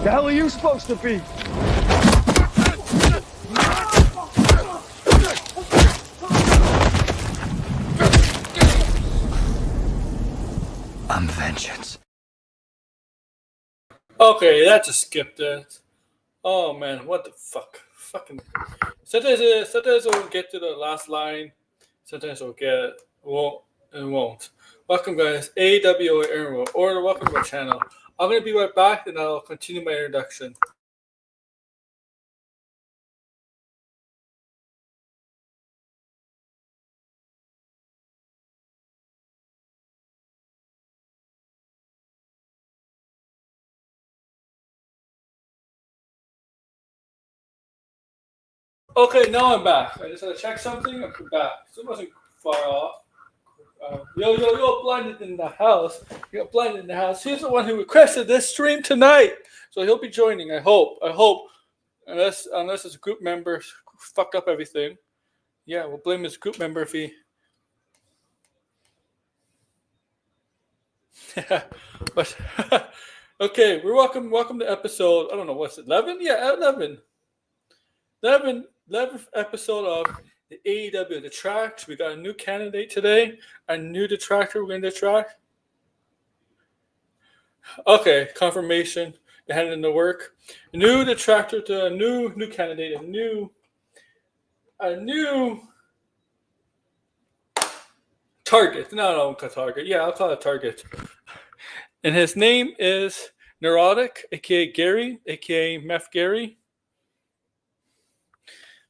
The hell are you supposed to be? I'm vengeance. Okay, that just skipped it. Oh man, what the fuck? Fucking. Sometimes it'll get to the last line. Sometimes it'll get won't. Welcome guys, AWO Aaron or welcome to my channel. I'm gonna be right back and I'll continue my introduction. Okay, now I'm back. I just had to check something. I'm back. So it wasn't far off. Yo, blinded in the house. You got blinded in the house. He's the one who requested this stream tonight, so he'll be joining. I hope. Unless his group member fucked up everything. Yeah, we'll blame his group member if he. But okay, we're welcome to episode. I don't know what's it, 11? Yeah, 11. 11th episode of the AWO Detracts. We got a new candidate today, a new detractor we're going to detract. Okay, confirmation. They handed in the work. A new detractor to a new candidate, a new target. No, I'll call it target. Yeah, I'll call it target. And his name is Nerdrotic, aka Gary, aka Meth Gary.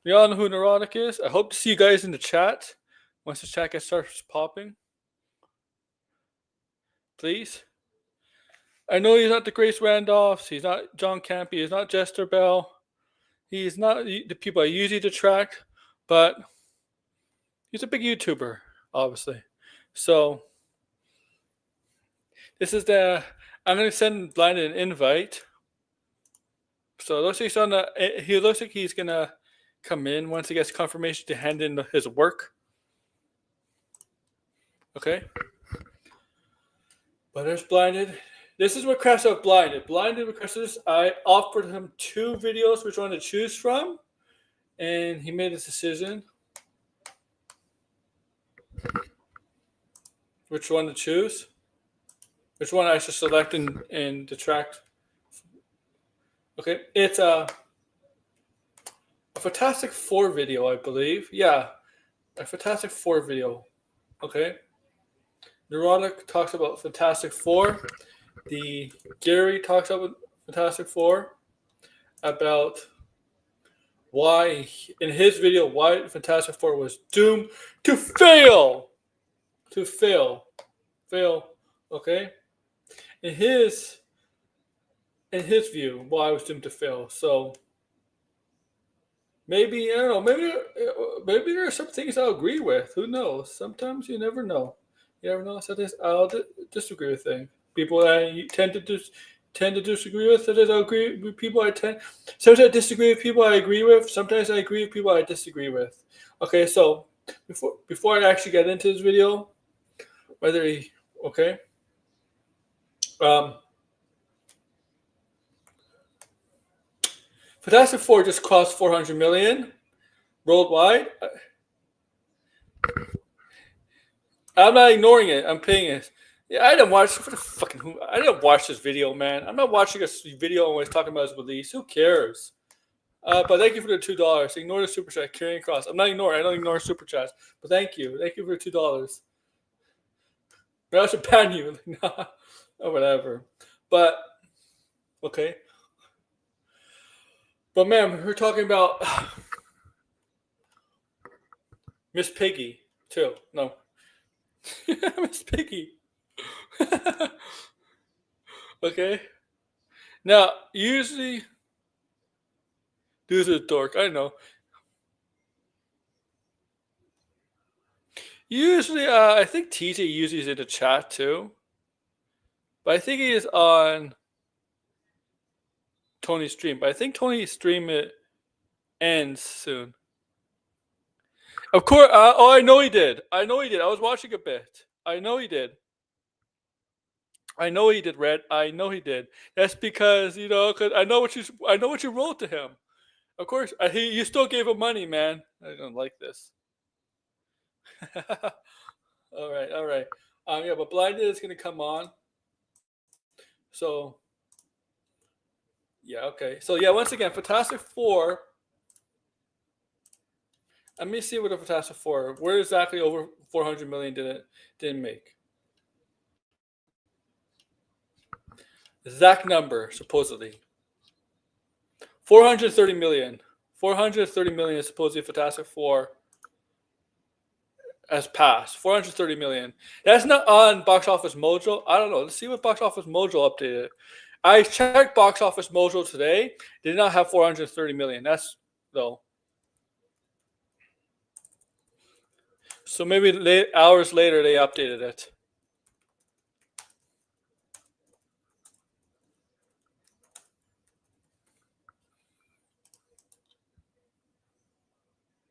We all know who Nerdrotic is. I hope to see you guys in the chat once the chat starts popping. Please. I know he's not the Grace Randolphs. He's not John Campy. He's not Jester Bell. He's not the people I usually detract, but he's a big YouTuber, obviously. So this is I'm going to send Blinded an invite. So it looks like he looks like he's going to come in once he gets confirmation to hand in his work. Okay. But there's Blinded. This is what crashed out Blinded. Blinded requested this. I offered him 2 videos which one to choose from, and he made his decision. Which one to choose? Which one I should select and detract? Okay, it's a Fantastic Four video, I believe. Yeah, a Fantastic Four video. Okay. Nerdrotic talks about Fantastic Four. The Gary talks about Fantastic Four, about why, in his video, why Fantastic Four was doomed to fail. To fail. Okay? In his view, why I was doomed to fail. So maybe, I don't know, maybe there are some things I'll agree with. Who knows? Sometimes you never know. You never know. Sometimes I'll disagree with things. People I tend to disagree with. Sometimes I agree with people sometimes I disagree with people I agree with. Sometimes I agree with people I disagree with. Okay, so before I actually get into this video, Fantastic Four just cost $400 million worldwide. I'm not ignoring it. I'm paying it. Yeah, I didn't watch this video, man. I'm not watching a video when he's talking about his release. Who cares? But thank you for the $2. Ignore the super chat. Carrying across. I'm not ignoring. I don't ignore super chats. But thank you. Thank you for the $2. But I should ban you. Or whatever. But okay. But man, we're talking about Miss Piggy too. No. Miss Piggy. Okay. Now, usually, dude's a dork. I know. Usually, I think TJ usually is in the chat too. But I think he is on Tony's stream. But I think Tony's stream ends soon. Of course. I know he did. I was watching a bit. I know he did. I know he did, Red. I know he did. That's because cause I know what you wrote to him. Of course, you still gave him money, man. I don't like this. All right, all right. Yeah, but Blinded is gonna come on. So yeah, okay. So yeah, once again, Fantastic Four. Let me see what the Fantastic Four. Where exactly over 400 million didn't make? Exact number supposedly 430 million. 430 million is supposedly Fantastic Four has passed. 430 million. That's not on Box Office Mojo. I don't know. Let's see what Box Office Mojo updated. I checked Box Office Mojo today. They did not have 430 million. That's though. So maybe hours later they updated it.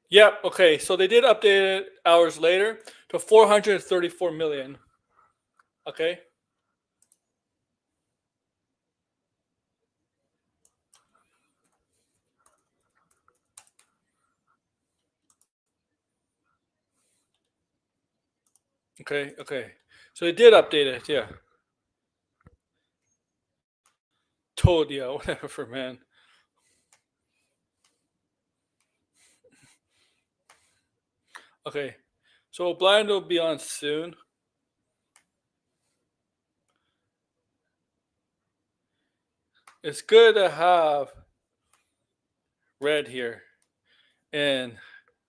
Yep. Okay. So they did update it hours later to 434 million. Okay. Okay. Okay. So they did update it. Yeah. Told you, whatever, man. Okay. So Blind will be on soon. It's good to have Red here and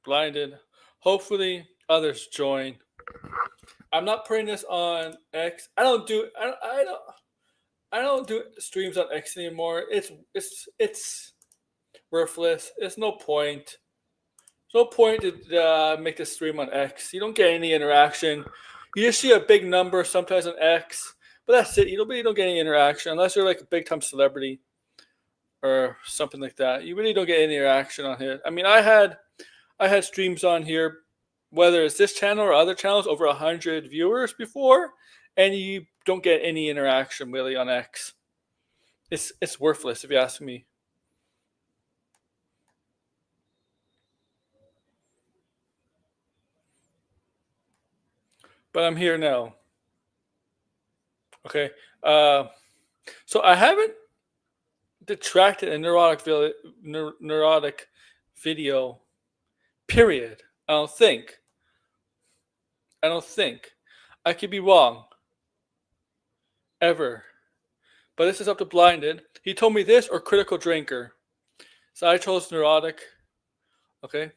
Blinded. Hopefully others join. I'm not putting this on X. I don't do streams on X anymore. It's worthless. There's no point. There's no point to make this stream on X. You don't get any interaction. You just see a big number sometimes on X, but that's it. You don't get any interaction unless you're like a big time celebrity or something like that. You really don't get any interaction on here. I mean, I had streams on here, whether it's this channel or other channels, over 100 viewers before, and you don't get any interaction really on X. It's worthless if you ask me. But I'm here now. Okay. So I haven't detracted a neurotic video. Period. I don't think. I could be wrong. Ever. But this is up to Blinded. He told me this or Critical Drinker. So I chose Neurotic. Okay.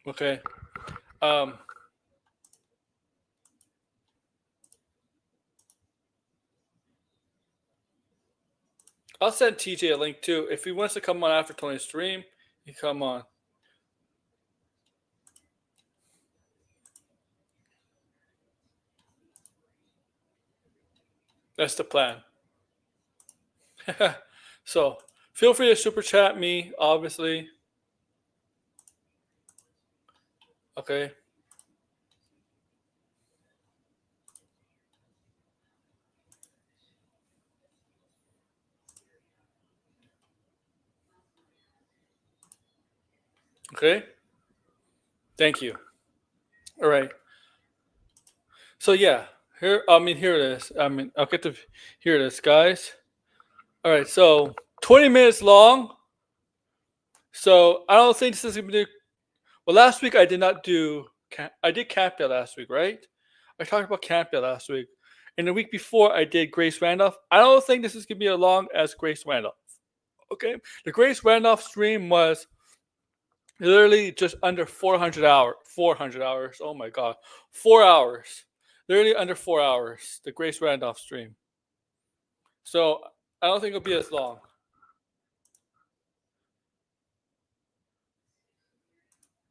Okay. I'll send TJ a link too. If he wants to come on after Tony's stream, he come on. That's the plan. So feel free to super chat me, obviously. Okay. Okay. Thank you. All right. So yeah, here it is. I'll get to hear this, guys. All right. So 20 minutes long. So I don't think this is gonna be. Well, last week I did not do. I did Camp Day last week, right? I talked about Camp Day last week. And the week before I did Grace Randolph. I don't think this is gonna be as long as Grace Randolph. Okay. The Grace Randolph stream was literally just under 400 hours. 400 hours. Oh my god. 4 hours. Literally under 4 hours. The Grace Randolph stream. So I don't think it'll be as long.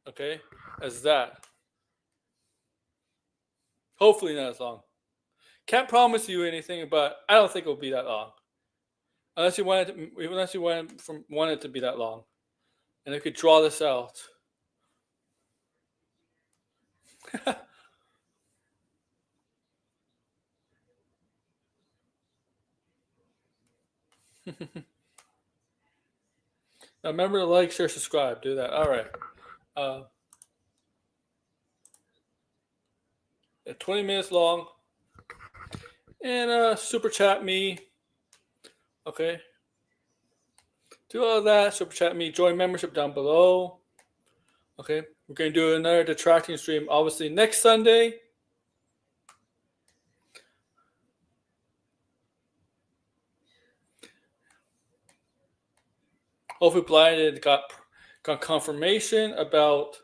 Okay. As that. Hopefully not as long. Can't promise you anything, but I don't think it'll be that long. Unless you wanted it to be that long, and I could draw this out. Now remember to like, share, subscribe. Do that. All right. 20 minutes long. And super chat me. Okay. Do all that. Super chat me. Join membership down below. Okay. We're going to do another detracting stream, obviously, next Sunday. Hopefully, Blinded got confirmation about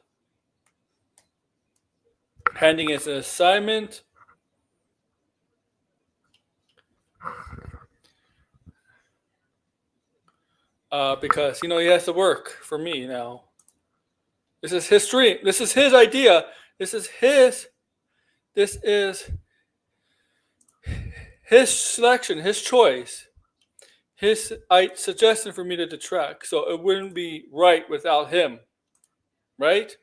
handing us an assignment. Because, he has to work for me now. This is his stream. This is his idea. This is his selection, his choice, his suggestion for me to detract. So it wouldn't be right without him, right?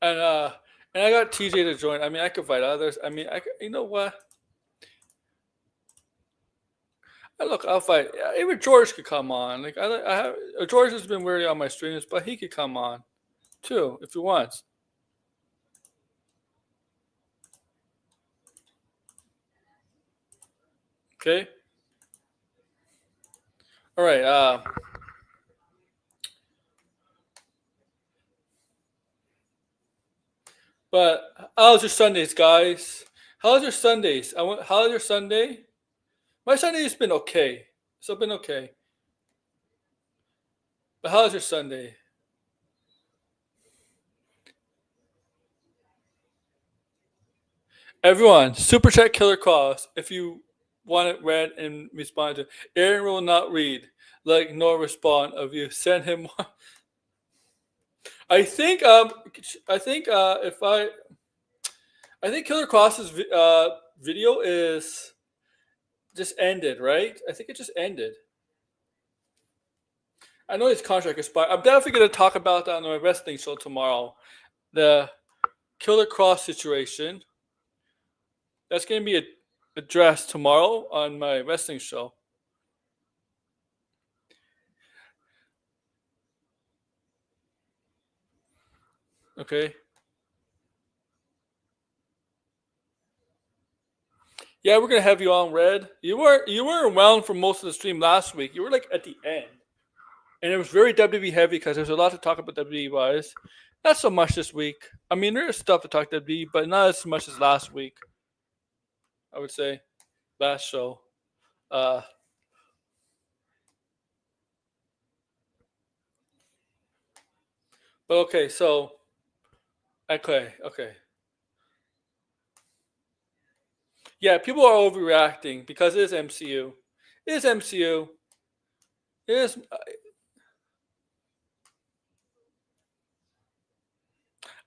And I got TJ to join. I mean, I could invite others. I mean, you know what? Look, I'll fight. Even George could come on. Like George has been rarely on my streams, but he could come on too if he wants. Okay. All right. But how's your Sundays, guys? How's your Sundays? How's your Sunday? My Sunday's been okay. It's been okay. But how's your Sunday? Everyone, super chat Killer Cross if you want it read and respond to. Aaron will not read, like nor respond of you. Send him one. I think Killer Cross's video is just ended, right? I think it just ended. I know his contract expired. I'm definitely going to talk about that on my wrestling show tomorrow. The Killer Cross situation. That's going to be addressed tomorrow on my wrestling show. Okay. Yeah, we're gonna have you on, Red. You were around for most of the stream last week. You were like at the end, and it was very WWE heavy because there's a lot to talk about WWE wise. Not so much this week. I mean, there's stuff to talk WWE, but not as much as last week. I would say last show. But okay, so okay. Yeah, people are overreacting because it is MCU. It is MCU. It is.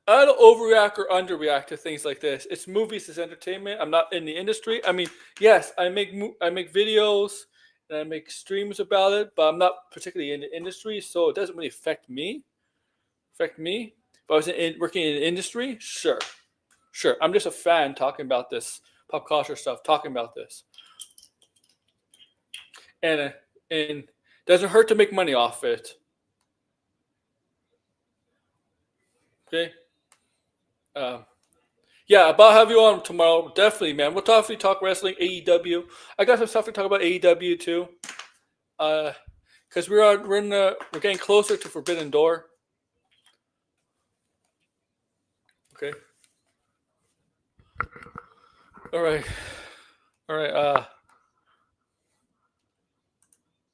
I don't overreact or underreact to things like this. It's movies, it's entertainment. I'm not in the industry. I mean, yes, I make videos and I make streams about it, but I'm not particularly in the industry, so it doesn't really affect me. But I was working in the industry, sure. I'm just a fan talking about this pop culture stuff, talking about this, and doesn't hurt to make money off it. Okay. Yeah, about have you on tomorrow. Definitely, man. We'll talk wrestling, AEW. I got some stuff to talk about AEW too. Because we're getting closer to Forbidden Door. Okay. All right.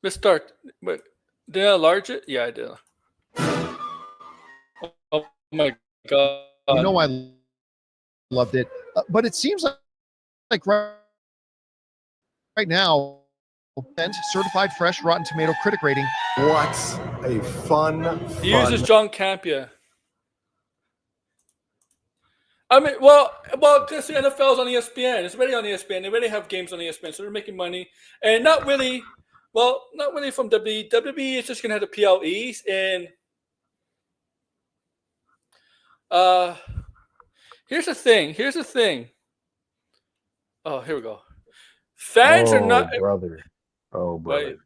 Let's start. Wait, did I enlarge it? Yeah, I did. Oh my god. You know I loved it, but it seems like right now, certified fresh Rotten Tomato critic rating. What a fun. He uses John Campia. I mean, well, because the NFL's on ESPN. It's already on ESPN. They already have games on ESPN, so they're making money. And not really, well, not really from WWE. WWE is just going to have the PLEs. And here's the thing. Oh, here we go. Fans are not. Brother. Oh, brother. Right.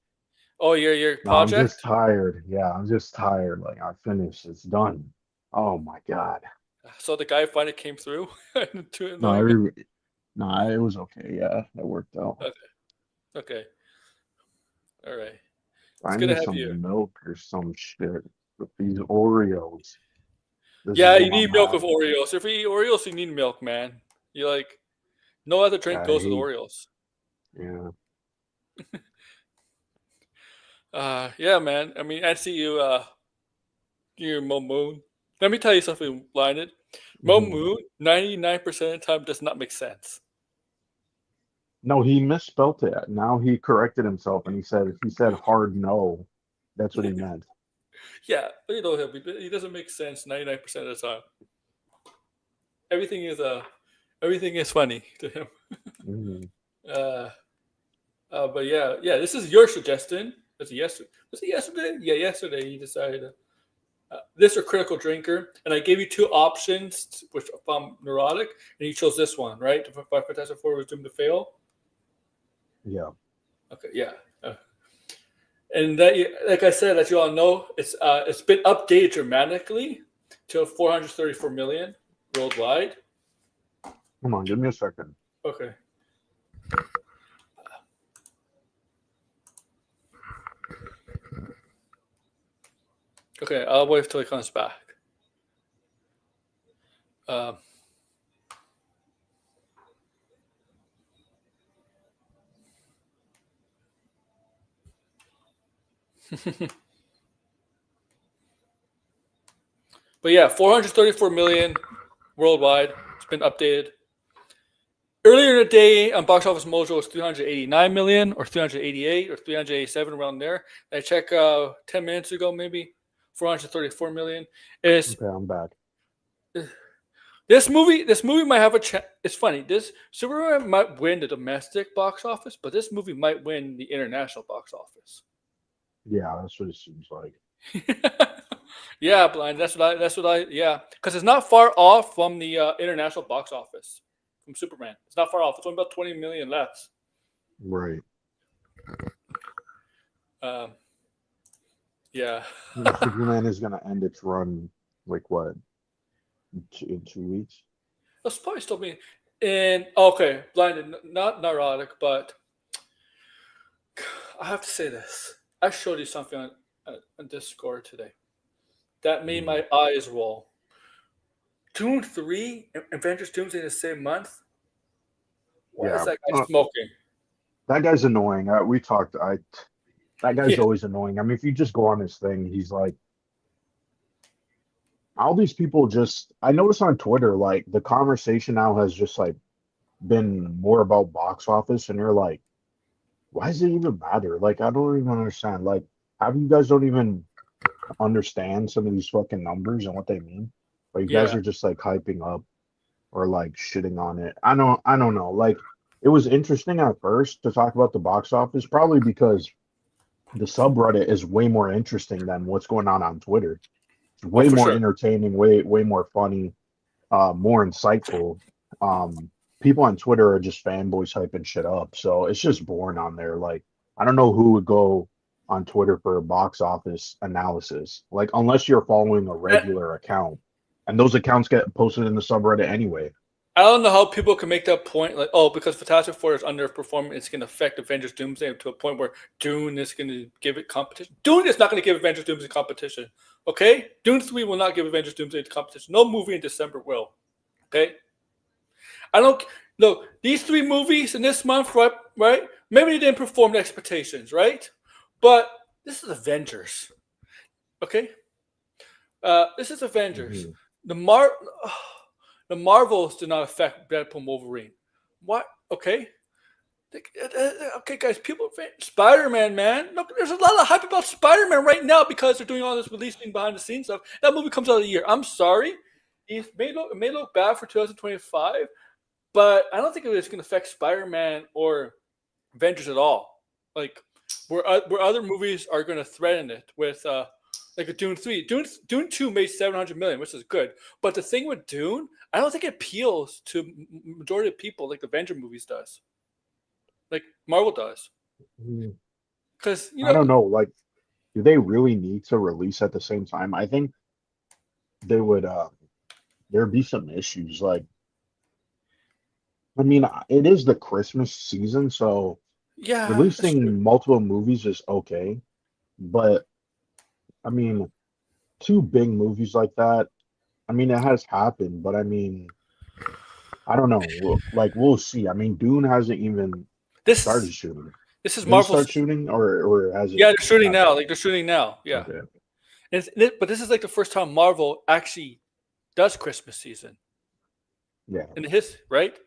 Oh, your No, I'm project? just tired. Yeah, I'm just tired. Like, I finished. It's done. Oh, my God. So the guy finally came through. No, no, it was okay. Yeah, it worked out. Okay. All right. I good to need have some you. milk or some shit with these Oreos. This Yeah, is you what need I'm milk with having. Oreos. If you eat Oreos, you need milk, man. You like no other drink I goes with hate. Oreos. Yeah. Yeah, man. I mean, I see you. You're Mo Moon. Let me tell you something, Blinded. Mo Mhm. Moon, 99% of the time does not make sense. No, he misspelt it. Now he corrected himself and he said hard no. That's what he meant. Yeah, you know him. He doesn't make sense 99% of the time. Everything is funny to him. Mhm. Uh, but yeah. This is your suggestion. Was it yesterday? Yeah, yesterday you decided this or critical drinker, and I gave you two options, which from Neurotic, and you chose this one, right? By Fantastic Four was doomed to fail. Yeah. Okay, yeah. And that, like I said, as you all know, it's been updated dramatically to 434 million worldwide. Come on, give me a second. Okay. Okay, I'll wait till he comes back. Um, but yeah, 434 million worldwide. It's been updated. Earlier in the day on Box Office Mojo was 389 million or 388 or 387 around there. I checked 10 minutes ago, maybe 434 million. It's Okay, I'm back. This movie might have a chance. It's funny. This Superman might win the domestic box office, but this movie might win the international box office. Yeah, that's what it seems like. Yeah, Blind. Yeah, because it's not far off from the international box office from Superman. It's not far off. It's only about 20 million less. Right. Yeah. Superman is gonna end its run like what? In 2 weeks? That's probably still being. And okay, Blinded, not neurotic, but I have to say this. I showed you something on Discord today that made my eyes roll. Dune 3 and Avengers Doomsday in the same month? What is Yeah. that guy smoking? That guy's annoying. We talked. That guy's Yeah. always annoying. I mean, if you just go on his thing, he's like, all these people just. I noticed on Twitter, like the conversation now has just like been more about box office, and you're like, why does it even matter? Like, I don't even understand. Like, how do you guys don't even understand some of these fucking numbers and what they mean? But you guys Yeah. are just like hyping up or like shitting on it. I don't know. Like, it was interesting at first to talk about the box office, probably because the subreddit is way more interesting than what's going on Twitter. It's Oh, way for more sure. entertaining, way more funny, more insightful. People on Twitter are just fanboys hyping shit up, so it's just boring on there. Like, I don't know who would go on Twitter for a box office analysis, like unless you're following a regular account, and those accounts get posted in the subreddit anyway. I don't know how people can make that point, like, oh, because Fantastic Four is underperforming, it's going to affect Avengers Doomsday to a point where Dune is going to give it competition. Dune is not going to give Avengers Doomsday competition. Okay? Dune 3 will not give Avengers Doomsday competition. No movie in December will. Okay? I don't look, these three movies in this month, right? Maybe they didn't perform to expectations, right? But this is Avengers. Okay? This is Avengers. Mhm. The the Marvels did not affect Deadpool and Wolverine. What? Okay. Okay, guys, people, Spider-Man, man. Look, there's a lot of hype about Spider-Man right now because they're doing all this releasing behind the scenes stuff. That movie comes out of the year. I'm sorry. it may look bad for 2025, but I don't think it's going to affect Spider-Man or Avengers at all. Like where other movies are going to threaten it with like a Dune 3. Dune 2 made 700 million, which is good. But the thing with Dune, I don't think it appeals to majority of people like the Avenger movies does. Like Marvel does. Because I don't know, like, do they really need to release at the same time? I think they would there'd be some issues. Like, I mean, it is the Christmas season, so yeah, that's true. releasing multiple movies is okay. But I mean, two big movies like that, I mean, it has happened, but I mean, I don't know. We'll see. I mean, Dune hasn't even started This shooting. this is Did it Marvel's. start shooting, or has it Yeah, they're shooting now. happened? Like they're shooting now. Yeah, Okay. but this is like the first time Marvel actually does Christmas season Yeah. in his right.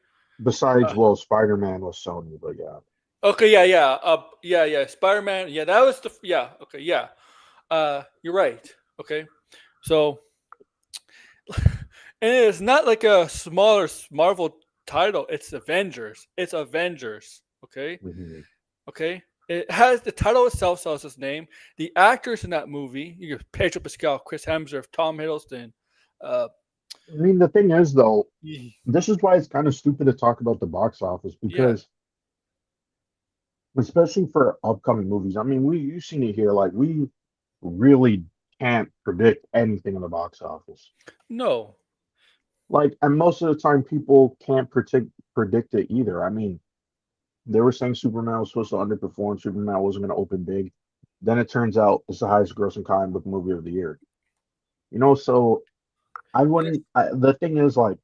Besides, Uh, well, Spider-Man was Sony, but yeah. okay, yeah. Spider-Man. Yeah, that was the. Yeah, okay, yeah. You're right. Okay, so and it's not like a smaller Marvel title. It's Avengers. It's Avengers. Okay, Mhm. okay. It has the title itself sells its name. The actors in that movie, you got Pedro Pascal, Chris Hemsworth, Tom Hiddleston. Uh, I mean, the thing is, though, y- this is why it's kind of stupid to talk about the box office yeah, because, especially for upcoming movies, I mean, you've seen it here. Like, we really can't predict anything in the box office. no, Like, and most of the time, people can't predict it either. I mean, they were saying Superman was supposed to underperform. Superman wasn't going to open big. Then it turns out it's the highest grossing comic book movie of the year. So I and it's, wouldn't. The thing is, like,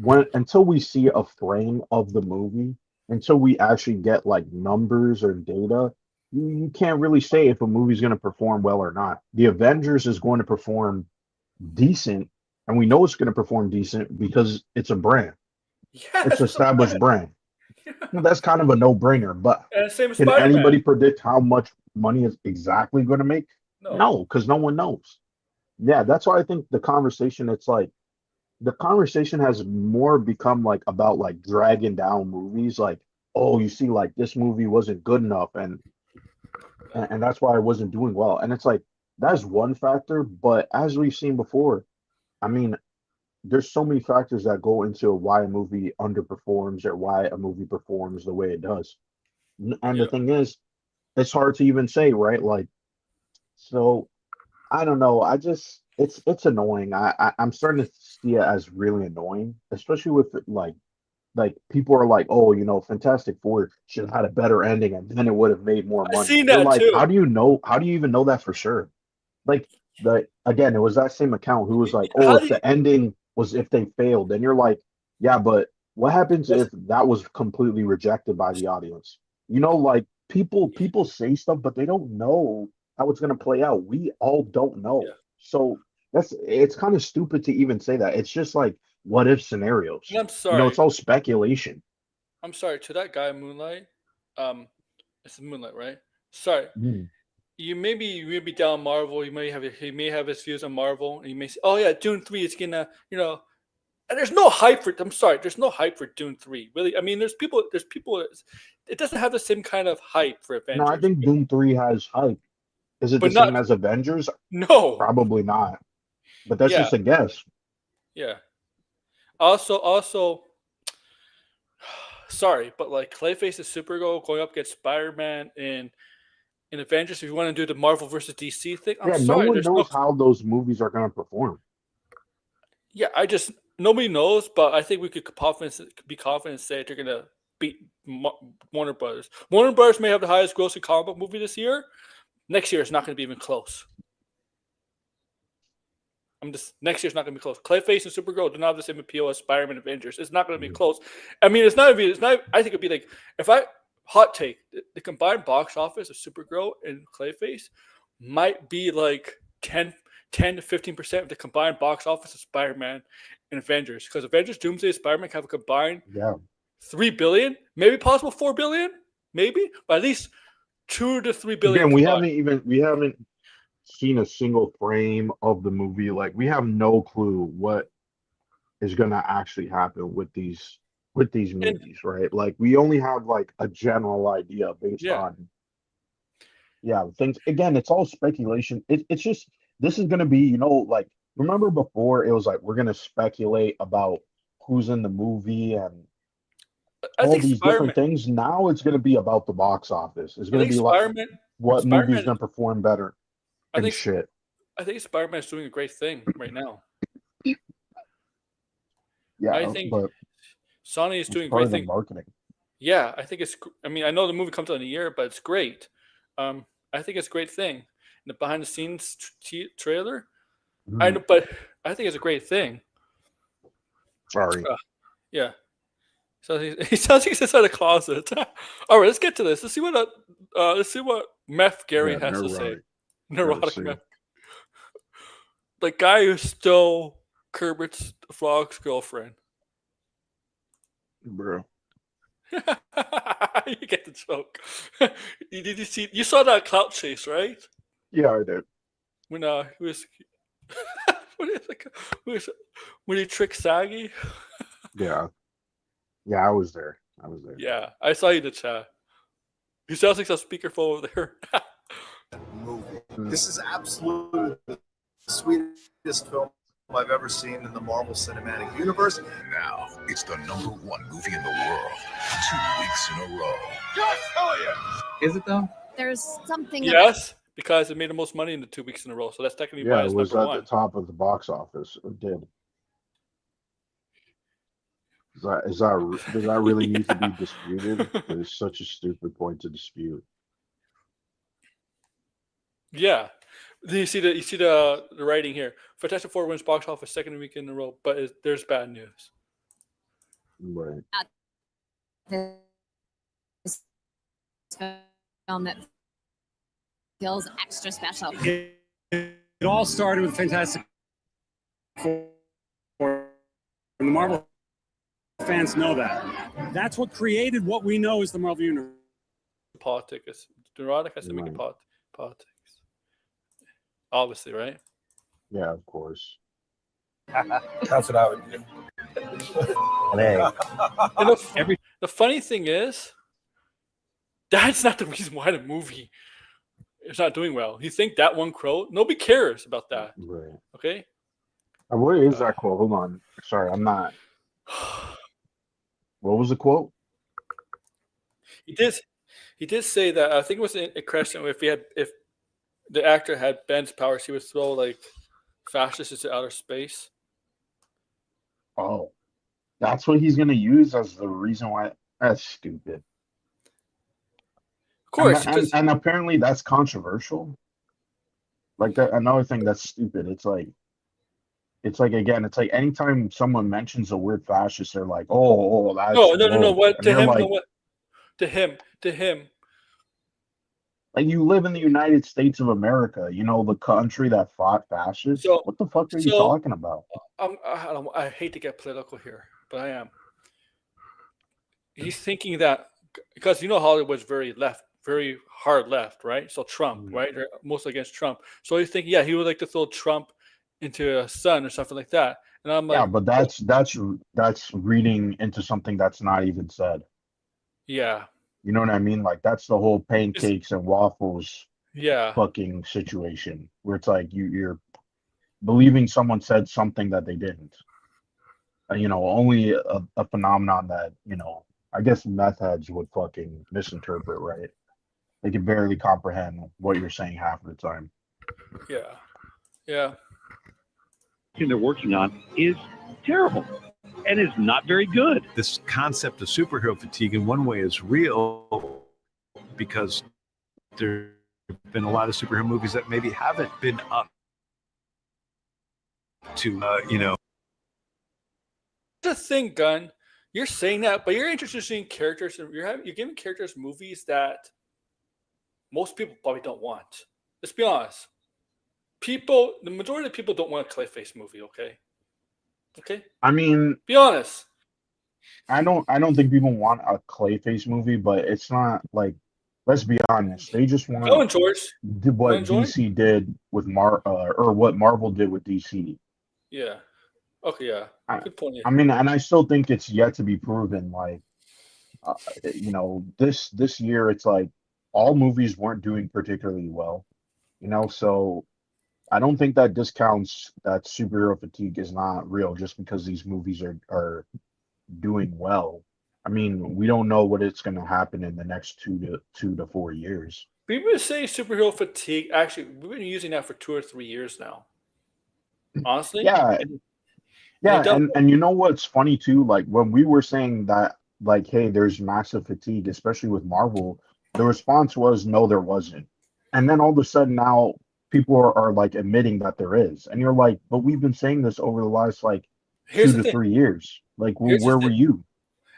when until we see a frame of the movie, until we actually get like numbers or data, you can't really say if a movie's going to perform well or not. The Avengers is going to perform decent, and we know it's going to perform decent because it's a brand. It's yes, an it's a established brand. Well, that's kind of a no-brainer, but and same as can Spider-Man. anybody predict how much money it's exactly going to make? No, No, because no one knows. Yeah, that's why I think it's like the conversation has more become like about like dragging down movies, like, oh, you see, like this movie wasn't good enough, and that's why it wasn't doing well. And it's like that's one factor, but as we've seen before, I mean, there's so many factors that go into why a movie underperforms or why a movie performs the way it does. And the yeah, thing is, it's hard to even say, right? Like, so I don't know. It's annoying. I'm starting to see it as really annoying, especially with like people are like, oh, Fantastic Four should have had a better ending and then it would have made more I money. seen You're that like, too. how do you even know that for sure? Like it was that same account who was like, oh, How if do you? the ending was if they failed, then you're like, yeah, but what happens if that was completely rejected by the audience? Like people say stuff, but they don't know how it's gonna play out. We all don't know. Yeah, So it's kind of stupid to even say that. It's just like what if scenarios. and I'm It's sorry. all speculation. I'm sorry to that guy Moonlight. Um, it's Moonlight, right? Sorry. Mm. You may be down Marvel. He may have his views on Marvel, and you may say, "Oh yeah, Dune 3 is gonna," And there's no hype for. I'm sorry, there's no hype for Dune 3. Really, I mean, there's people. There's people. It doesn't have the same kind of hype for No, I Avengers, think Doom 3 has hype. Is it the but same not. as Avengers? No. Probably not. But that's Yeah, just a guess. yeah. Also, sorry, but like Clayface is Supergirl going up against Spider-Man in Avengers. If you want to do the Marvel versus DC thing, I'm Yeah, no sorry. one There's no. knows how those movies are going to perform. Yeah, I just nobody knows, but I think we could be confident and say they're gonna beat Warner Brothers. Warner Brothers may have the highest grossing comic book movie this year. Next year it's not gonna be even close. Next year's not gonna be close. Clayface and Supergirl do not have the same appeal as Spider-Man and Avengers. It's not gonna be Mhm. close. I mean, it's not. It's not. I think it'd be like if I hot take the combined box office of Supergirl and Clayface might be like 10 to 15% of the combined box office of Spider-Man and Avengers. Because Avengers, Doomsday, and Spider-Man have a combined Yeah. 3 billion, maybe possible 4 billion, maybe, but at least 2 to 3 billion Again, combined. we haven't seen a single frame of the movie. Like we have no clue what is gonna actually happen with these And movies, right? Like we only have like a general idea based yeah, on things. Again, it's all speculation. It's just this is gonna be, like remember before it was like we're gonna speculate about who's in the movie and I all think these different Spider-Man. things. Now it's gonna be about the box office. It's I gonna think be like Spider-Man. what movie's Spider-Man. gonna perform better I and think. shit. I think Spider-Man is doing a great thing right now. I Yeah, think but Sony is it's doing a part great of the thing. marketing. Yeah, I think it's. I mean, I know the movie comes out in a year, but it's great. I think it's a great thing. The behind the scenes trailer, I Mhm. know, but I think it's a great thing. Sorry. Yeah. So he sounds like he's inside a closet. All right, let's get to this. Let's see what Meth Gary Yeah, has to say. neurotic. Gotta Neurotic see. Meth, the guy who stole Kermit's Frog's girlfriend. Bro. You get the joke. Did you see? You saw that clout chase, right? Yeah, I did. When he was, what is it? When he tricked Saggy. Yeah. Yeah, I was there. I was there. Yeah, I saw you in the chat. He sounds like a speakerphone over there. Movie. Mm. This is absolutely the sweetest film I've ever seen in the Marvel Cinematic Universe. Now, it's the #1 movie in the world, 2 weeks in a row. Is it though? There's something Yes, because it made the most money in the 2 weeks in a row, so that's technically why Yeah, it it's was number at the one. top of the box office. It did. Does that really need to be disputed? It is such a stupid point to dispute. Yeah. Then you see the writing here. Fantastic Four wins box office second week in a row, but there's bad news. Right. this film that feels extra special. It all started with Fantastic Four. And the Marvel fans know that. That's what created what we know as the Marvel Universe. Politics. Neurotic has to make it politics. Obviously, right? Yeah, of course. That's what I would do. And the funny thing is, that's not the reason why the movie is not doing well. You think that one quote? Nobody cares about that. Right. Okay? What is that quote? Hold on. Sorry, I'm not. What was the quote? He did say that. I think it was a question if the actor had Ben's powers, he would throw like fascists into outer space. Oh, that's what he's gonna use as the reason why. That's stupid. Of course, and apparently that's controversial. Like that, another thing that's stupid. It's like again, it's like anytime someone mentions the word fascist, they're like, oh, that's no. woke." What And to you're him? like, No, what to him? like you live in the United States of America, the country that fought fascists. So- What the fuck are you so- talking about? I hate to get political here, but I am. He's thinking that because Hollywood's very left, very hard left, right? So Trump, right? They're mostly against Trump. So he's thinking, yeah, he would like to throw Trump into a sun or something like that. And I'm like, Yeah, but that's reading into something that's not even said. yeah, You know what I mean? Like that's the whole pancakes and waffles yeah, fucking situation where it's like you're believing someone said something that they didn't. Only a phenomenon that, I guess meth heads would fucking misinterpret, right? They can barely comprehend what you're saying half of the time. yeah. They're working on is terrible and is not very good. This concept of superhero fatigue in one way is real because there have been a lot of superhero movies that maybe haven't been up to The thing, Gunn, you're saying that, but you're introducing characters and you're giving characters movies that most people probably don't want. Let's be honest. The majority of people don't want a Clayface movie, okay? I mean, Be honest. I don't think people want a Clayface movie, but it's not like let's be honest. They just Go on, want George. did Go on, what George. DC did with or what Marvel did with DC. Yeah. Okay. Yeah. I, Good point. I mean, and I still think it's yet to be proven. Like, you know, this year, it's like all movies weren't doing particularly well. You know, so I don't think that discounts that superhero fatigue is not real just because these movies are doing well. I mean, we don't know what it's going to happen in the next 2 to 4 years. People say superhero fatigue. Actually, we've been using that for 2 or 3 years now. Honestly. Yeah, And yeah, it does. and you know what's funny too? Like when we were saying that, like, hey, there's massive fatigue, especially with Marvel, the response was no, there wasn't. And then all of a sudden now people are like admitting that there is. And you're like, but we've been saying this over the last like Here's two the to thing. three years. Like, Here's the where were thing. you?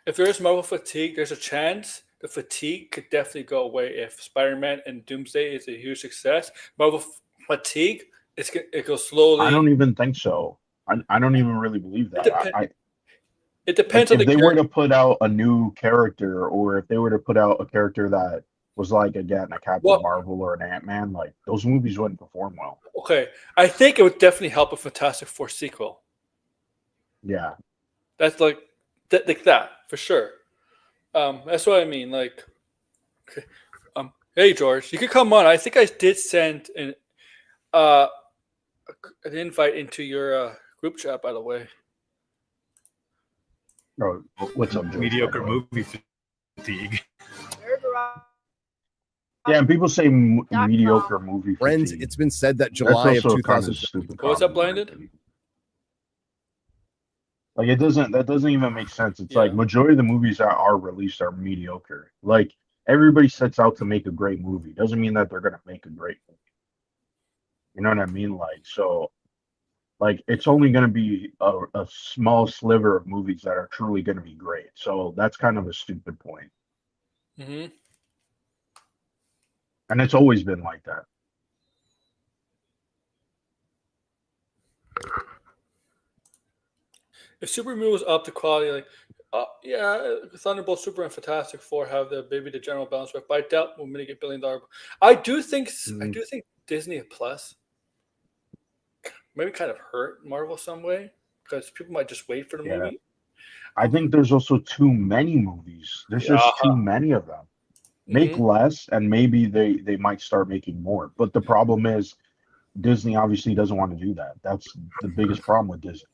If there is Marvel fatigue, there's a chance the fatigue could definitely go away if Spider-Man and Doomsday is a huge success. Marvel fatigue, it goes I slowly. don't even think so. I don't even really believe It, that. dep- it depends on If the they were character. to put out a new character, or if they were to put out a character that was like again a Captain Well, Marvel or an Ant-Man, like those movies wouldn't perform well. okay. I think it would definitely help a Fantastic Four sequel. Yeah. That's like that for sure. That's what I mean. Like, okay. Hey George, you could come on. I think I did send uh an invite into your group chat, by the way. Oh, what's up, Joe? Mediocre movie fatigue. Yeah, and people say mediocre movie Friends, fatigue. it's been said that That's July of also kind 2000. of stupid. What was that, comment, Blinded? Like that doesn't even make sense. It's Yeah. like majority of the movies that are released are mediocre. Like everybody sets out to make a great movie. Doesn't mean that they're gonna make a great movie. You know what I mean? Like so, like it's only gonna be a small sliver of movies that are truly gonna be great. So that's kind of a stupid point. Mm-hmm. And it's always been like that. If Superman was up to quality, like, yeah, Thunderbolt, Super, and Fantastic Four have the general balance, but I doubt we'll make $1 billion. I do think Disney Plus maybe kind of hurt Marvel some way because people might just wait for the Yeah. movie. I think there's also too many movies. There's just too many of them. Make Mhm. less, and maybe they might start making more. But the problem is, Disney obviously doesn't want to do that. That's the biggest problem with Disney.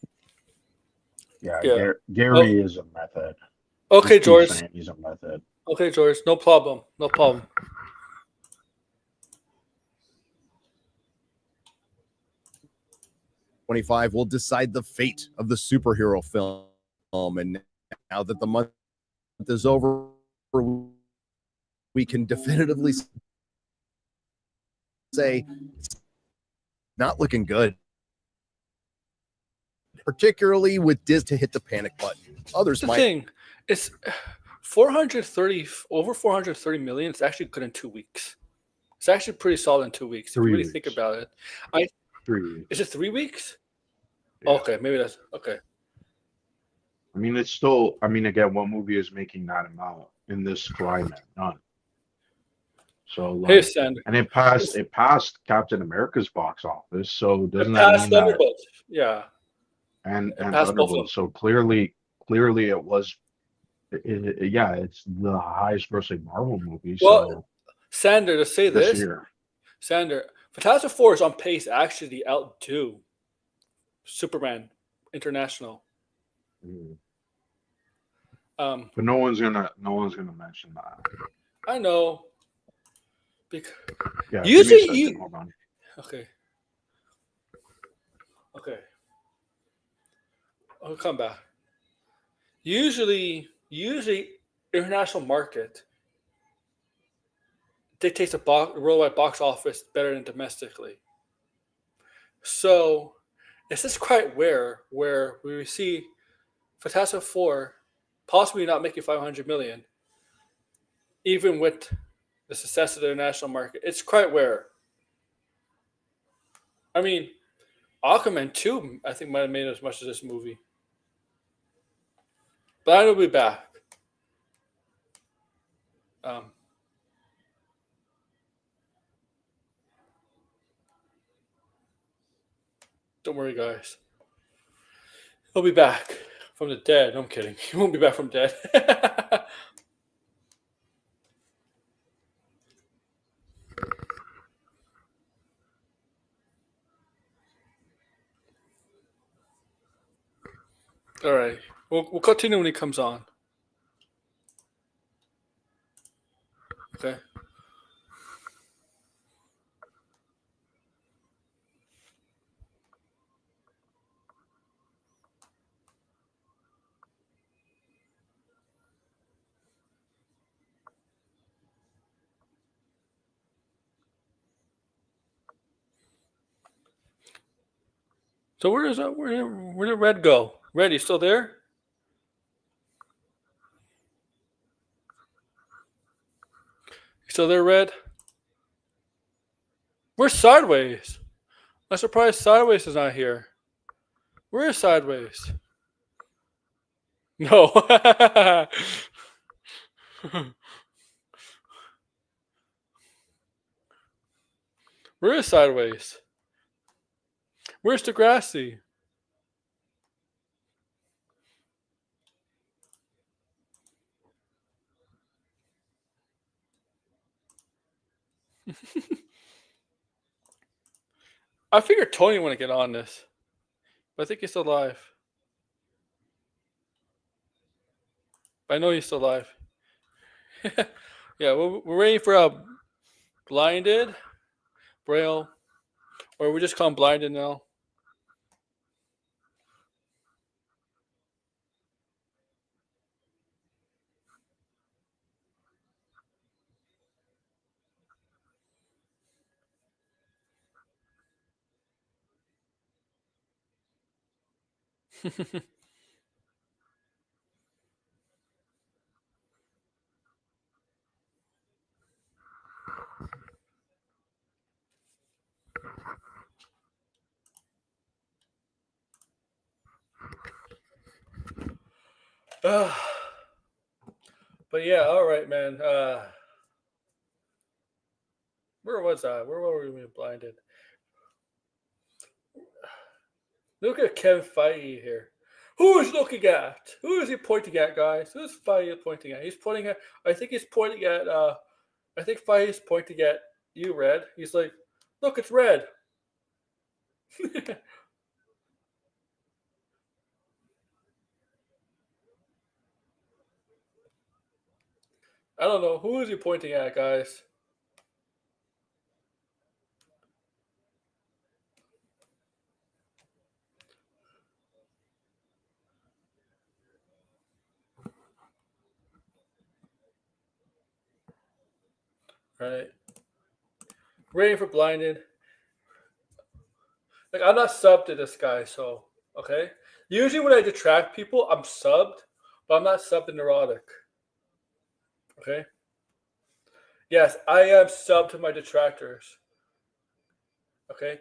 Yeah, Yeah. Gary is a method. Okay, Just keep George. saying he's a method. Okay, George. No problem. No problem. '25 will decide the fate of the superhero film. And now that the month is over, we can definitively say it's not looking good. Particularly with Disney to hit the panic button. Others The might. thing, it's 430 over 430 million. It's actually good in 2 weeks. It's actually pretty solid in 2 weeks. If you 3 really weeks. think about it. 3 weeks. Is it 3 weeks? Yeah. Okay, maybe that's okay. I mean, it's still. I mean, again, what movie is making that amount in this climate? None. So, Hey, like, Sander. and it passed Captain America's box office. So doesn't It that passed mean that? Thunderbolt. Yeah. And passed both of Thunderbolt. So clearly it was. Yeah, it's the highest grossing Marvel movie. Well, So Sander, to say this this, year. Sander, Fantastic Four is on pace actually to outdo Superman International. Mm. But no one's gonna mention that. I know. Because Yeah, usually give me a second, hold on. Okay. I'll come back. Usually international market dictates the worldwide box office better than domestically. So it's just quite rare where we see Fantastic Four possibly not making 500 million, even with the success of the international market. It's quite rare. I mean, Aquaman 2, I think, might have made as much as this movie. But I will be back. Don't worry, guys. He'll be back from the dead. No, I'm kidding. He won't be back from dead. All right. We'll continue when he comes on. Okay. So where is that? Where did Red go? Red, you still there? You still there, Red? Where's Sideways? I'm surprised Sideways is not here. Where is Sideways? No. Where is Sideways? Where's Degrassi? I figured Tony want to get on this, but I think he's still alive. I know he's still alive. Yeah, we're waiting for Blinded, Braille, or we just call him Blinded now. But yeah, all right, man. Where was I? Where were we blinded? Look at Kevin Feige here. Who is looking at? Who is he pointing at, guys? Who's Feige pointing at? He's pointing at. I think he's pointing at. I think Feige's pointing at you, Red. He's like, look, it's Red. I don't know. Who is he pointing at, guys? Right. Waiting for Blinded. Like, I'm not subbed to this guy, so, okay? Usually when I detract people, I'm subbed, but I'm not subbed to Neurotic. Okay? Yes, I am subbed to my detractors. Okay?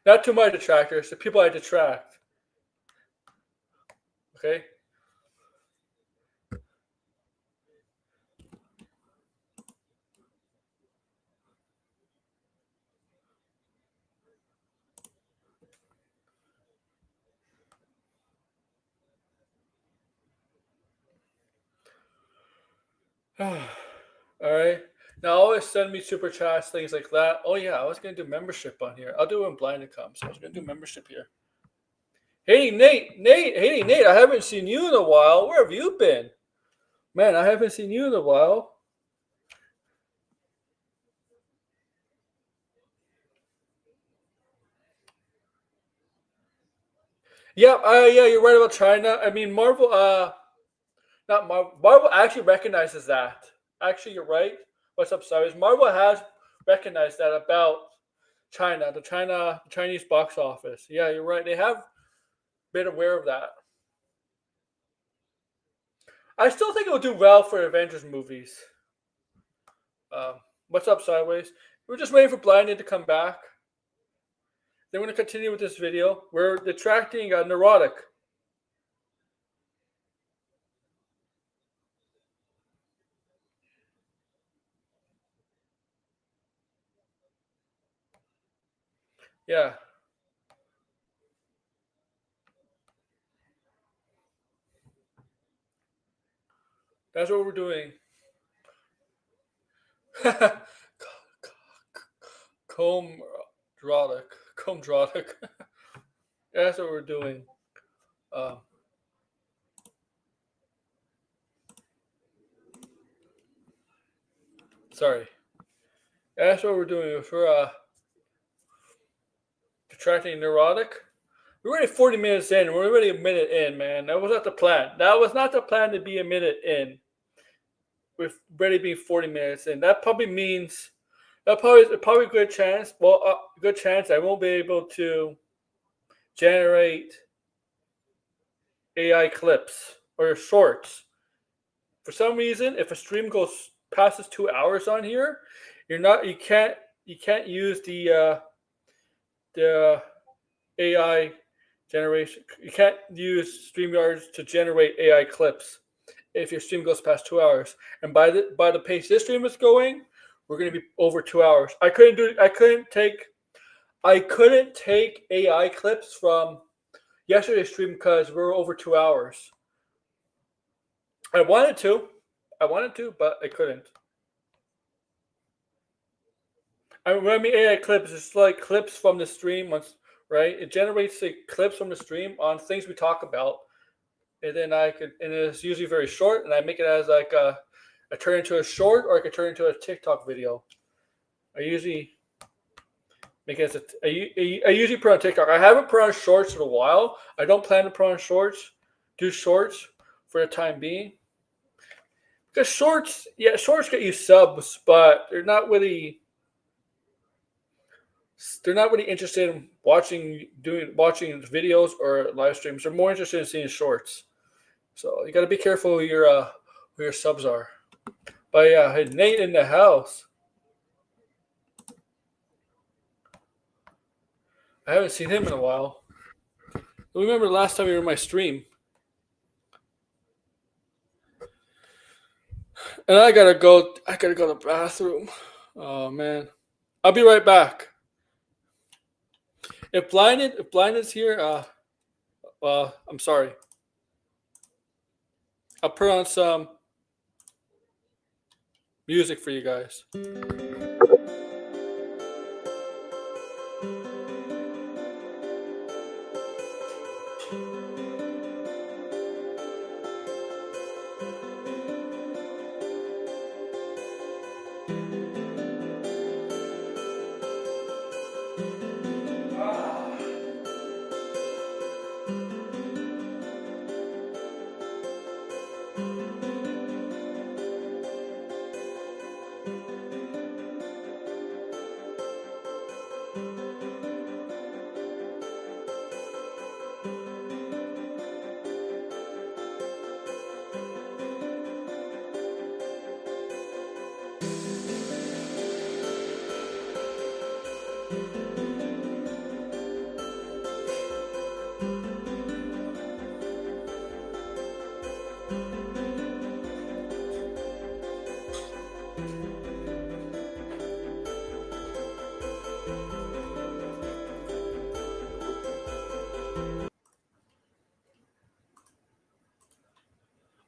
Not to my detractors, the people I detract. Okay? All right. Now always send me super chats, things like that. Oh yeah, I was gonna do membership on here. I'll do it when Blinded comes. I was gonna do membership here. Hey Nate, I haven't seen you in a while. Where have you been? Man, I haven't seen you in a while. Yeah, you're right about China. I mean, Marvel, not Marvel. Marvel actually recognizes that. Actually, you're right. What's up, Cyrus? Marvel has recognized that about China, the Chinese box office. Yeah, you're right. They have been aware of that. I still think it will do well for Avengers movies. What's up, Sideways? We're just waiting for Blinded to come back. Then we're going to continue with this video. We're detracting Neurotic. Yeah. That's what we're doing. Comdrotic. That's what we're doing. Sorry. That's what we're doing. We're detracting Nerdrotic. We're already 40 minutes in. We're already a minute in, man. That was not the plan. That was not the plan to be a minute in. We're already being 40 minutes in. That probably means probably a good chance. Well, good chance I won't be able to generate AI clips or shorts. For some reason, if a stream goes passes 2 hours on here, you can't use the AI generation. You can't use StreamYards to generate AI clips if your stream goes past 2 hours. And by the pace this stream is going, we're going to be over 2 hours. I couldn't take AI clips from yesterday's stream because we're over 2 hours. I wanted to, but I couldn't. When I mean AI clips, it's like clips from the stream, right? It generates the clips from the stream on things we talk about, and then and it's usually very short, and I make it as like I turn it into a short, or I could turn it into a TikTok video. I usually make it as I usually put on TikTok. I haven't put on shorts in a while. I don't plan to put on shorts, do shorts for the time being. Because shorts get you subs, but they're not really interested in watching videos or live streams. They're more interested in seeing shorts. So you got to be careful who your subs are. But yeah, hey, Nate in the house. I haven't seen him in a while. I remember the last time you were in my stream. And I gotta go to the bathroom. Oh man. I'll be right back. If Blinded's here, I'm sorry. I'll put on some music for you guys.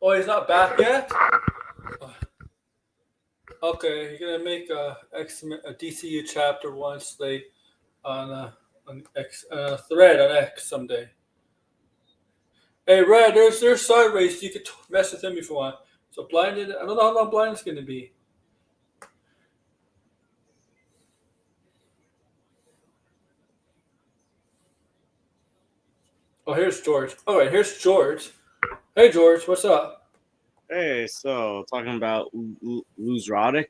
Oh, he's not back yet? Okay, you're gonna make a DCU chapter 1 slate on X thread on X someday. Hey, Red, there's sideways. You could mess with him if you want. So Blinded, I don't know how long Blinded's gonna be. Oh, here's George. All right, here's George. Hey, George, what's up? Hey, so talking about Nerdrotic.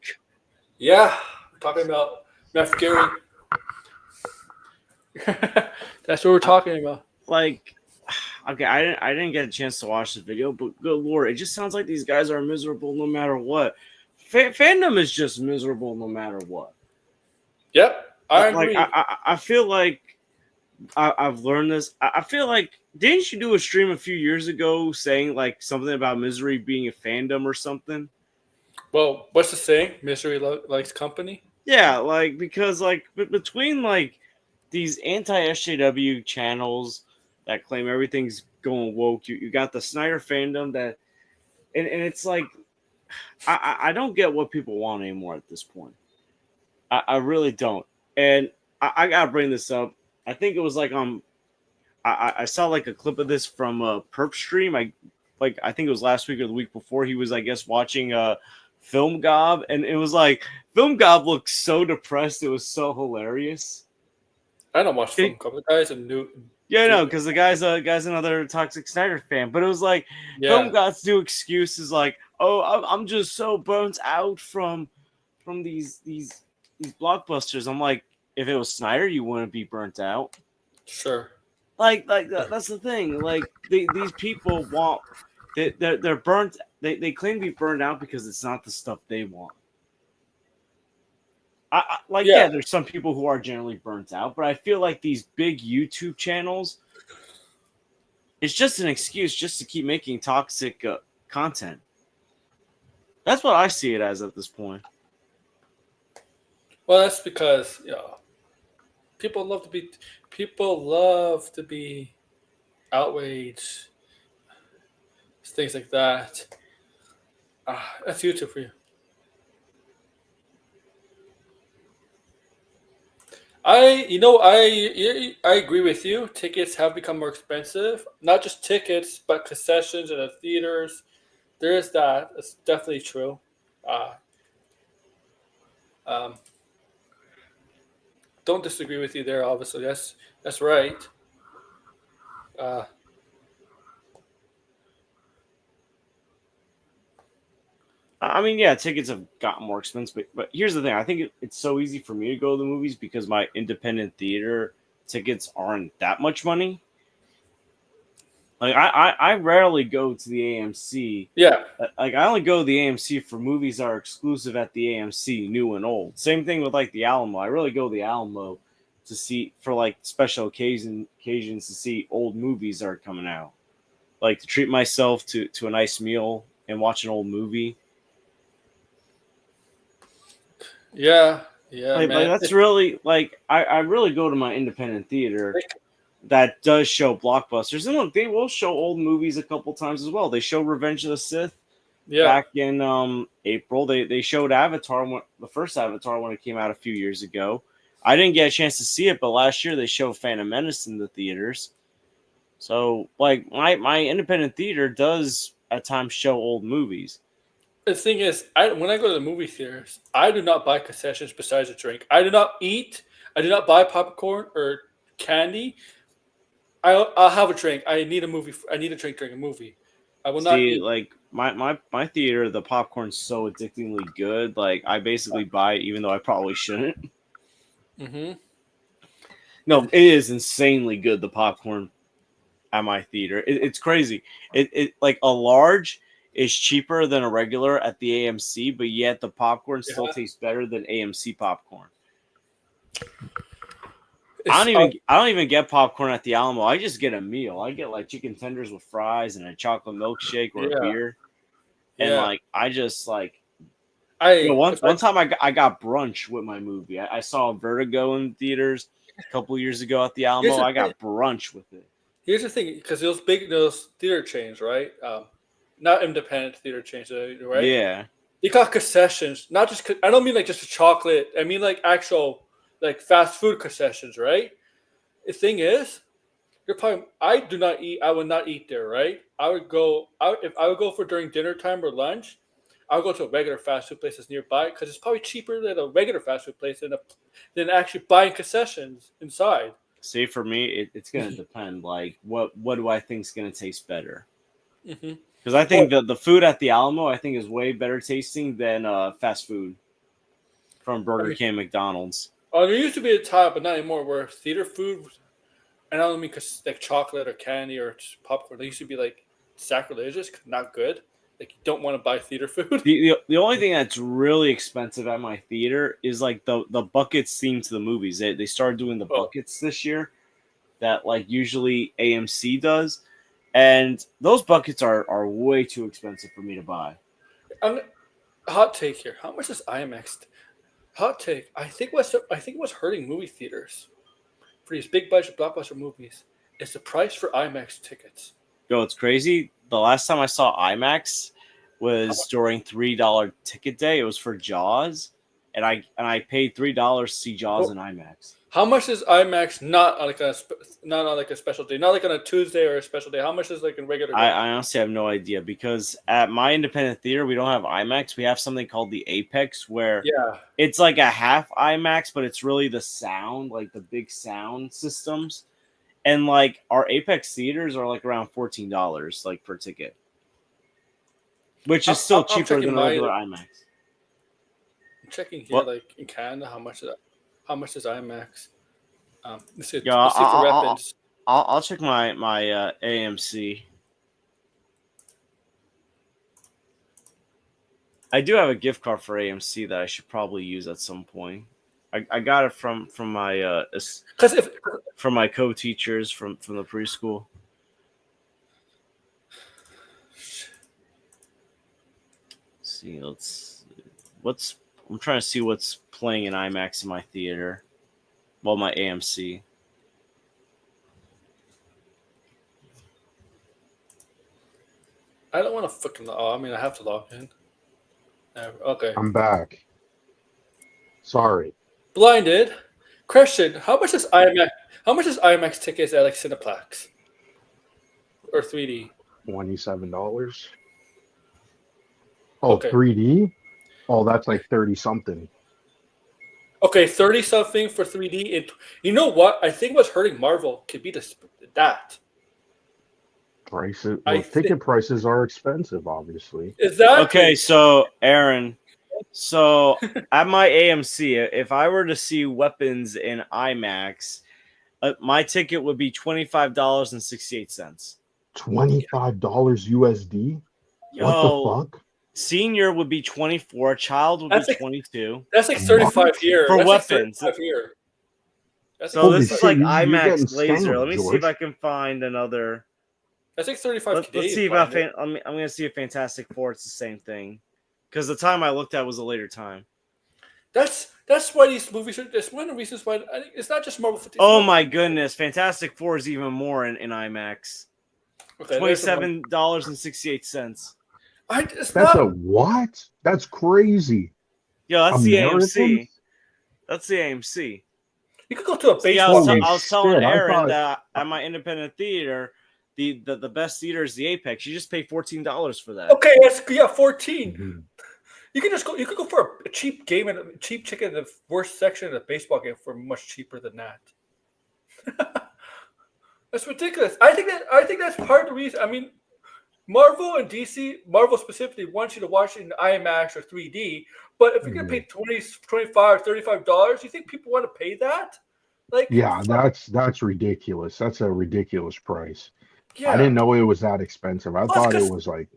Yeah, we're talking about Meth Gary. That's what we're talking about. Like, okay, I didn't get a chance to watch the video, but good lord, it just sounds like these guys are miserable no matter what. Fandom is just miserable no matter what. Yep, I agree. I feel like I've learned this. I feel like, didn't you do a stream a few years ago saying like something about misery being a fandom or something? Well, what's the saying? Misery likes company. Yeah, like because like between like these anti-SJW channels that claim everything's going woke. You got the Snyder fandom that, and it's like, I don't get what people want anymore at this point. I really don't. And I gotta bring this up. I think it was like I saw like a clip of this from a perp stream. I think it was last week or the week before. He was, I guess, watching Film Gob, and it was like Film Gob looked so depressed. It was so hilarious. I don't watch Film Gob. The guy's a new. Yeah, no, because the guy's another Toxic Snyder fan. But it was like Film Gob's do excuses like, "Oh, I'm just so burnt out from these blockbusters." I'm like, if it was Snyder, you wouldn't be burnt out. Sure. Like that's the thing. Like these people want they're burnt. They claim to be burned out because it's not the stuff they want. There's some people who are generally burnt out, but I feel like these big YouTube channels, it's just an excuse just to keep making toxic content. That's what I see it as at this point. Well, that's because people love to be outraged, things like that. That's YouTube for you. I agree with you. Tickets have become more expensive. Not just tickets, but concessions in the theaters. There is that. It's definitely true. Don't disagree with you there. Obviously, that's right. I mean, yeah, tickets have gotten more expensive, but here's the thing. I think it's so easy for me to go to the movies because my independent theater tickets aren't that much money. Like, I rarely go to the AMC. Yeah. Like, I only go to the AMC for movies that are exclusive at the AMC, new and old. Same thing with, like, the Alamo. I really go to the Alamo to see, for, like, special occasions to see old movies that are coming out. Like, to treat myself to a nice meal and watch an old movie. Yeah, man. That's really like I really go to my independent theater that does show blockbusters, and look, they will show old movies a couple times as well. They show Revenge of the Sith back in April. They showed Avatar, the first Avatar, when it came out a few years ago. I didn't get a chance to see it, but last year they showed Phantom Menace in the theaters. So like my independent theater does at times show old movies. The thing is, when I go to the movie theaters, I do not buy concessions besides a drink. I do not eat. I do not buy popcorn or candy. I'll have a drink. I need a movie. I need a drink during a movie. I will not eat. Like my theater, the popcorn's so addictingly good. Like I basically buy it even though I probably shouldn't. Mm-hmm. No, it is insanely good. The popcorn at my theater, it's crazy. It like a large is cheaper than a regular at the AMC, but yet the popcorn still tastes better than AMC popcorn. I don't even get popcorn at the Alamo. I just get a meal. I get like chicken tenders with fries and a chocolate milkshake or a beer. And like I just like one time I got brunch with my movie. I saw Vertigo in theaters a couple years ago at the Alamo. I got brunch with it. Here's the thing, because those theater chains, right? Not independent theater chains, right? Yeah. They got concessions, not just. I don't mean like just a chocolate. I mean like actual like fast food concessions, right? The thing is, I do not eat. I would not eat there, right? If I would go for during dinner time or lunch, I would go to a regular fast food place that's nearby because it's probably cheaper than a regular fast food place than actually buying concessions inside. See, for me, it's going to depend. Like, what do I think is going to taste better? Mm-hmm. Because I think the food at the Alamo, I think, is way better tasting than fast food from Burger King and McDonald's. Oh, there used to be a time, but not anymore, where theater food, and I don't mean because like chocolate or candy or popcorn, they used to be like sacrilegious, not good. Like you don't want to buy theater food. The only thing that's really expensive at my theater is like the buckets themed to the movies. They started doing the buckets this year that like usually AMC does. And those buckets are way too expensive for me to buy. Hot take here. How much is IMAX? Hot take. I think what's hurting movie theaters for these big budget blockbuster movies is the price for IMAX tickets. Yo, it's crazy. The last time I saw IMAX was during $3 ticket day. It was for Jaws, and I paid $3 to see Jaws in IMAX. How much is IMAX not on like a special day, not like on a Tuesday or a special day? How much is like in regular day? I honestly have no idea because at my independent theater we don't have IMAX. We have something called the Apex where it's like a half IMAX, but it's really the sound, like the big sound systems. And like our Apex theaters are like around $14 like per ticket, which is still cheaper than regular IMAX. I'm checking here, like in Canada, how much is IMAX? Let's see for reference. I'll check my AMC. I do have a gift card for AMC that I should probably use at some point. I got it from my from my co-teachers from the preschool. Let's see, I'm trying to see what's playing in IMAX in my theater. Well, my AMC. I don't want to fucking. Oh, I mean, I have to log in. Okay. I'm back. Sorry. Blinded. Question: How much is IMAX? How much is IMAX tickets at like Cineplex or 3D? $27. Oh, Okay. 3D? Oh, that's like 30 something. Okay, 30 something for 3D. You know what? I think what's hurting Marvel could be that. Prices. Well, ticket prices are expensive, obviously. Exactly. Okay, so Aaron, so at my AMC, if I were to see Weapons in IMAX, my ticket would be $25.68. $25 USD? Yo, what the fuck? Senior would be 24. Child would be 22. That's like 35 here for that's Weapons. Like 35 here. So this is like you're IMAX getting laser. scammed, Let me see George. if I can find another. That's like 35. Let's see if I'm going to see a Fantastic Four. It's the same thing, because the time I looked at was a later time. That's why these movies are. That's one of the reasons why I think it's not just Marvel 50. Oh my goodness, Fantastic Four is even more in IMAX. Okay, $27.68. That's a what? That's crazy. Yo, that's Americans? the AMC. That's the AMC. You could go to a See, I baseball. was telling shit, I Aaron thought- that at my independent theater, the best theater is the Apex. You just pay $14 for that. Okay, that's 14. Mm-hmm. You can just go. You could go for a cheap game and a cheap ticket in the worst section of the baseball game for much cheaper than that. That's ridiculous. I think that's part of the reason. I mean, Marvel and DC, Marvel specifically, wants you to watch it in IMAX or 3D. But if you're gonna pay $20, $25, $35, you think people want to pay that? Like, Yeah, that's ridiculous. That's a ridiculous price. yeah. I didn't know it was that expensive. I Plus, thought it 'cause- was like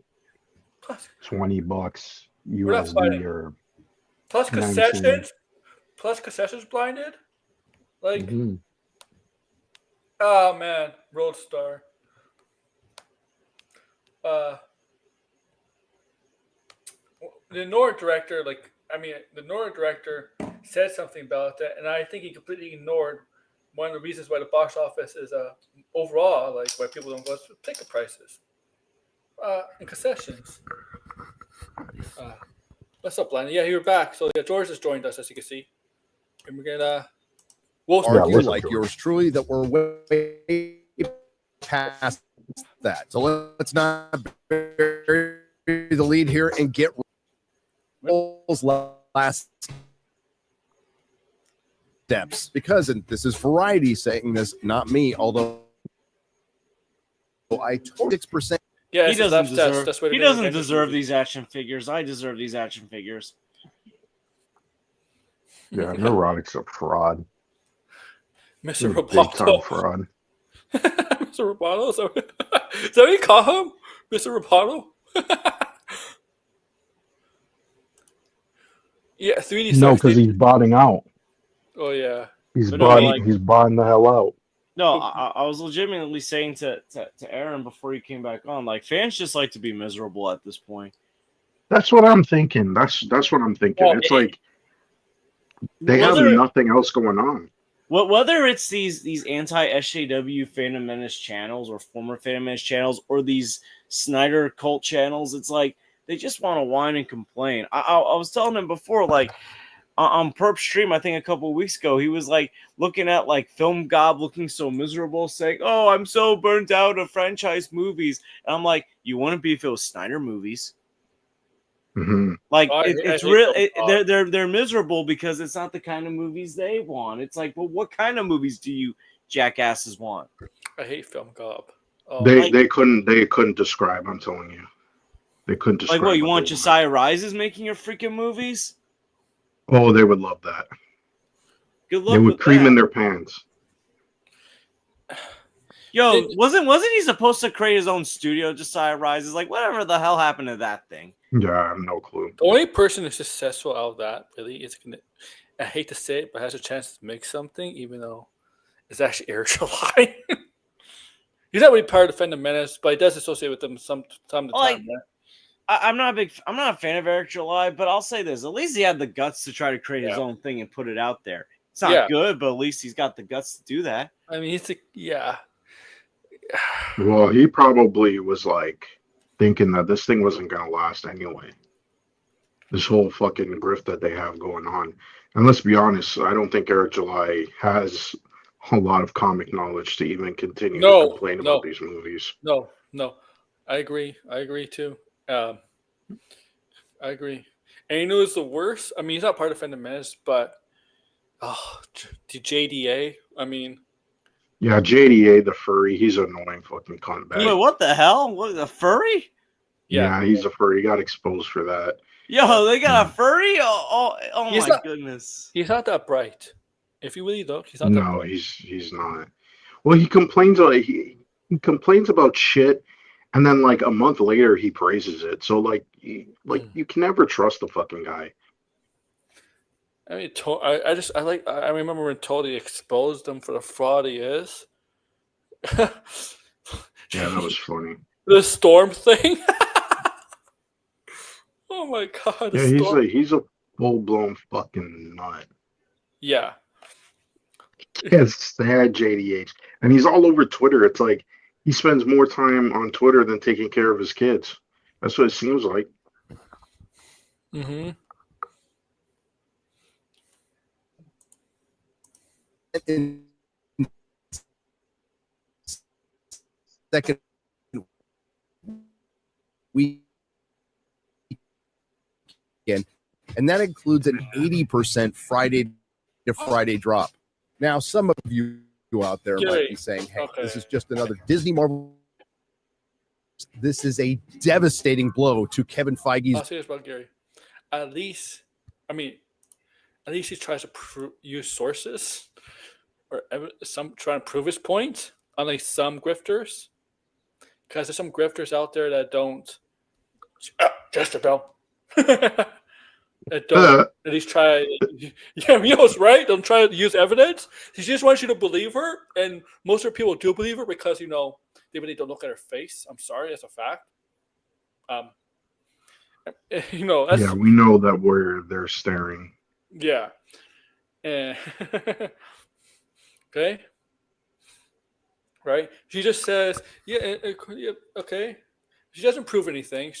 Plus, $20 We're not USD fighting. or plus 19. concessions blinded. Like, Mhm. oh man, Roadstar. The Nord director, the Nord director said something about that, and I think he completely ignored one of the reasons why the box office is overall, like, why people don't go to ticket prices and concessions. What's up, Lenny? Yeah, you're back. So yeah, George has joined us, as you can see, and we're gonna. We'll Argue like yours truly that we're way past that. So let's not bury the lead here and get last steps, because, and this is Variety saying this, not me, although I 6%. Yeah, He doesn't deserve. that's what He doesn't deserve these action figures. I deserve these action figures. Yeah, Nerdrotic's a fraud. Mr. Big time Roboto. fraud. Mr. Roboto? Is that what you call him? Mr. Roboto? Yeah, 3D. No, because he's botting out. Oh yeah. He's But no, botting. like- He's botting the hell out. No, I was legitimately saying to Aaron before he came back on, like, fans just like to be miserable at this point. That's what I'm thinking. That's what I'm thinking. Well, it's like they have whether- nothing else going on. Whether it's these anti SJW Phantom Menace channels or former Phantom Menace channels or these Snyder cult channels, it's like they just want to whine and complain. I was telling him before, like on Perp stream, I think a couple of weeks ago, he was like looking at like Film Gob looking so miserable, saying, "Oh, I'm so burnt out of franchise movies." And I'm like, "You wouldn't be if it was Snyder movies." Like it's real. They're miserable because it's not the kind of movies they want. It's like, well, what kind of movies do you jackasses want? I hate Film Gob. They couldn't describe. I'm telling you, they couldn't describe. Like, what you want? Josiah Rises making your freaking movies? Oh, they would love that. Good luck. They would with cream that. in their pants. Yo, wasn't he supposed to create his own studio? Josiah Rises, like whatever the hell happened to that thing? Yeah, I have no clue. The only person who's successful out of that really is gonna. I hate to say it, but has a chance to make something, even though it's actually Eric July. He's not really part of the Phantom Menace, but he does associate with them some time to time. Right? I'm not a fan of Eric July, but I'll say this: at least he had the guts to try to create his own thing and put it out there. It's not good, but at least he's got the guts to do that. I mean, yeah. Well, he probably was like thinking that this thing wasn't gonna last anyway. This whole fucking grift that they have going on. And let's be honest, I don't think Eric July has a lot of comic knowledge to even continue to complain about these movies. No. I agree too. I agree. And you know what's the worst? I mean, he's not part of Phantom Menace, but the JDA, I mean. Yeah, JDA, the furry, he's an annoying fucking cunt bag. Wait, what the hell? What, a furry? Yeah, he's a furry. He got exposed for that. Yo, they got a furry? Oh my goodness. He's not that bright. If you really look, he's not that bright. No, he's not. Well, he complains he complains about shit, and then like a month later he praises it. So you can never trust the fucking guy. I mean, I remember when Tony exposed him for the fraud he is. Yeah, that was funny. The Storm thing. Oh my god! Yeah, he's a full blown fucking nut. Yeah. Can't stand JDH, and he's all over Twitter. It's like he spends more time on Twitter than taking care of his kids. That's what it seems like. Mm-hmm. Second weekend, and that includes an 80% Friday to Friday drop. Now, some of you out there might be saying, "Hey, this is just another Disney Marvel." This is a devastating blow to Kevin Feige's. I'll say this about Gary. At least he tries to use sources or trying to prove his point, unlike some grifters. Because there's some grifters out there that don't. Jezebel. That don't at least try. Yeah, Mios, right? Don't try to use evidence. She just wants you to believe her, and most of the people do believe her because they really don't look at her face. I'm sorry, that's a fact. That's, yeah, we know that they're staring. Yeah. Okay. Right? She just says, yeah, okay. She doesn't prove anything.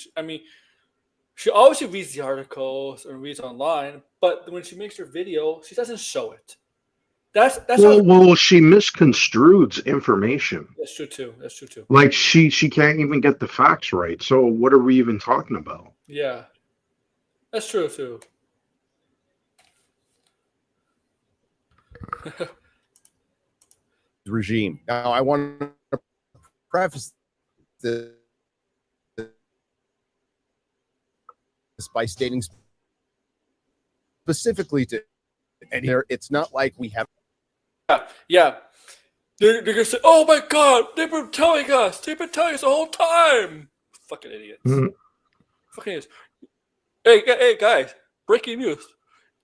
She obviously reads the articles or reads online, but when she makes her video, she doesn't show it. That's well, she misconstrues information. That's true too. Like she can't even get the facts right. So what are we even talking about? Yeah, that's true too. Regime. Now, I want to preface this by stating specifically to and here, it's not like we have. Yeah. They're gonna say, "Oh my God, they've been telling us the whole time." Fucking idiots. Mm-hmm. Fucking idiots. Hey, guys! Breaking news: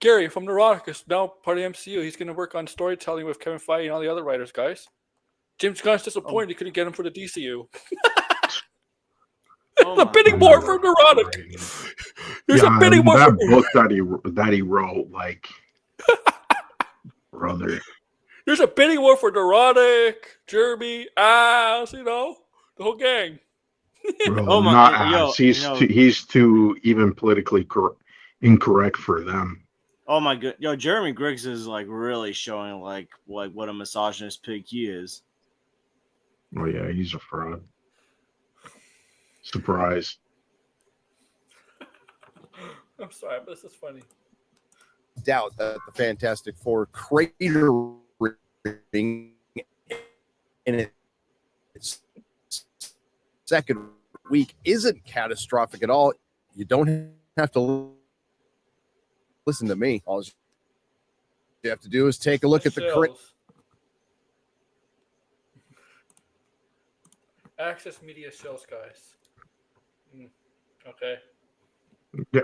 Gary from Nerdrotic is now part of the MCU. He's gonna work on storytelling with Kevin Feige and all the other writers, guys. James Gunn's disappointed he couldn't get him for the DCU. The bidding war for Nerdrotic. There's a bidding war. That book that he wrote, like, brother. There's a bidding war for Nerdrotic, Jeremy, Ass, the whole gang. Bro, Oh my, not yo, ass. He's too even politically incorrect for them. oh my god, yo, Jeremy Griggs is like really showing like what a misogynist pig he is. Oh yeah, he's a fraud. Surprise. I'm sorry, but this is funny. Doubt that the Fantastic Four crater rating in its second week isn't catastrophic at all. You don't have to listen to me. All you have to do is take a look at the current. Access Media sales, guys. Okay.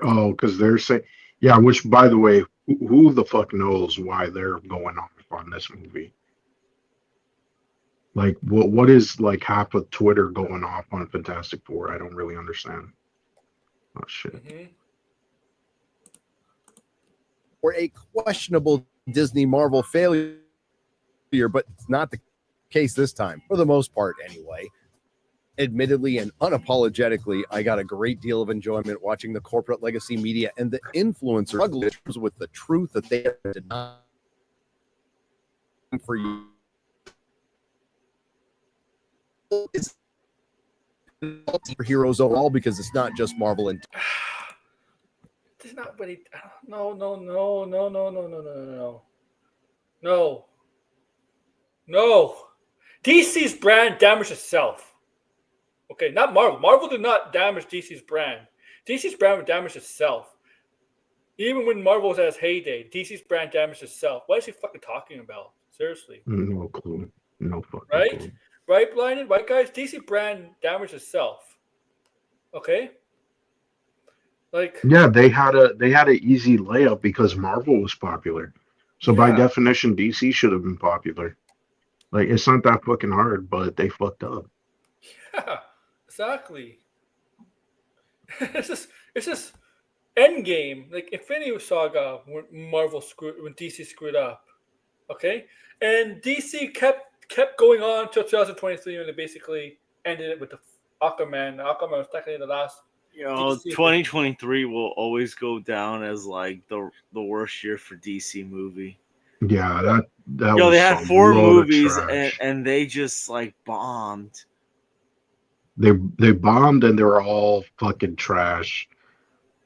Oh, because they're saying, yeah. Which, by the way, who the fuck knows why they're going off on this movie? Like, what is like half of Twitter going off on Fantastic Four? I don't really understand. Oh shit. Or a questionable Disney Marvel failure, but it's not the case this time, for the most part, anyway. Admittedly and unapologetically, I got a great deal of enjoyment watching the corporate legacy media and the influencers struggle with the truth that they have denied for you. It's superheroes overall because it's not just Marvel and It's not, but no. DC's brand damaged itself. Okay, not Marvel. Marvel did not damage DC's brand. DC's brand would damage itself. Even when Marvel was at its heyday, DC's brand damaged itself. What is he fucking talking about? Seriously. No clue. No fucking Right? clue. Right, Blinded? Right, guys? DC brand damaged itself. Okay? Like, Yeah, they had an easy layup because Marvel was popular. So by definition, DC should have been popular. Like, it's not that fucking hard, but they fucked up. yeah, exactly. it's just Endgame, like Infinity Saga, when DC screwed up. Okay? And DC kept going on till 2023 when they basically ended it with the Aquaman. Aquaman was technically the last. 2023 will always go down as like the worst year for DC movie. Yeah, that Yo, was they had a 4 load of movies trash. and they just like bombed. They bombed and they were all fucking trash.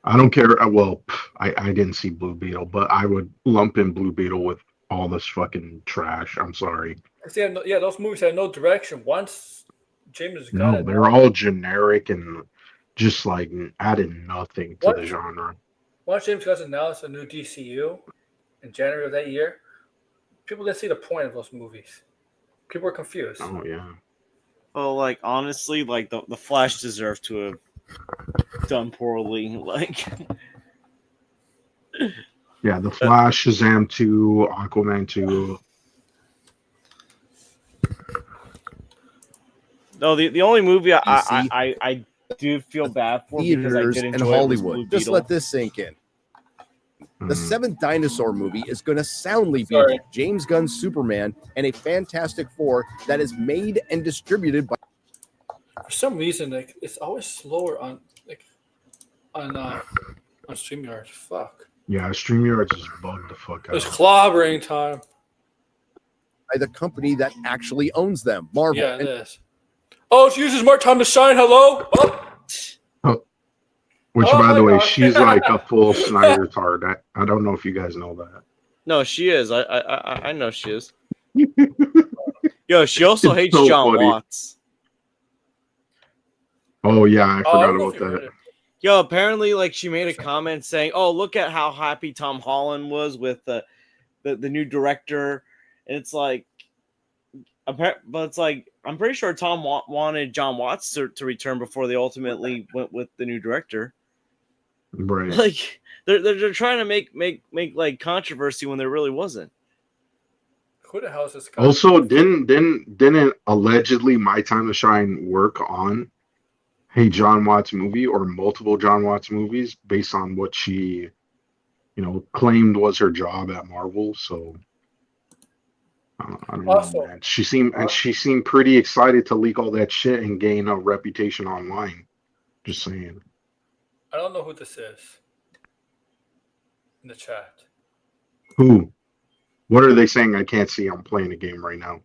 I don't care. Well, I didn't see Blue Beetle, but I would lump in Blue Beetle with all this fucking trash. I'm sorry. Yeah, those movies had no direction. Once James got No, it, they're all generic and just like added nothing to the genre. once James Gunn announced a new DCU in January of that year, people didn't see the point of those movies. People were confused. Oh yeah. Well, like honestly, like the Flash deserved to have done poorly. Like, Yeah, The Flash, Shazam 2, Aquaman 2. no, the only movie I do feel bad for because I theaters did and enjoy it was Blue Hollywood. Just Beetle. let this sink in. The seventh dinosaur movie is going to soundly be Sorry. James Gunn's Superman and a Fantastic Four that is made and distributed by. For some reason, like it's always slower on StreamYard. Fuck. Yeah, StreamYard just bugged the fuck out. It's clobbering time. By the company that actually owns them, Marvel. Yeah, it is. Oh, it uses more time to shine. Hello. Which, Oh by my the way, God. she's like a full Snyder tard. I don't know if you guys know that. No, she is. I know she is. Yo, she also It's hates so John funny. Watts. Oh yeah, I I forgot don't know about if you heard that. it. Yo, apparently, like she made a comment saying, "Oh, look at how happy Tom Holland was with the new director," and it's like, but it's like I'm pretty sure Tom wanted John Watts to return before they ultimately went with the new director. Right. Like they're trying to make like controversy when there really wasn't. Who the hell is this guy? Also, didn't allegedly My Time to Shine work on a John Watts movie or multiple John Watts movies based on what she, claimed was her job at Marvel? So I don't Also, know, man. She seemed pretty excited to leak all that shit and gain a reputation online. Just saying. I don't know who this is in the chat. Who? What are they saying? I can't see. I'm playing a game right now.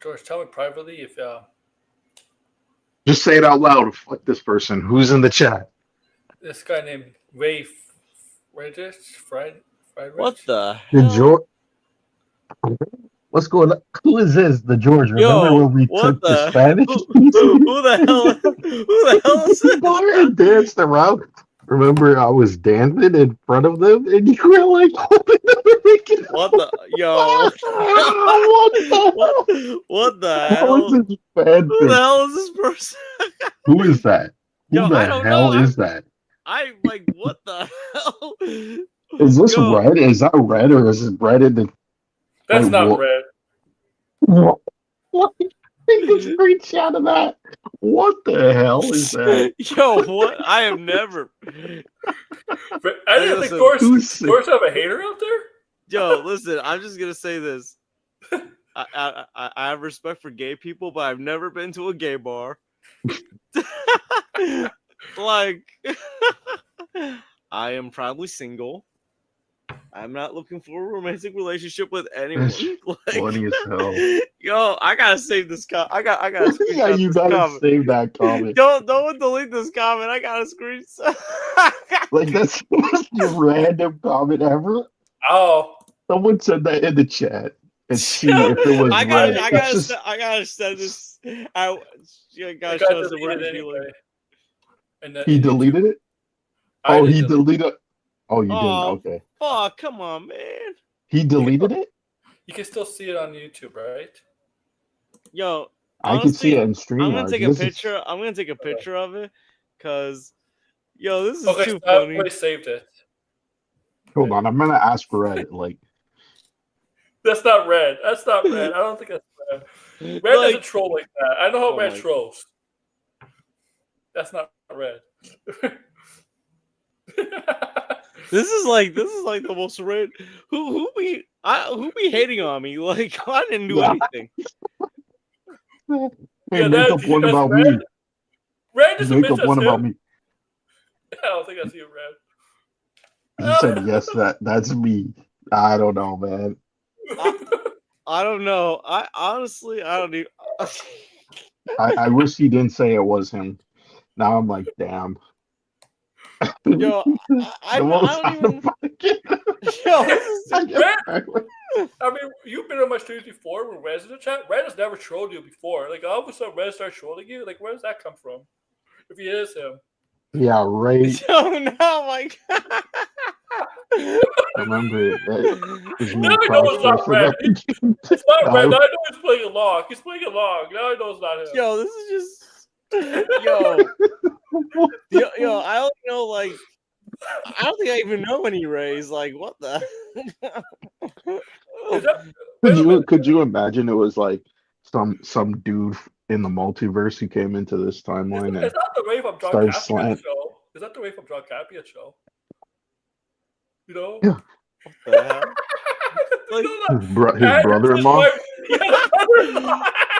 George, tell me privately if Just say it out loud. Fuck this person. Who's in the chat? this guy named Ray Fried. What the The hell? George. What's going on? Who is this? The George. Remember when we took the Spanish? Who the hell? Who the hell is this? I danced around. Remember, I was dancing in front of them, and you were like, What the yo? What the hell? Who Who the hell is this person? Who is that? Who Yo, the I don't hell know. is that? I'm like, what the hell? Is this red? Is that red, or is it red in the? That's like, not red. What? Take a screenshot of that. What the hell is that? Yo, what? I have never. But I didn't think Doors have a hater out there. Yo, listen, I'm just gonna say this. I have respect for gay people, but I've never been to a gay bar. Like, I am proudly single. I'm not looking for a romantic relationship with anyone. Like, funny as hell. Yo, I gotta save this comment. I gotta Yeah, you gotta save that comment. Don't delete this comment. I gotta screenshot. Like, that's the most random comment ever. Oh, someone said that in the chat. And see if it was I gotta send this out. You gotta show us the word anyway. He deleted it? Oh, he deleted it. Oh, you didn't? Okay. Fuck, come on, man. He deleted it? You can still see it on YouTube, right? Yo, I can see it in stream. I'm gonna take a picture. I'm gonna take a picture of it, cause, yo, this is too funny. I saved it. Hold on, I'm gonna ask Red. Like, that's not red. That's not red. I don't think that's red. Red doesn't troll like that. I know how red trolls. That's not red. This is like the most red. Who be hating on me? Like, I didn't do anything. Hey, make up one about me. Red just make up one about me. I don't think I see a red. You said yes. That's me. I don't know, man. I don't know. I honestly, I don't even. I wish he didn't say it was him. Now I'm like, damn. Yo, I don't even. Yo, Red, I mean, you've been on my streams before with Rez in the chat. Red has never trolled you before. Like, all of a sudden, Red starts trolling you. Like, where does that come from? If he is him. Yeah, right. Oh no, my God. Remember that? Now I know it's not Red. It's not Red. Now I know he's playing along. He's playing along. Now I know it's not him. Yo, this is just. Yo, I don't know. Like, I don't think I even know any Rays. Like, what the? Could you imagine it was like some dude in the multiverse who came into this timeline Is that the way from John Capiat show? Is that the way from John Capiat show? You know? Yeah. What the hell? Like, his brother-in-law?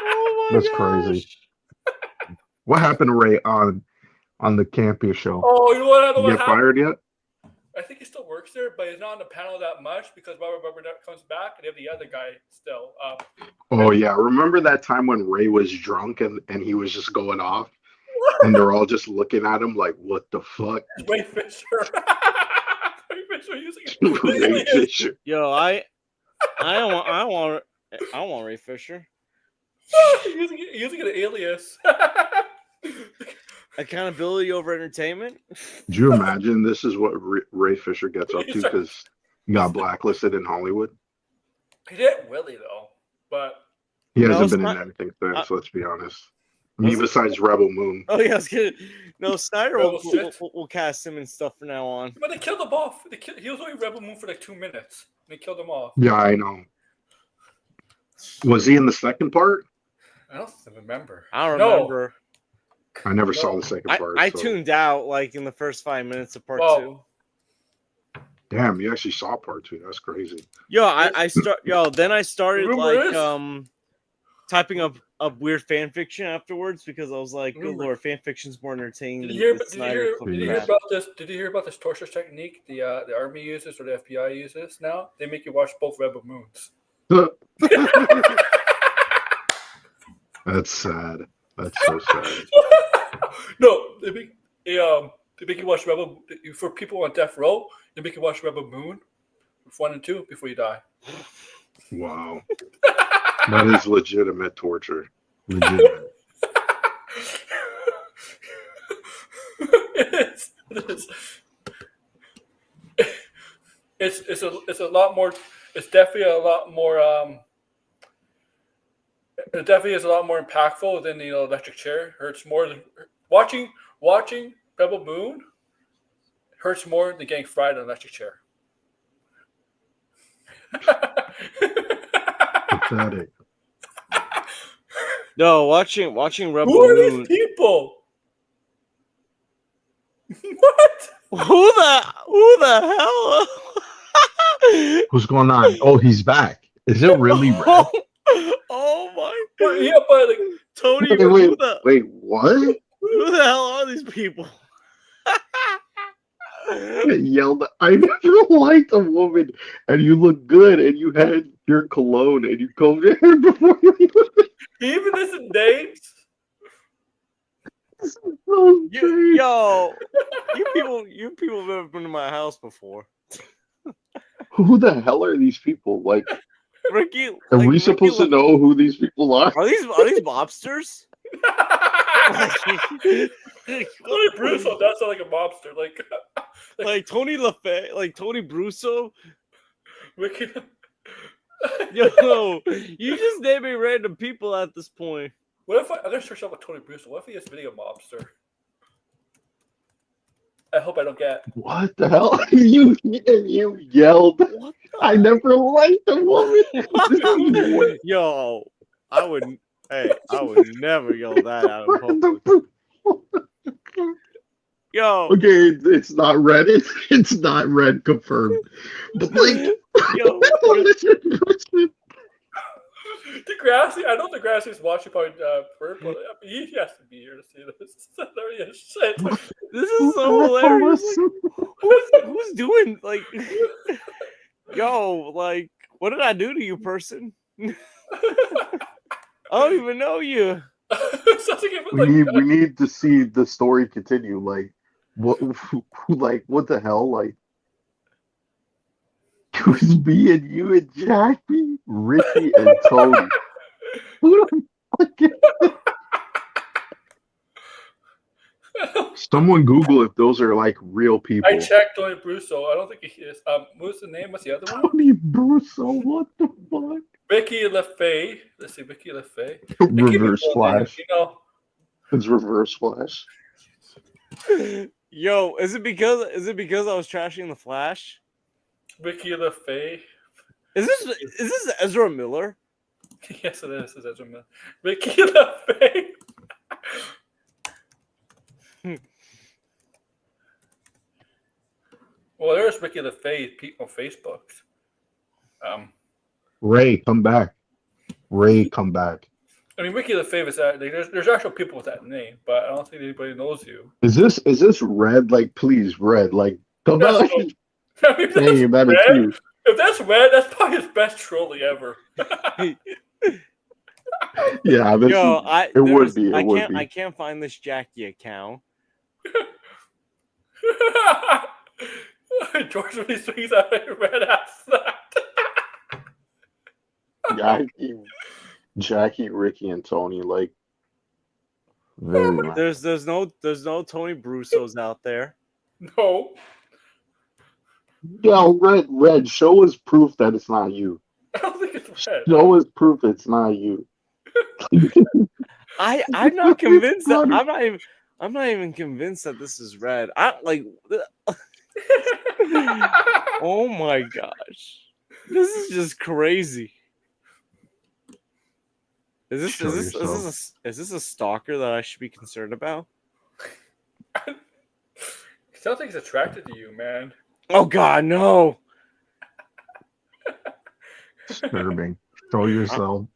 Oh that's crazy. What happened to Ray on the Campia show? Oh, you know what? I don't know Did he what get fired yet? I think he still works there, but he's not on the panel that much because Robert comes back and they have the other guy still. Oh yeah, remember that time when Ray was drunk and he was just going off, and they're all just looking at him like, "What the fuck?" Ray Fisher. Ray Fisher using Ray Fisher. Yo, I want Ray Fisher. using an alias. Accountability over entertainment. Do you imagine this is what Ray Fisher gets up to because he got blacklisted in Hollywood? He didn't really though, but he hasn't been in anything since. Let's be honest. I mean, besides Rebel Moon. Oh yeah, I was kidding. No, Snyder will cast him and stuff from now on. But they killed him off. He was only Rebel Moon for like 2 minutes. They killed him off. Yeah, I know. Was he in the second part? I don't remember. I don't remember. I never saw the second part. I tuned out like in the first 5 minutes of part 2. Damn, you actually saw part 2. That's crazy. Then I started Rumor like is- typing up weird fan fiction afterwards because I was like, good lord, fan fiction's more entertaining Did than you hear? the Did you Snyder hear? Clip Did you hear crap. about this? Did you hear about this torture technique the army uses or the FBI uses now? They make you watch both Rebel Moons. That's sad. That's so sad. No, they make you watch Rebel for people on death row. They make you watch Rebel Moon, 1 and 2 before you die. Wow. That is legitimate torture. Legitimate. It is. It's a lot more. It's definitely a lot more. It definitely is a lot more impactful than the electric chair. Hurts more than watching Rebel Moon. Hurts more than getting fried in an electric chair. Pathetic. No, watching Rebel Who are Moon. these people? What? Who the hell? What's going on? Oh, he's back. Is it really Red? Oh my But, god! yeah, but like Tony, Wait, what? who the hell are these people? Yelled, I never liked a woman, and you look good, and you had your cologne, and you combed your hair before you. even this in names. Yo, you people have never been to my house before. Who the hell are these people? Like, Ricky, are we supposed to know who these people are? Are these mobsters? Tony Brusso does sound like a mobster. Like Tony LaFay, like Tony Brusso. Ricky. Yo, you just naming random people at this point. What if I'm gonna search up with Tony Brusso? What if he is really a mobster? I hope I don't get. What the hell? You yelled. I never liked a woman. Yo, I would never yell that out in public. Yo, okay, it's not red. It's not red. Confirmed. But like, yo, Degrassi, I know Degrassi's watching probably Bird, but he has to be here to see this. Shit. This is so hilarious. Like, who's doing like? Yo, like, what did I do to you, person? I don't even know you. we need to see the story continue. Like, what the hell? Like, it was me and you and Jackie, Ricky, and Tony. Who the fuck is this? Someone Google if those are like real people. I checked Tony Brusso. I don't think he is. What's the name? What's the other one? Tony Brusso. What the fuck? Ricky LaFay. Let's see, Ricky LaFay. Reverse Flash. You know. It's Reverse Flash. Yo, is it because I was trashing the Flash? Ricky LaFay. Is this Ezra Miller? Yes, it is. It's Ezra Miller. Ricky LaFay. Well, there's Ricky LaFay on Facebook. Ray, come back. Ray, come back. I mean, Ricky LaFay is that. There's actual people with that name, but I don't think anybody knows you. Is this Red? Like, please, Red. Like, come back. I mean, Hey, you better too. If that's Red, that's probably his best trolling ever. Yeah, it would be. I can't find this Jackie account. George really swings out a red ass that. Jackie, Ricky, and Tony, like, very much. There's no Tony Brussos out there. No. Yeah, Red, show us proof that it's not you. I don't think it's Red. Show us proof it's not you. I'm not convinced that I'm not even convinced that this is Red. Oh my gosh. This is just crazy. Is this a stalker that I should be concerned about? Sounds like he's attracted to you, man. Oh God, no! Disturbing. Show yourself.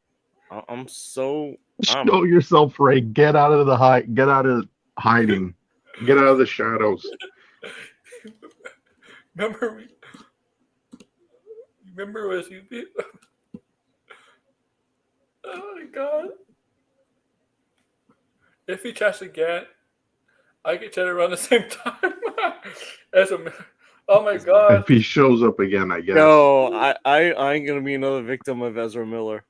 I'm so. Show yourself, Ray. Get out of the Get out of hiding. Get out of the shadows. Remember it was you? Oh my God! If he chats again, I get chat around the same time as a. Oh my God! If he shows up again, I guess. No, I ain't gonna be another victim of Ezra Miller.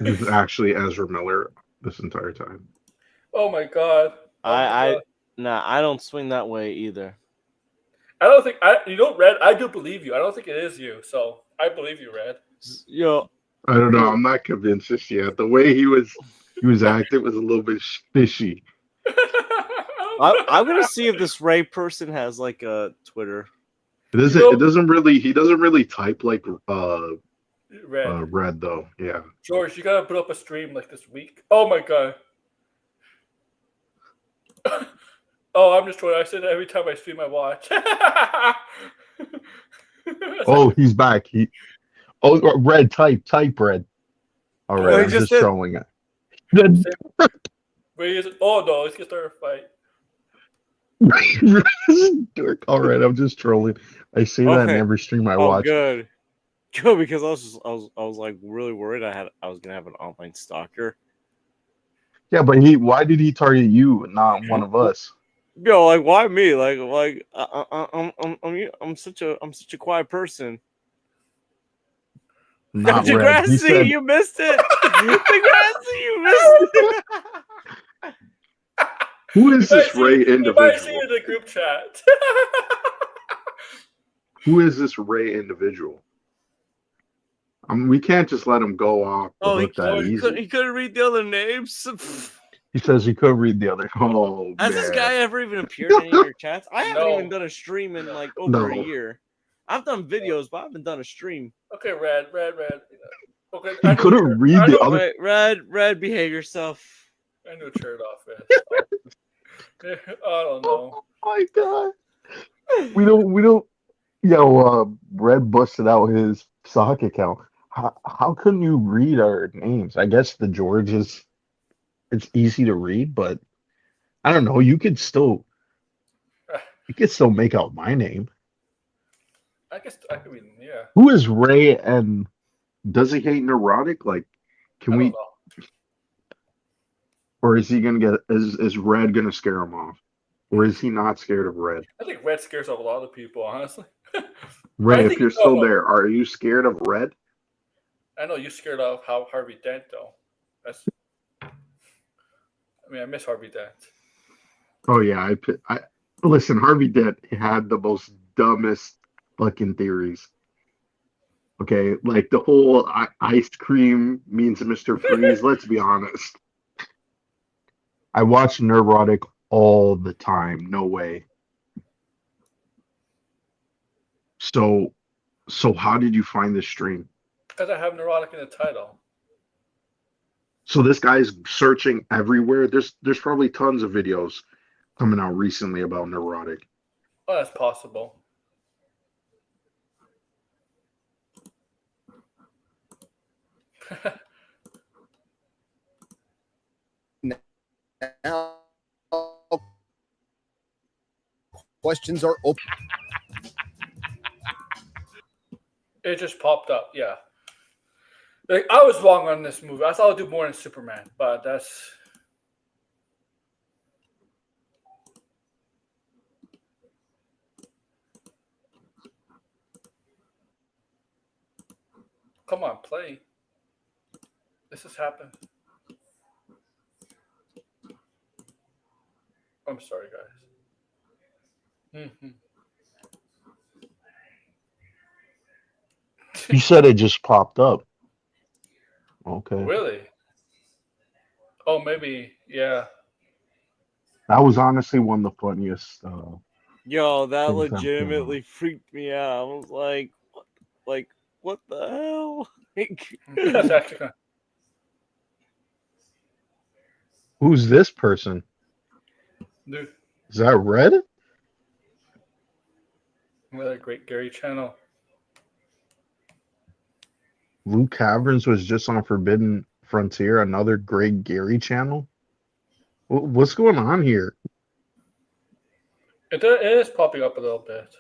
This is actually Ezra Miller this entire time. Oh my God! I don't swing that way either. I don't think Red. I do believe you. I don't think it is you. So I believe you, Red. Yo, I don't know. I'm not convinced just yet. The way he was acting was a little bit fishy. I'm gonna see if this Ray person has like a Twitter. It doesn't really. He doesn't really type like Red though. Yeah. George, you gotta put up a stream like this week. Oh my God. Oh, I'm just trolling. I said every time I stream, I watch. Oh, he's back. Red, type Red. All right, I'm just trolling it. Where is it? Oh no, let's get started a fight. All right, I'm just trolling. I say that in every stream I watch. Good, because I was like really worried I was gonna have an online stalker. Yeah, but why did he target you and not one of us? Yo, like why me? Like I'm such a quiet person. Not Degrassi, said, you missed it. Degrassi, you missed it. Who is this Ray individual? You might see it in the group chat. Who is this Ray individual? We can't just let him go off. He couldn't read the other names. He says he couldn't read the other. Oh, Has this guy ever even appeared in any of your chats? I haven't even done a stream in like over a year. I've done videos, but I haven't done a stream. Okay, Red. Okay, he couldn't read the other. Red, behave yourself. I knew shirt off, man. I don't know. Oh my God. We don't. Yo, Red busted out his sock account. How couldn't you read our names? I guess the George is. It's easy to read, but I don't know. You could still make out my name. I guess I mean, yeah. Who is Ray, and does he hate Nerdrotic? Like, can we? Or is he gonna get? Is Red gonna scare him off, or is he not scared of Red? I think Red scares off a lot of people, honestly. Ray, if you're still there, are you scared of Red? I know you're scared of how Harvey Dent, though. I miss Harvey Dent. Oh yeah, I listen. Harvey Dent had the most dumbest fucking theories. Okay, like the whole ice cream means Mr. Freeze. Let's be honest. I watch Nerdrotic all the time. No way. So how did you find this stream? Because I have Neurotic in the title. So this guy's searching everywhere. There's probably tons of videos coming out recently about Nerdrotic. Oh, that's possible. Now, questions are open. It just popped up, yeah. Like, I was wrong on this movie. I thought I'd do more than Superman, but that's. Come on, play. This has happened. I'm sorry, guys. You said it just popped up. Okay. Really? Oh, maybe, yeah. That was honestly one of the funniest. Yo, that legitimately freaked me out. I was like, what the hell? That's actually. Who's this person? Dude. Is that Red? Another great Gary channel. Luke Caverns was just on Forbidden Frontier, another great Gary channel. What's going on here? It is popping up a little bit.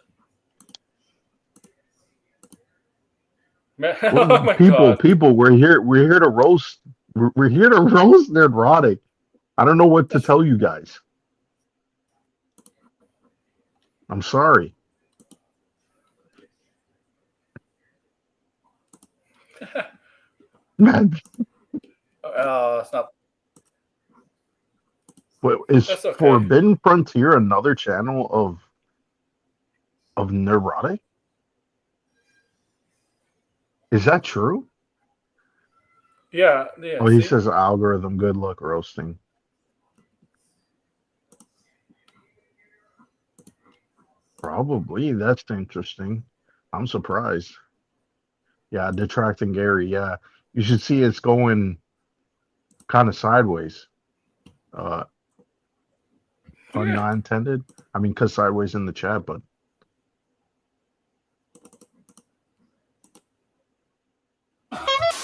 Man, Well, oh my god. people, we're here to roast. We're here to roast Nerdrotic. I don't know what to tell you guys. I'm sorry. Man, It's not. is That's okay. Forbidden Frontier another channel of Nerdrotic? Is that true? Yeah. Oh, he See? says algorithm. Good luck roasting. Probably. That's interesting. I'm surprised. Yeah, detracting Gary. Yeah, you should see it's going kind of sideways. Not intended. I mean, cause sideways in the chat, but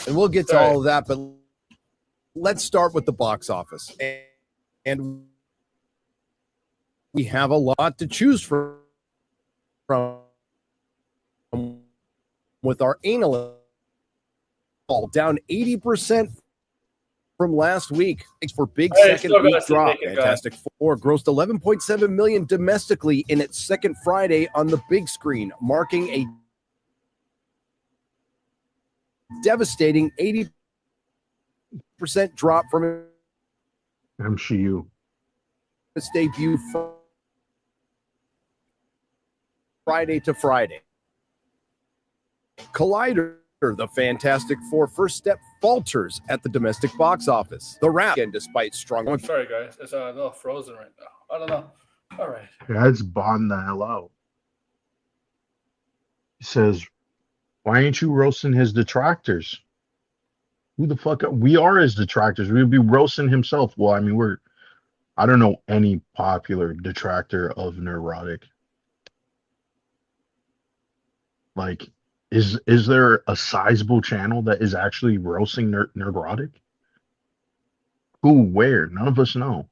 and we'll get to all of that, but let's start with the box office. And we have a lot to choose from with our analyst all down 80% from last week. Thanks for big second week drop. Fantastic Four grossed 11.7 million domestically in its second Friday on the big screen, marking a devastating 80% drop from MCU. its debut Friday to Friday. Collider, the Fantastic Four first step falters at the domestic box office. The Wrap, and despite strong... I'm sorry, guys. It's a little frozen right now. I don't know. All right. Yeah, it's Bond the hell out. He says, why ain't you roasting his detractors? Who the fuck we are his detractors? We'd be roasting himself. Well, I mean, I don't know any popular detractor of Nerdrotic. Like, is there a sizable channel that is actually roasting Nerdrotic? Who, where? None of us know.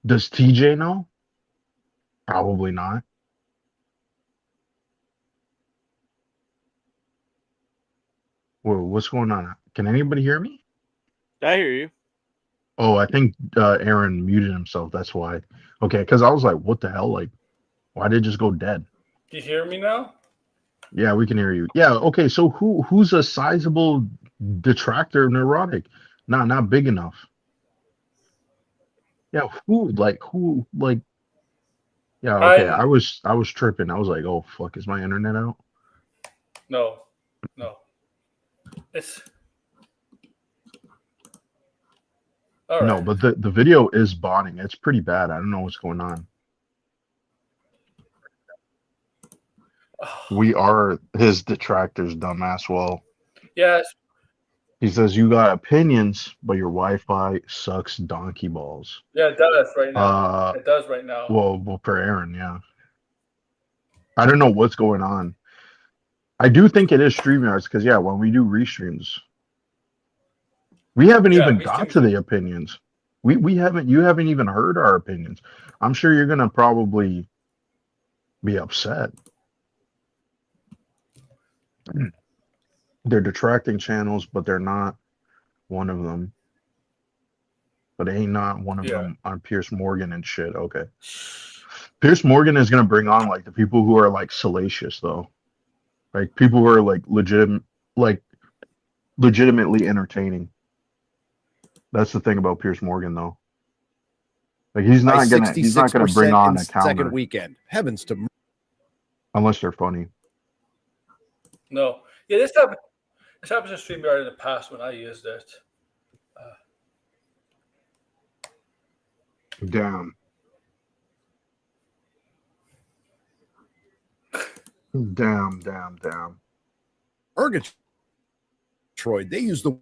Does TJ know? Probably not. Whoa, what's going on? Can anybody hear me? I hear you. Oh, I think Aaron muted himself. That's why. Okay, because I was like, what the hell? Like, why did it just go dead? Do you hear me now? Yeah, we can hear you. Yeah, okay. So who's a sizable detractor of Nerdrotic? Not big enough. Yeah, who yeah, okay. I was tripping. I was like, oh fuck, is my internet out? No. It's all right. No, but the video is botting. It's pretty bad. I don't know what's going on. We are his detractors, dumbass. Well, yes. He says you got opinions, but your Wi-Fi sucks donkey balls. Yeah, it does right now. It does right now. Well, for Aaron, yeah. I don't know what's going on. I do think it is StreamYards because when we do restreams, we haven't even got to the opinions. We haven't. You haven't even heard our opinions. I'm sure you're gonna probably be upset. They're detracting channels, but they're not one of them. But ain't not one of them on Pierce Morgan and shit. Okay. Pierce Morgan is gonna bring on like the people who are like salacious though. Like people who are like legitimately entertaining. That's the thing about Pierce Morgan though. Like he's not gonna bring on a counter second weekend. Heavens to unless they're funny. No. Yeah, this happened to StreamYard in the past when I used it. Damn. Troy, they use the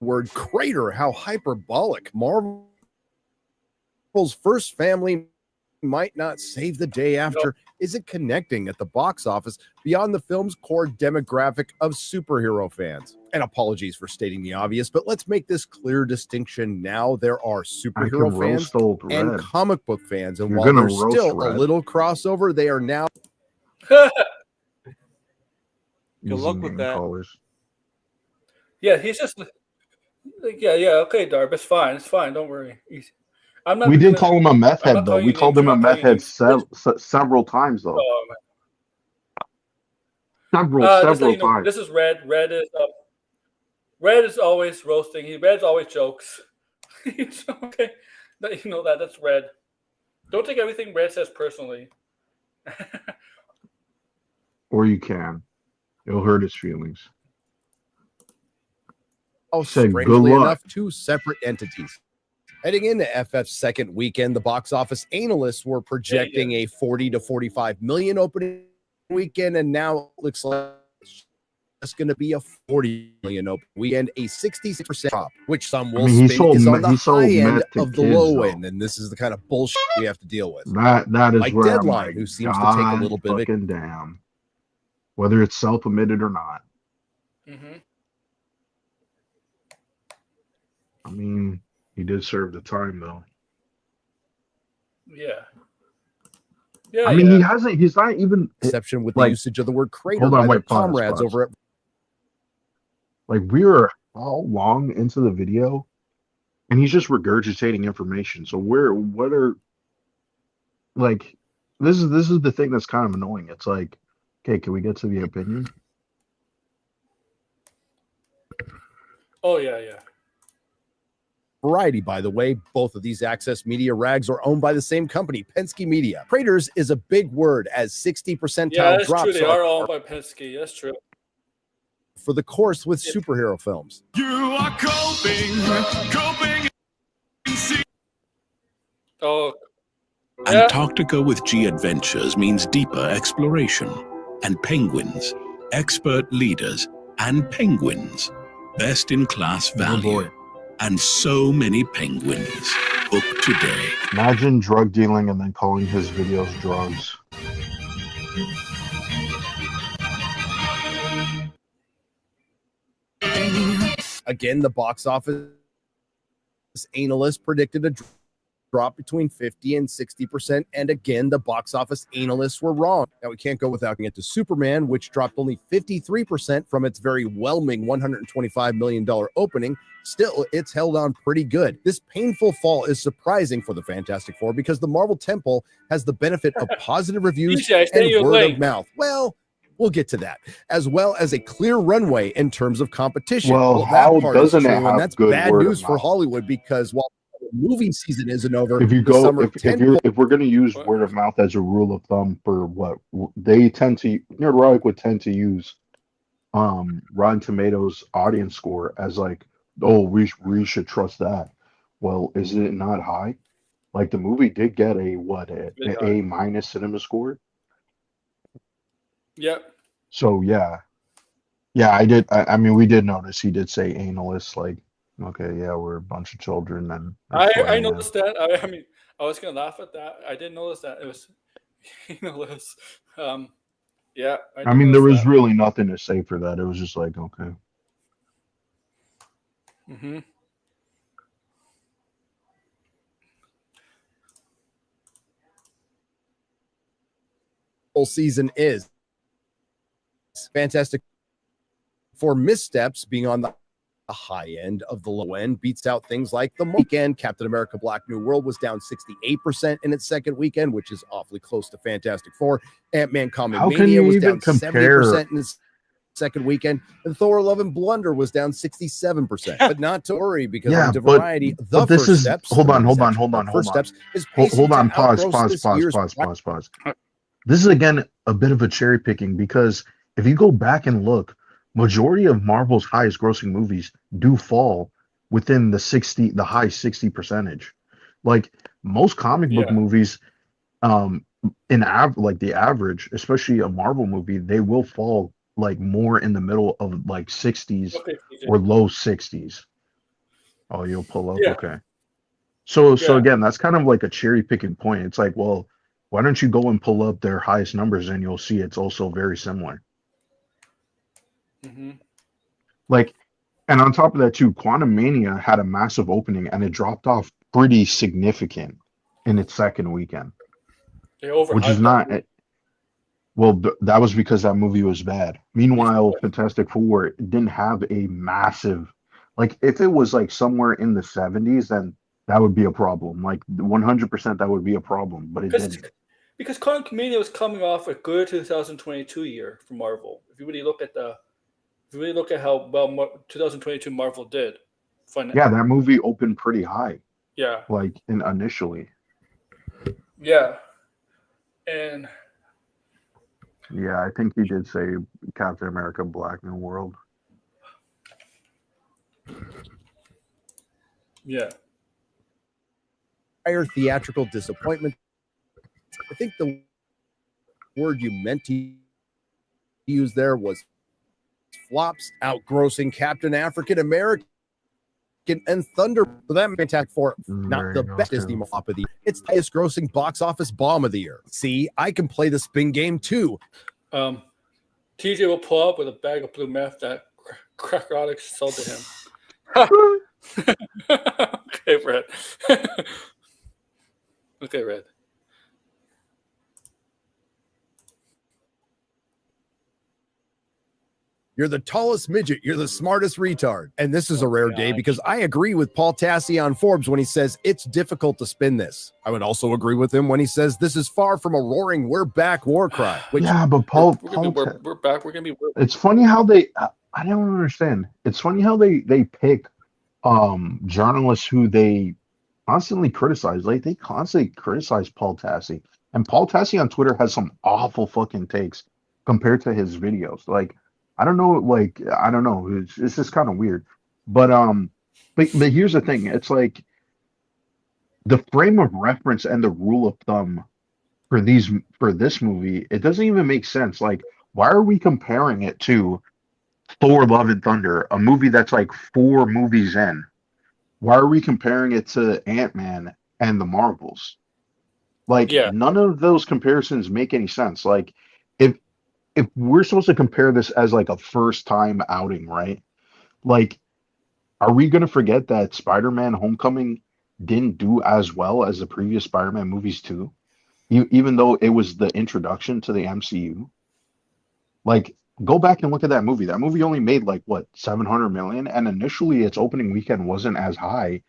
word crater. How hyperbolic. Marvel's first family might not save the day after isn't connecting at the box office beyond the film's core demographic of superhero fans. And apologies for stating the obvious, but let's make this clear distinction now. There are superhero fans and comic book fans, and while there's still a little crossover, they are now Good luck with that. Yeah, he's just like, yeah, okay, Darb, it's fine, don't worry. I'm not. We did call him a meth head, though. We called him a meth head several times, though. Several times. This is Red. Red is always roasting. Red's always jokes. Okay, you know that's Red. Don't take everything Red says personally. Or you can. It'll hurt his feelings. Strangely enough, two separate entities. Heading into FF's second weekend, the box office analysts were projecting a 40 to 45 million opening weekend, and now it looks like it's going to be a 40 million opening weekend, a 66% drop, which some will spin is on the high end of the low end, and this is the kind of bullshit we have to deal with. That is like where Deadline, who seems to take a little bit of it. Damn, whether it's self-admitted or not. Mm-hmm. I mean, he did serve the time, though. Yeah. I mean, he hasn't. He's not even exception with the usage of the word crater by their comrades over at. Like, we were how long into the video, and he's just regurgitating information. So what are like? This is the thing that's kind of annoying. It's like, okay, can we get to the opinion? Oh yeah. Variety, by the way, both of these Access Media rags are owned by the same company, Penske Media. Craters is a big word, as 60 percentile that's drops true. They are owned by Penske. That's true. For the course with superhero films. You are coping. Oh. Antarctica with G Adventures means deeper exploration and penguins, expert leaders, and penguins, best in class value. And so many penguins. Book today. Imagine drug dealing and then calling his videos drugs. Again, the box office analyst predicted a drop between 50 and 60%. And again, the box office analysts were wrong. Now, we can't go without getting into Superman, which dropped only 53% from its very whelming $125 million opening. Still, it's held on pretty good. This painful fall is surprising for the Fantastic Four because the Marvel Temple has the benefit of positive reviews and word of mouth. Well, we'll get to that, as well as a clear runway in terms of competition. Well, how doesn't it have and that's good bad word news of for mouth? Hollywood because while the movie season isn't over, If you the go, summer if we're going to use word of mouth as a rule of thumb for what they tend to, Nerdrotic would tend to use Rotten Tomatoes audience score as like, oh, we should trust that. Well, is it not high? Like the movie did get an A- cinema score. Yep. So yeah, I did. I mean, we did notice he did say analysts. Like, okay, yeah, we're a bunch of children. And I noticed that. I mean, I was gonna laugh at that. I didn't notice that. It was, yeah. I mean, there was really nothing to say for that. It was just like, okay. Mm-hmm. Whole season is Fantastic Four missteps being on the high end of the low end beats out things like the weekend. Captain America Black New World was down 68% in its second weekend, which is awfully close to Fantastic Four. Ant-Man Mania was down 70% in its second weekend, and Thor Love and Blunder was down 67%. But not to worry, because of the variety, the this first is steps. hold on. Steps is hold on. Pause. This is again a bit of a cherry picking because if you go back and look, majority of Marvel's highest grossing movies do fall within the high 60 percentage. Like most comic book movies, like the average, especially a Marvel movie, they will fall like more in the middle of like 60s or low 60s. Oh, you'll pull up. Yeah. Okay. So again, that's kind of like a cherry picking point. It's like, well, Why don't you go and pull up their highest numbers and you'll see it's also very similar. Mm-hmm. Like, and on top of that too, Quantum Mania had a massive opening and it dropped off pretty significant in its second weekend. They overhyped Which is that not movie. well, that was because that movie was bad. Meanwhile, Fantastic Four didn't have a massive, like, if it was like somewhere in the 70s, then that would be a problem. Like 100% that would be a problem, but it didn't. Because Quantum Mania was coming off a good 2022 year for Marvel. If you really look at how well 2022 Marvel did, Yeah, that movie opened pretty high. Yeah. Like initially. Yeah. And yeah, I think he did say Captain America Black New World. Yeah. Higher theatrical disappointment. I think the word you meant to use there was flops, outgrossing Captain African American and Thunder. For them, Fantastic Four, not the best Disney flop of the year. It's the highest grossing box office bomb of the year. See, I can play the spin game too. TJ will pull up with a bag of blue meth that Nerdrotic sold to him. Okay, Red. Okay, Red. You're the tallest midget. You're the smartest retard. And this is a rare day because I agree with Paul Tassi on Forbes when he says it's difficult to spin this. I would also agree with him when he says this is far from a roaring "we're back" war cry. Which yeah, but Paul, we're back. We're gonna be. It's funny how they. I don't understand. It's funny how they pick journalists who they constantly criticize. Like they constantly criticize Paul Tassi, and Paul Tassi on Twitter has some awful fucking takes compared to his videos. Like I don't know. Like I don't know. It's just kind of weird. But here's the thing. It's like the frame of reference and the rule of thumb for this movie. It doesn't even make sense. Like why are we comparing it to Thor: Love and Thunder, a movie that's like 4 movies in? Why are we comparing it to Ant-Man and the Marvels? Like none of those comparisons make any sense. Like if we're supposed to compare this as like a first time outing, right? Like are we going to forget that Spider-Man Homecoming didn't do as well as the previous Spider-Man movies too? Even though it was the introduction to the MCU? Like go back and look at that movie. That movie only made like what 700 million, and initially its opening weekend wasn't as high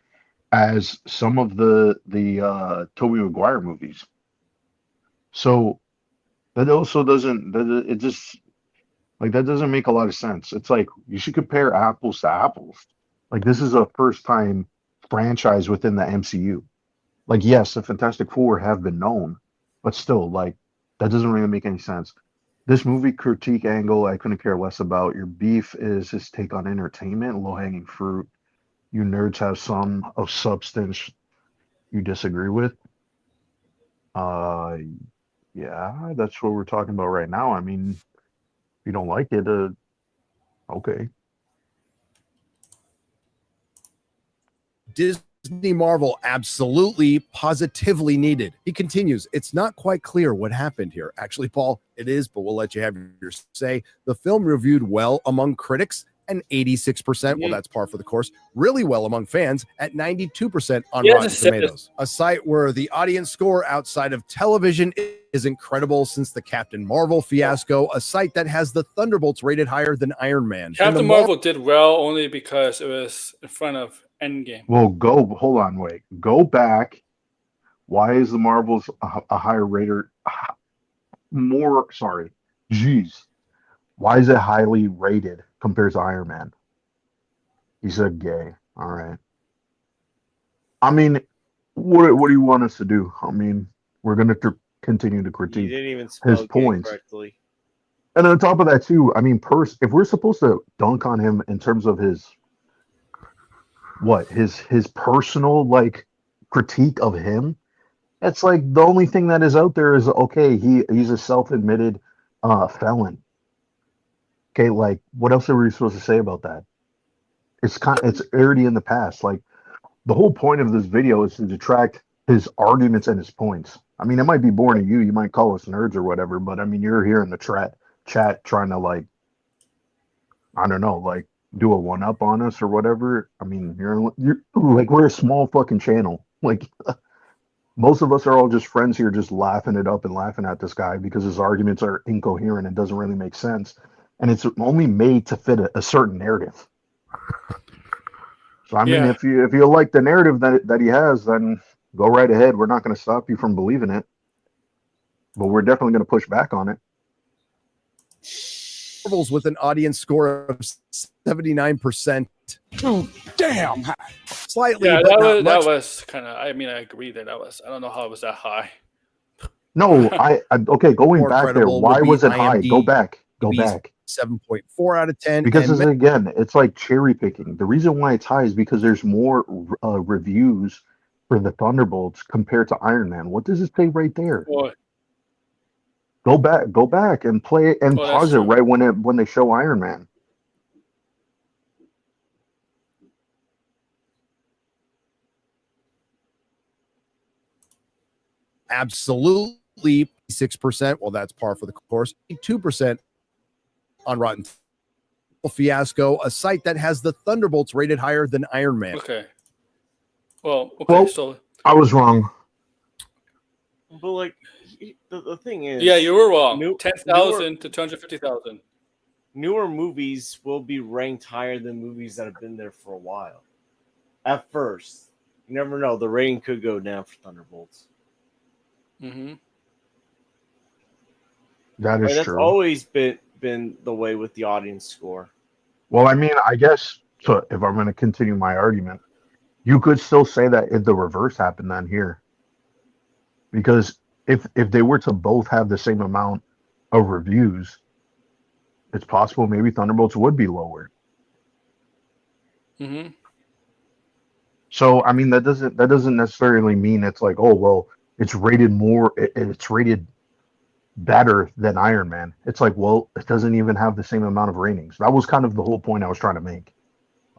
as some of the Tobey Maguire movies. So that also doesn't it just like that doesn't make a lot of sense. It's like you should compare apples to apples. Like this is a first time franchise within the MCU. Like yes, the Fantastic Four have been known, but still like that doesn't really make any sense. This movie critique angle, I couldn't care less about. Your beef is his take on entertainment, low-hanging fruit. You nerds have some of substance you disagree with. Yeah, that's what we're talking about right now. I mean, if you don't like it, okay. Disney Marvel absolutely, positively needed. He continues, it's not quite clear what happened here. Actually, Paul, it is, but we'll let you have your say. The film reviewed well among critics and 86%, well, that's par for the course, really well among fans at 92% on Rotten Tomatoes. A site where the audience score outside of television is incredible since the Captain Marvel fiasco, a site that has the Thunderbolts rated higher than Iron Man. Captain Marvel did well only because it was in front of Endgame. Well, hold on, wait. Go back. Why is the Marvels a higher rated? Jeez. Why is it highly rated compared to Iron Man? He said gay. All right. I mean, what do you want us to do? I mean, we're going to continue to critique his points. Correctly. And on top of that, too, I mean, if we're supposed to dunk on him in terms of his personal like critique of him, it's like the only thing that is out there is okay, he's a self-admitted felon. Okay, like what else are we supposed to say about that? It's already in the past. Like the whole point of this video is to detract his arguments and his points. I mean, it might be boring to you. You might call us nerds or whatever, but I mean, you're here in the chat trying to like, I don't know, like do a one up on us or whatever. I mean, you're like we're a small fucking channel. Like most of us are all just friends here, just laughing it up and laughing at this guy because his arguments are incoherent and doesn't really make sense, and it's only made to fit a certain narrative. So I mean, if you like the narrative that he has, then go right ahead. We're not going to stop you from believing it, but we're definitely going to push back on it. Marvels with an audience score of 79%. Oh, damn. Slightly, Yeah, but that was kind of. I mean, I agree that was. I don't know how it was that high. No, I okay. Going More back there, credible why would be was it high? Go IMDb's back. Go back. 7.4 out of 10. Because and again, it's like cherry picking. The reason why it's high is because there's more reviews for the Thunderbolts compared to Iron Man. What does it say right there? What? Go back and play it and pause it right when they show Iron Man. absolutely 6%. Well, that's par for the course. 2% on Rotten Fiasco, a site that has the Thunderbolts rated higher than Iron Man. Okay. Well, so I was wrong. But like, the thing is, yeah, you were wrong. 10,000 to 250,000. Newer movies will be ranked higher than movies that have been there for a while. At first, you never know. The rating could go down for Thunderbolts. Mm-hmm. That is that's true. always been the way with the audience score. Well, I mean, I guess so. If I'm going to continue my argument, you could still say that if the reverse happened then here, because if they were to both have the same amount of reviews, it's possible maybe Thunderbolts would be lower. Mm-hmm. So I mean, that doesn't necessarily mean it's like, oh well, it's rated more, it's rated better than Iron Man. It's like, well, it doesn't even have the same amount of ratings. That was kind of the whole point I was trying to make.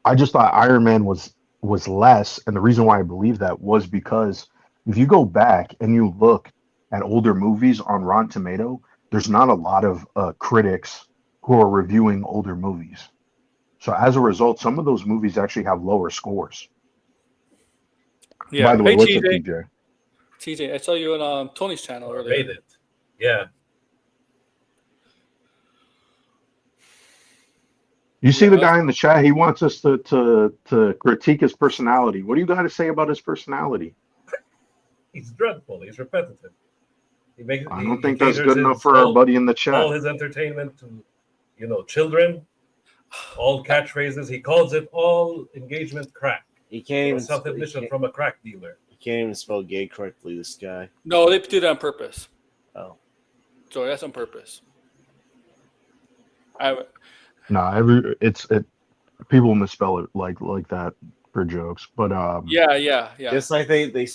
I just thought Iron Man was less, and the reason why I believe that was because if you go back and you look at older movies on Rotten Tomato, there's not a lot of critics who are reviewing older movies. So as a result, some of those movies actually have lower scores. Yeah. By the way, hey, what's TJ. up, TJ? TJ, I saw you on Tony's channel earlier. Made it. Yeah. You see the guy in the chat, he wants us to critique his personality. What do you got to say about his personality? He's dreadful. He's repetitive. I don't think that's good enough for our buddy in the chat. All his entertainment to, children, all catchphrases. He calls it all engagement crack. He can't even self-admission from a crack dealer. He can't even spell gay correctly, this guy. No, they do that on purpose. Oh. So that's on purpose. People misspell it like that for jokes, but yeah. Just like they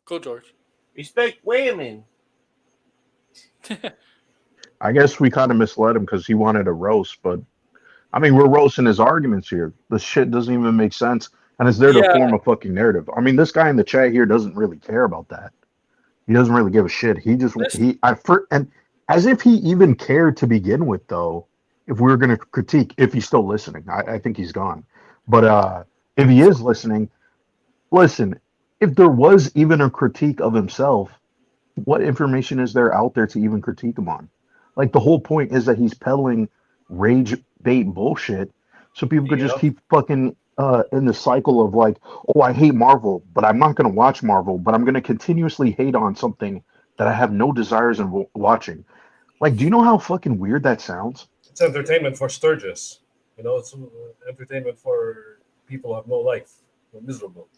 go, George. Respect women. I guess we kind of misled him because he wanted a roast, but I mean, we're roasting his arguments here. The shit doesn't even make sense, and it's there to form a fucking narrative. I mean, this guy in the chat here doesn't really care about that. He doesn't really give a shit. He just and as if he even cared to begin with, though. If we were going to critique, if he's still listening, I think he's gone. But if he is listening, listen. If there was even a critique of himself, what information is there out there to even critique him on? Like, the whole point is that he's peddling rage bait bullshit, so people could just keep fucking in the cycle of like, oh, I hate Marvel, but I'm not going to watch Marvel, but I'm going to continuously hate on something that I have no desires in watching. Like, do you know how fucking weird that sounds? It's entertainment for Sturgis. It's entertainment for people who have no life. They're miserable.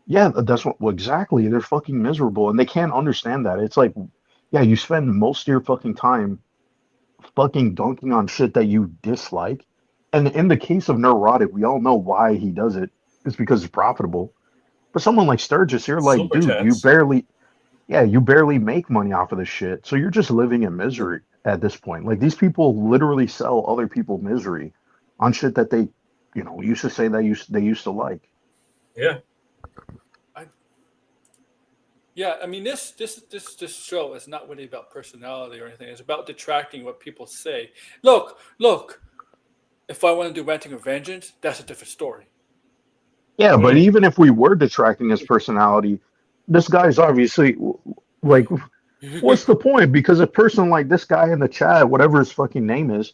Yeah, that's exactly. They're fucking miserable, and they can't understand that. It's like, yeah, you spend most of your fucking time fucking dunking on shit that you dislike. And in the case of Nerdrotic, we all know why he does it. It's because it's profitable. But someone like Sturgis, you're like, Super dude, chats. you barely make money off of this shit. So you're just living in misery at this point. Like, these people literally sell other people misery on shit that they, used to say they used to like. Yeah. Yeah, I mean this show is not really about personality or anything. It's about detracting what people say. Look. If I want to do Ranting of Vengeance, that's a different story. Yeah, but even if we were detracting his personality, this guy's obviously like, what's the point? Because a person like this guy in the chat, whatever his fucking name is,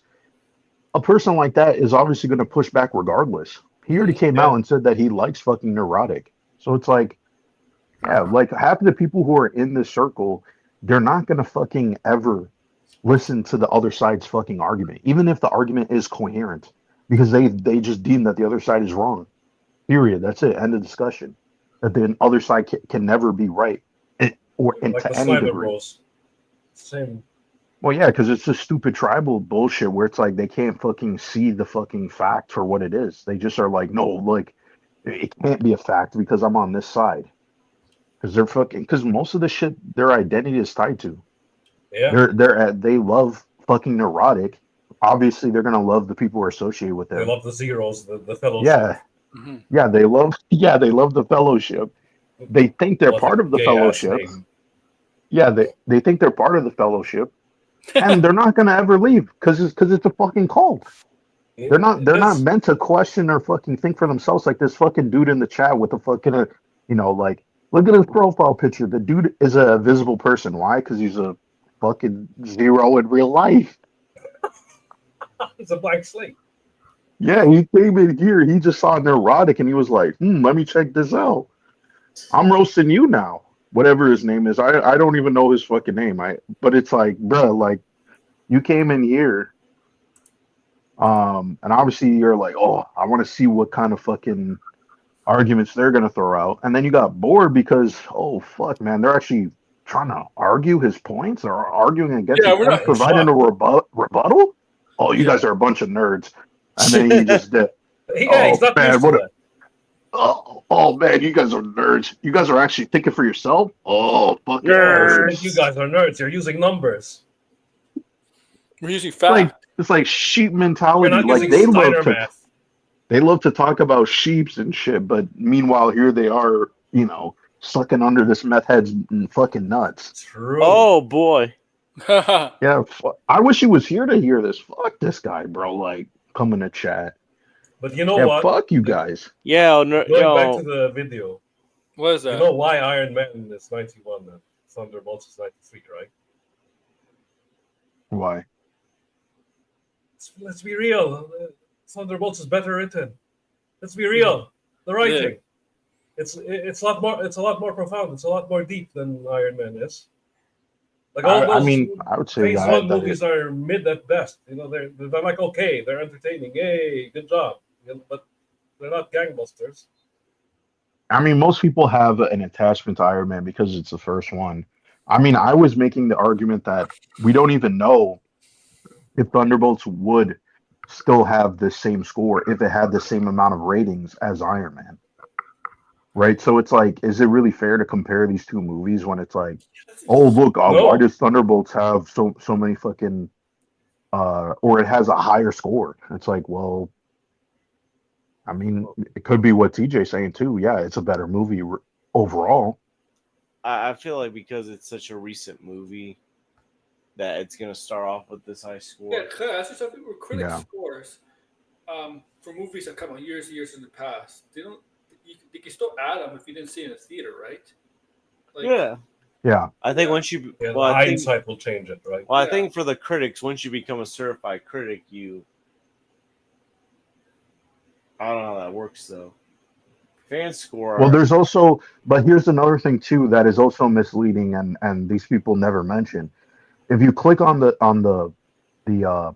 a person like that is obviously going to push back regardless. He already came out and said that he likes fucking Neurotic. So it's like, yeah, like half of the people who are in this circle, they're not going to fucking ever listen to the other side's fucking argument, even if the argument is coherent, because they just deem that the other side is wrong. Period. That's it. End of discussion. That the other side can never be right, or Like to the any Snyder degree. Bros. Same. Well, yeah, because it's just stupid tribal bullshit where it's like they can't fucking see the fucking fact for what it is. They just are like, no, like it can't be a fact because I'm on this side. Because they're fucking. Because most of the shit their identity is tied to. Yeah. They love fucking Neurotic. Obviously, they're gonna love the people who are associated with They them. love the Zeros, the fellowship. Yeah, yeah, they love. Yeah, they love the fellowship. They think they're Love part a of the gay-ass fellowship. name. Yeah, they think they're part of the fellowship, and they're not gonna ever leave because it's a fucking cult. They're not meant to question or fucking think for themselves like this fucking dude in the chat with the fucking like look at his profile picture. The dude is a visible person. Why? Because he's a fucking zero in real life. It's a blank slate. Yeah, he came in here. He just saw Neurotic and he was like, let me check this out. I'm roasting you now. Whatever his name is. I don't even know his fucking name. But it's like, bruh, like you came in here. And obviously you're like, oh, I want to see what kind of fucking arguments they're gonna throw out. And then you got bored because, oh fuck, man, they're actually trying to argue his points or arguing against his points, providing a rebuttal. Oh, you guys are a bunch of nerds. And then he just did. Yeah, he's not used to that. Oh man, you guys are nerds. You guys are actually thinking for yourself. Oh fucking nerds. You guys are nerds. You're using numbers. We're using fact. It's like sheep mentality. We're not Like using Steiner math. they love to talk about sheeps and shit, but meanwhile here they are, sucking under this meth head's fucking nuts. True. Oh boy. Yeah, I wish he was here to hear this. Fuck this guy, bro. Like, come in the chat. But you know what? Fuck you guys. Yeah, Going back to the video. What is that? You know why Iron Man is 91 and Thunderbolts is 93, right? Why? Let's be real. Thunderbolts is better written. Let's be real. The writing. It's a lot more profound. It's a lot more deep than Iron Man is. Like all those I would say Phase 1 movies are mid at best. They're like okay, they're entertaining. Yay, good job. But they're not gangbusters. I mean, most people have an attachment to Iron Man because it's the first one. I mean, I was making the argument that we don't even know if Thunderbolts would still have the same score if it had the same amount of ratings as Iron Man. Right? So it's like, is it really fair to compare these two movies when it's like, oh, look, why does Thunderbolts have so many fucking, or it has a higher score? It's like, well, I mean, it could be what TJ's saying too. Yeah, it's a better movie overall. I feel like because it's such a recent movie that it's going to start off with this high score. Yeah, because some people critic scores for movies that come out years in the past. They can still add them if you didn't see it in the theater, right? Like, yeah. I think once you hindsight will change it, right? Well, I think for the critics, once you become a certified critic, I don't know how that works though. Fan score. Well, there's also, but here's another thing too that is also misleading, and these people never mention. If you click on the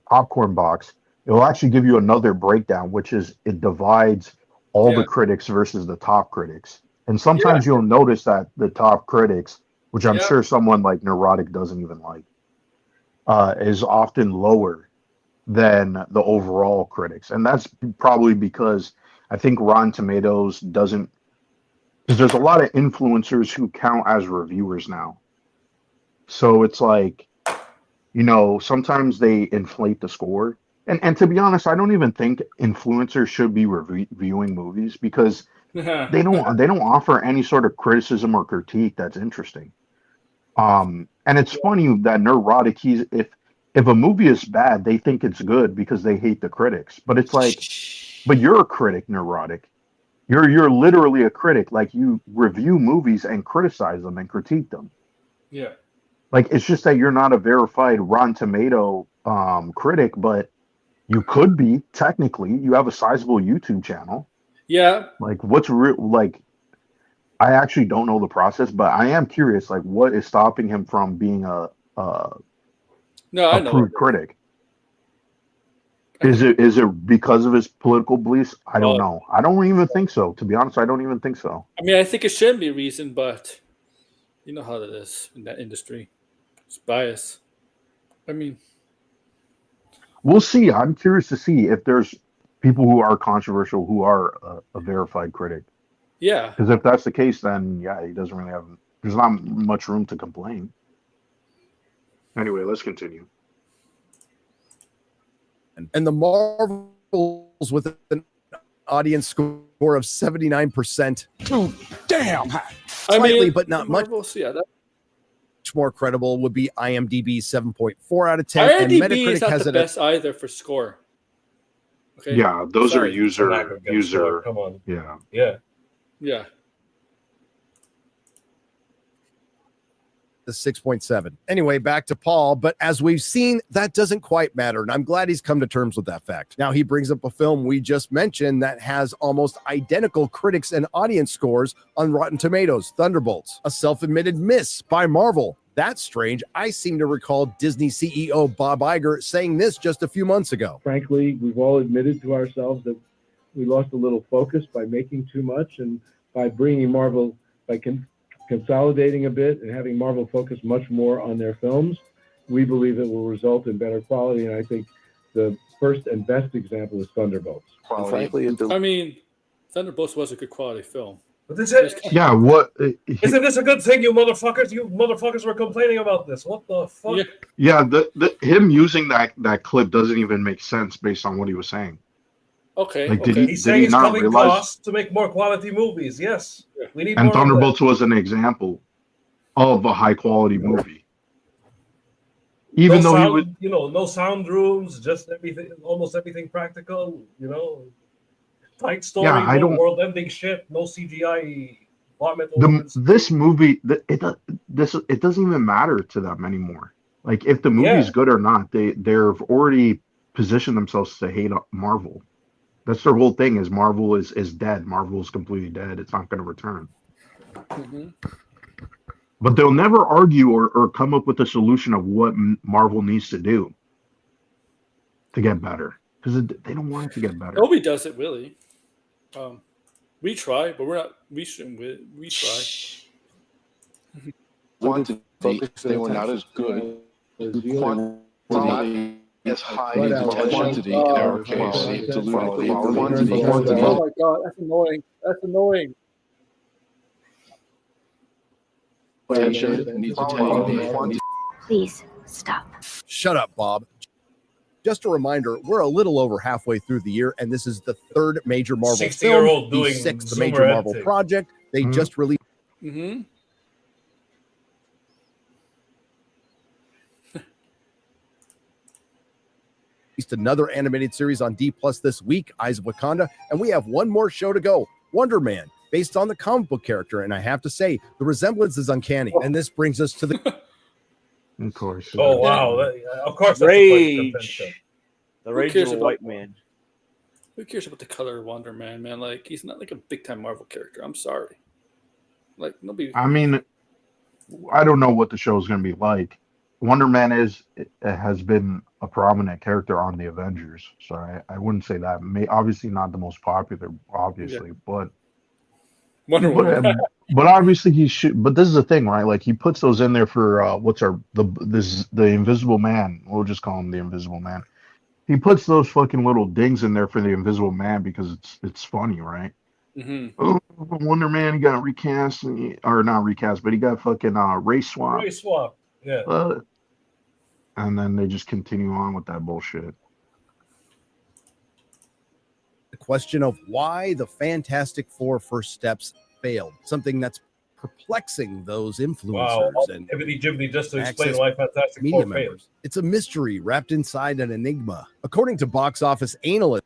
popcorn box, it will actually give you another breakdown, which is it divides all the critics versus the top critics. And sometimes you'll notice that the top critics, which I'm sure someone like Nerdrotic doesn't even like, is often lower than the overall critics. And that's probably because I think Rotten Tomatoes doesn't, because there's a lot of influencers who count as reviewers now. So it's like, sometimes they inflate the score. And to be honest, I don't even think influencers should be reviewing movies because they don't offer any sort of criticism or critique that's interesting. And it's funny that Nerdrotic, if a movie is bad, they think it's good because they hate the critics. But it's like, but you're a critic, Nerdrotic. You're literally a critic. Like, you review movies and criticize them and critique them. Yeah. Like, it's just that you're not a verified Rotten Tomato critic, but you could be technically. You have a sizable YouTube channel. Yeah. Like, what's like? I actually don't know the process, but I am curious. Like, what is stopping him from being a I know. approved critic? Is it because of his political beliefs? I don't know. I don't even think so. To be honest, I don't even think so. I mean, I think it shouldn't be a reason, but you know how it is in that industry. It's bias. I mean, we'll see. I'm curious to see if there's people who are controversial who are a verified critic. Yeah. Because if that's the case, then yeah, he doesn't really have. There's not much room to complain. Anyway, let's continue. And the Marvels with an audience score of 79%. Oh, damn! Slightly, but not much. Yeah, that... Much more credible would be IMDb 7.4 out of 10. IMDb and Metacritic is not has the it best either for score. Okay. Yeah, those Sorry. are user. Come on. Yeah. Yeah. The 6.7. Anyway, back to Paul. But as we've seen, that doesn't quite matter. And I'm glad he's come to terms with that fact. Now he brings up a film we just mentioned that has almost identical critics and audience scores on Rotten Tomatoes, Thunderbolts, a self-admitted miss by Marvel. That's strange. I seem to recall Disney CEO Bob Iger saying this just a few months ago. Frankly, we've all admitted to ourselves that we lost a little focus by making too much, and by bringing Marvel, by consolidating a bit and having Marvel focus much more on their films, we believe it will result in better quality. And I think the first and best example is Thunderbolts. Frankly, I mean, Thunderbolts was a good quality film. But this is, yeah, what isn't this a good thing, you motherfuckers? You motherfuckers were complaining about this. What the fuck? Yeah, him using that clip doesn't even make sense based on what he was saying. Okay. Like, He's saying it's cutting costs to make more quality movies. Yes, we need. And more Thunderbolts was an example of a high quality movie. Even though he would, no sound rooms, just everything, almost everything practical. Tight story, no world-ending shit, no CGI. This movie, it doesn't even matter to them anymore. Like, if the movie's good or not, they've already positioned themselves to hate Marvel. That's their whole thing. Is Marvel is dead. Marvel is completely dead. It's not going to return. Mm-hmm. But they'll never argue or come up with a solution of what Marvel needs to do to get better, because they don't want it to get better. Nobody does it really. We try, but we're not. We shouldn't. We try. Quantity, they were not as good. Quantity as high as quantity in our case. Quantity. Oh my god, that's annoying. That's annoying. Please stop. Shut up, Bob. Just a reminder, we're a little over halfway through the year, and this is the third major Marvel 60-year-old film, the doing sixth Zoomer major Marvel editing. project. They just released. Mm-hmm. Another animated series on D+ this week, Eyes of Wakanda, and we have one more show to go, Wonder Man, based on the comic book character. And I have to say, the resemblance is uncanny. And this brings us to the... Of course. Oh, wow. Of course. Rage. The Rage of a White Man. Who cares about the color of Wonder Man, man? Like, he's not like a big-time Marvel character. I'm sorry. Like, nobody... I mean, I don't know what the show is going to be like. Wonder Man has been a prominent character on the Avengers, so I wouldn't say that. Obviously not the most popular, obviously, but Wonder Woman. But obviously he should. But this is the thing, right? Like, he puts those in there for the Invisible Man. We'll just call him the Invisible Man. He puts those fucking little dings in there for the Invisible Man because it's funny, right? Mm-hmm. Oh, Wonder Man, he got recast, or not recast, but he got fucking race swap. Race swap. Yeah. And then they just continue on with that bullshit. question of why the Fantastic Four first steps failed, something that's perplexing those influencers and Hibbity-jibbity just to explain access why Fantastic media Four failed. members. It's a mystery wrapped inside an enigma. According to box office analysts,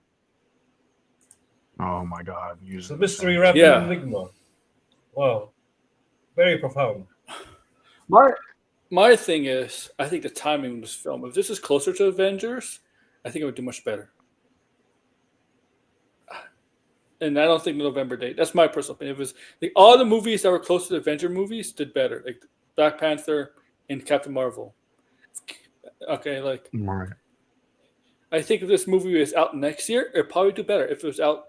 Oh my God! It's a mystery wrapped in an enigma. Wow, very profound. My thing is, I think the timing of this film, if this is closer to Avengers, I think it would do much better. And I don't think the November date. That's my personal opinion. It was like all the movies that were close to the Avenger movies did better, like Black Panther and Captain Marvel. Okay, like Right. I think if this movie was out next year, it'd probably do better. If it was out,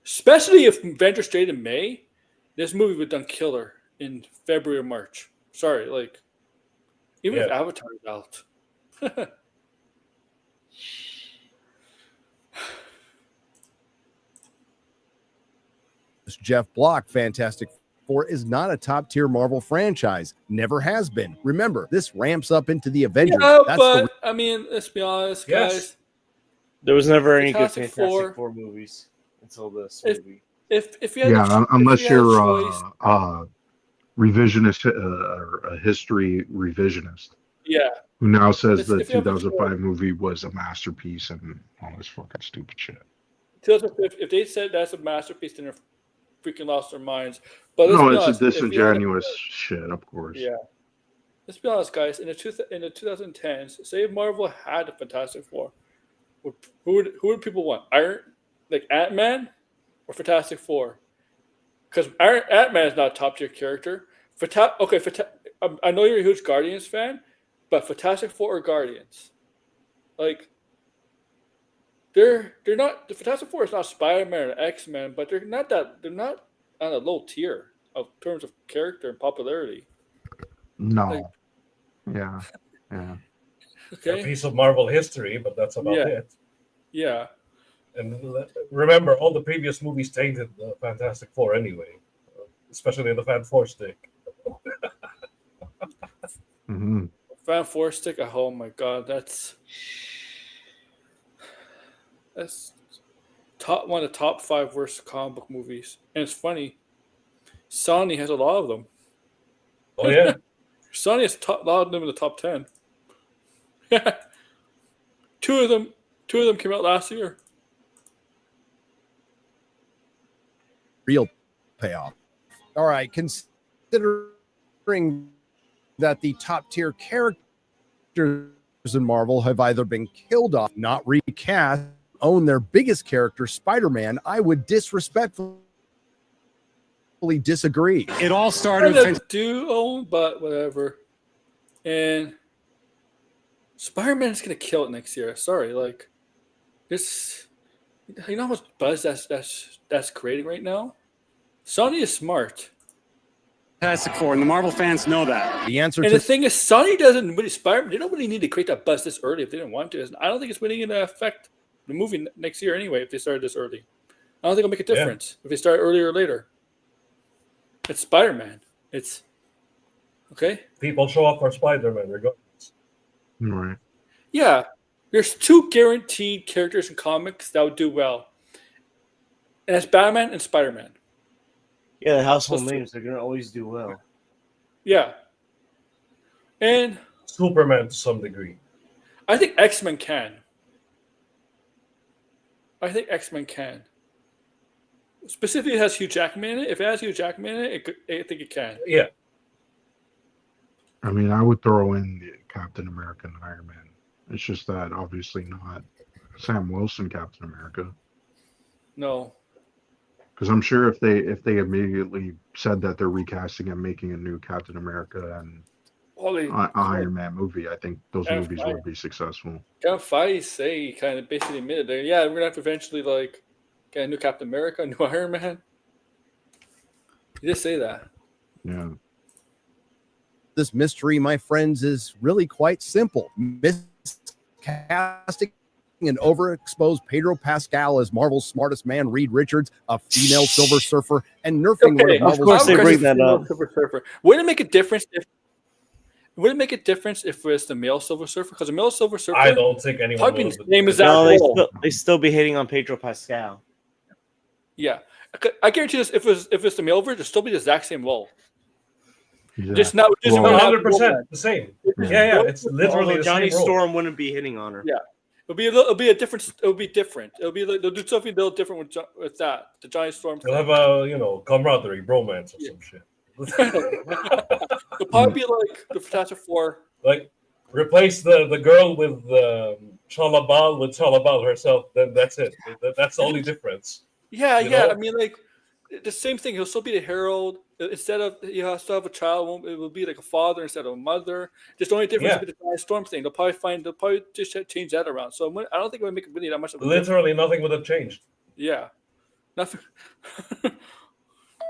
especially if Avengers stayed in May, this movie would have done killer in February or March. Sorry, like even if Avatar is out. Jeff Block, Fantastic Four is not a top-tier Marvel franchise. Never has been. Remember, this ramps up into the Avengers. Yeah, That's but I mean, let's be honest, guys. There was never any good Fantastic Fantastic Four movies until this movie. If you had unless if you you're had a choice, revisionist, a history revisionist. Yeah. Who now says the If you have a 2005 movie was a masterpiece and all this fucking stupid shit. 2005, if they said that's a masterpiece, then they're freaking lost their minds. But let's No, be it's honest, a if you had disingenuous shit, of course. Yeah. Let's be honest, guys. In the 2010s, say if Marvel had a Fantastic Four, who would people want? Ant-Man or Fantastic Four? Because Ant-Man is not a top-tier character. I know you're a huge Guardians fan, but Fantastic Four or Guardians? Like, they're not. The Fantastic Four is not Spider-Man or X-Men, but they're not on a low tier of terms of character and popularity. No. Yeah. A piece of Marvel history, but that's about it. Yeah. And remember, all the previous movies tainted the Fantastic Four anyway, especially the Fan Four stick. Fan Four stick. Oh my god, that's one of the top 5 worst comic book movies. And it's funny, Sony has a lot of them. Oh yeah, Sony has a lot of them in the top 10. Two of them came out last year. real payoff. All right, considering that the top tier characters in Marvel have either been killed off, not recast, own their biggest character, Spider-Man, I would disrespectfully disagree. It all started with do own, but whatever. And Spider-Man's gonna kill it next year. Sorry, like this. You know how much buzz that's creating right now? Sony is smart. Fantastic Four, and the Marvel fans know that. The answer And the thing is, Sony doesn't really Spider-Man. They don't really need to create that buzz this early if they didn't want to. I don't think it's really going to affect the movie next year anyway if they started this early. I don't think it'll make a difference if they start earlier or later. It's Spider-Man. It's okay. People show up for Spider-Man regardless. Right. Yeah, there's 2 guaranteed characters in comics that would do well, and it's Batman and Spider-Man. Yeah, the household names, they're going to always do well. Yeah. And Superman to some degree. I think X-Men can. Specifically, it has Hugh Jackman in it. If it has Hugh Jackman in it, I think it can. Yeah. I mean, I would throw in the Captain America and Iron Man. It's just that obviously not Sam Wilson Captain America. No. Because I'm sure if they immediately said that they're recasting and making a new Captain America and Iron Man movie, I think those movies would be successful. Kevin Feige kind of basically admitted there, we're gonna have to eventually get a new Captain America, a new Iron Man. He did say that. Yeah. This mystery, my friends, is really quite simple. Miscasting an overexposed Pedro Pascal as Marvel's smartest man, Reed Richards, a female Silver Surfer, and nerfing one of Marvel's. Of course, they bring that up. Silver Surfer. Wouldn't it make a difference Would it make a difference if it's the male Silver Surfer? Because the male Silver Surfer, I don't think anyone probably will. the same as that No, role. they still be hitting on Pedro Pascal. Yeah, I guarantee this. If it's the male version, it'll still be the exact same role. Yeah. Just not. Just Well, won't have 100% the same. Yeah, it's literally Although the Johnny same role. Storm wouldn't be hitting on her. Yeah, it'll be a different. It'll be different. It'll be like they'll do something a little different with that. The Johnny Storm. They'll have a camaraderie, bromance, or some shit. It'll probably be like the Fantastic Four. Like replace the girl with Chalabal with Chalabal herself. Then that's it. That's the only difference. Yeah, You yeah. know? I mean, like the same thing. He'll still be the herald. Instead of still have a child, it will be like a father instead of a mother. Just the only difference will be the Giant Storm thing. They'll probably just change that around. So I don't think it would make really that much of a difference. Literally nothing would have changed. Yeah, nothing.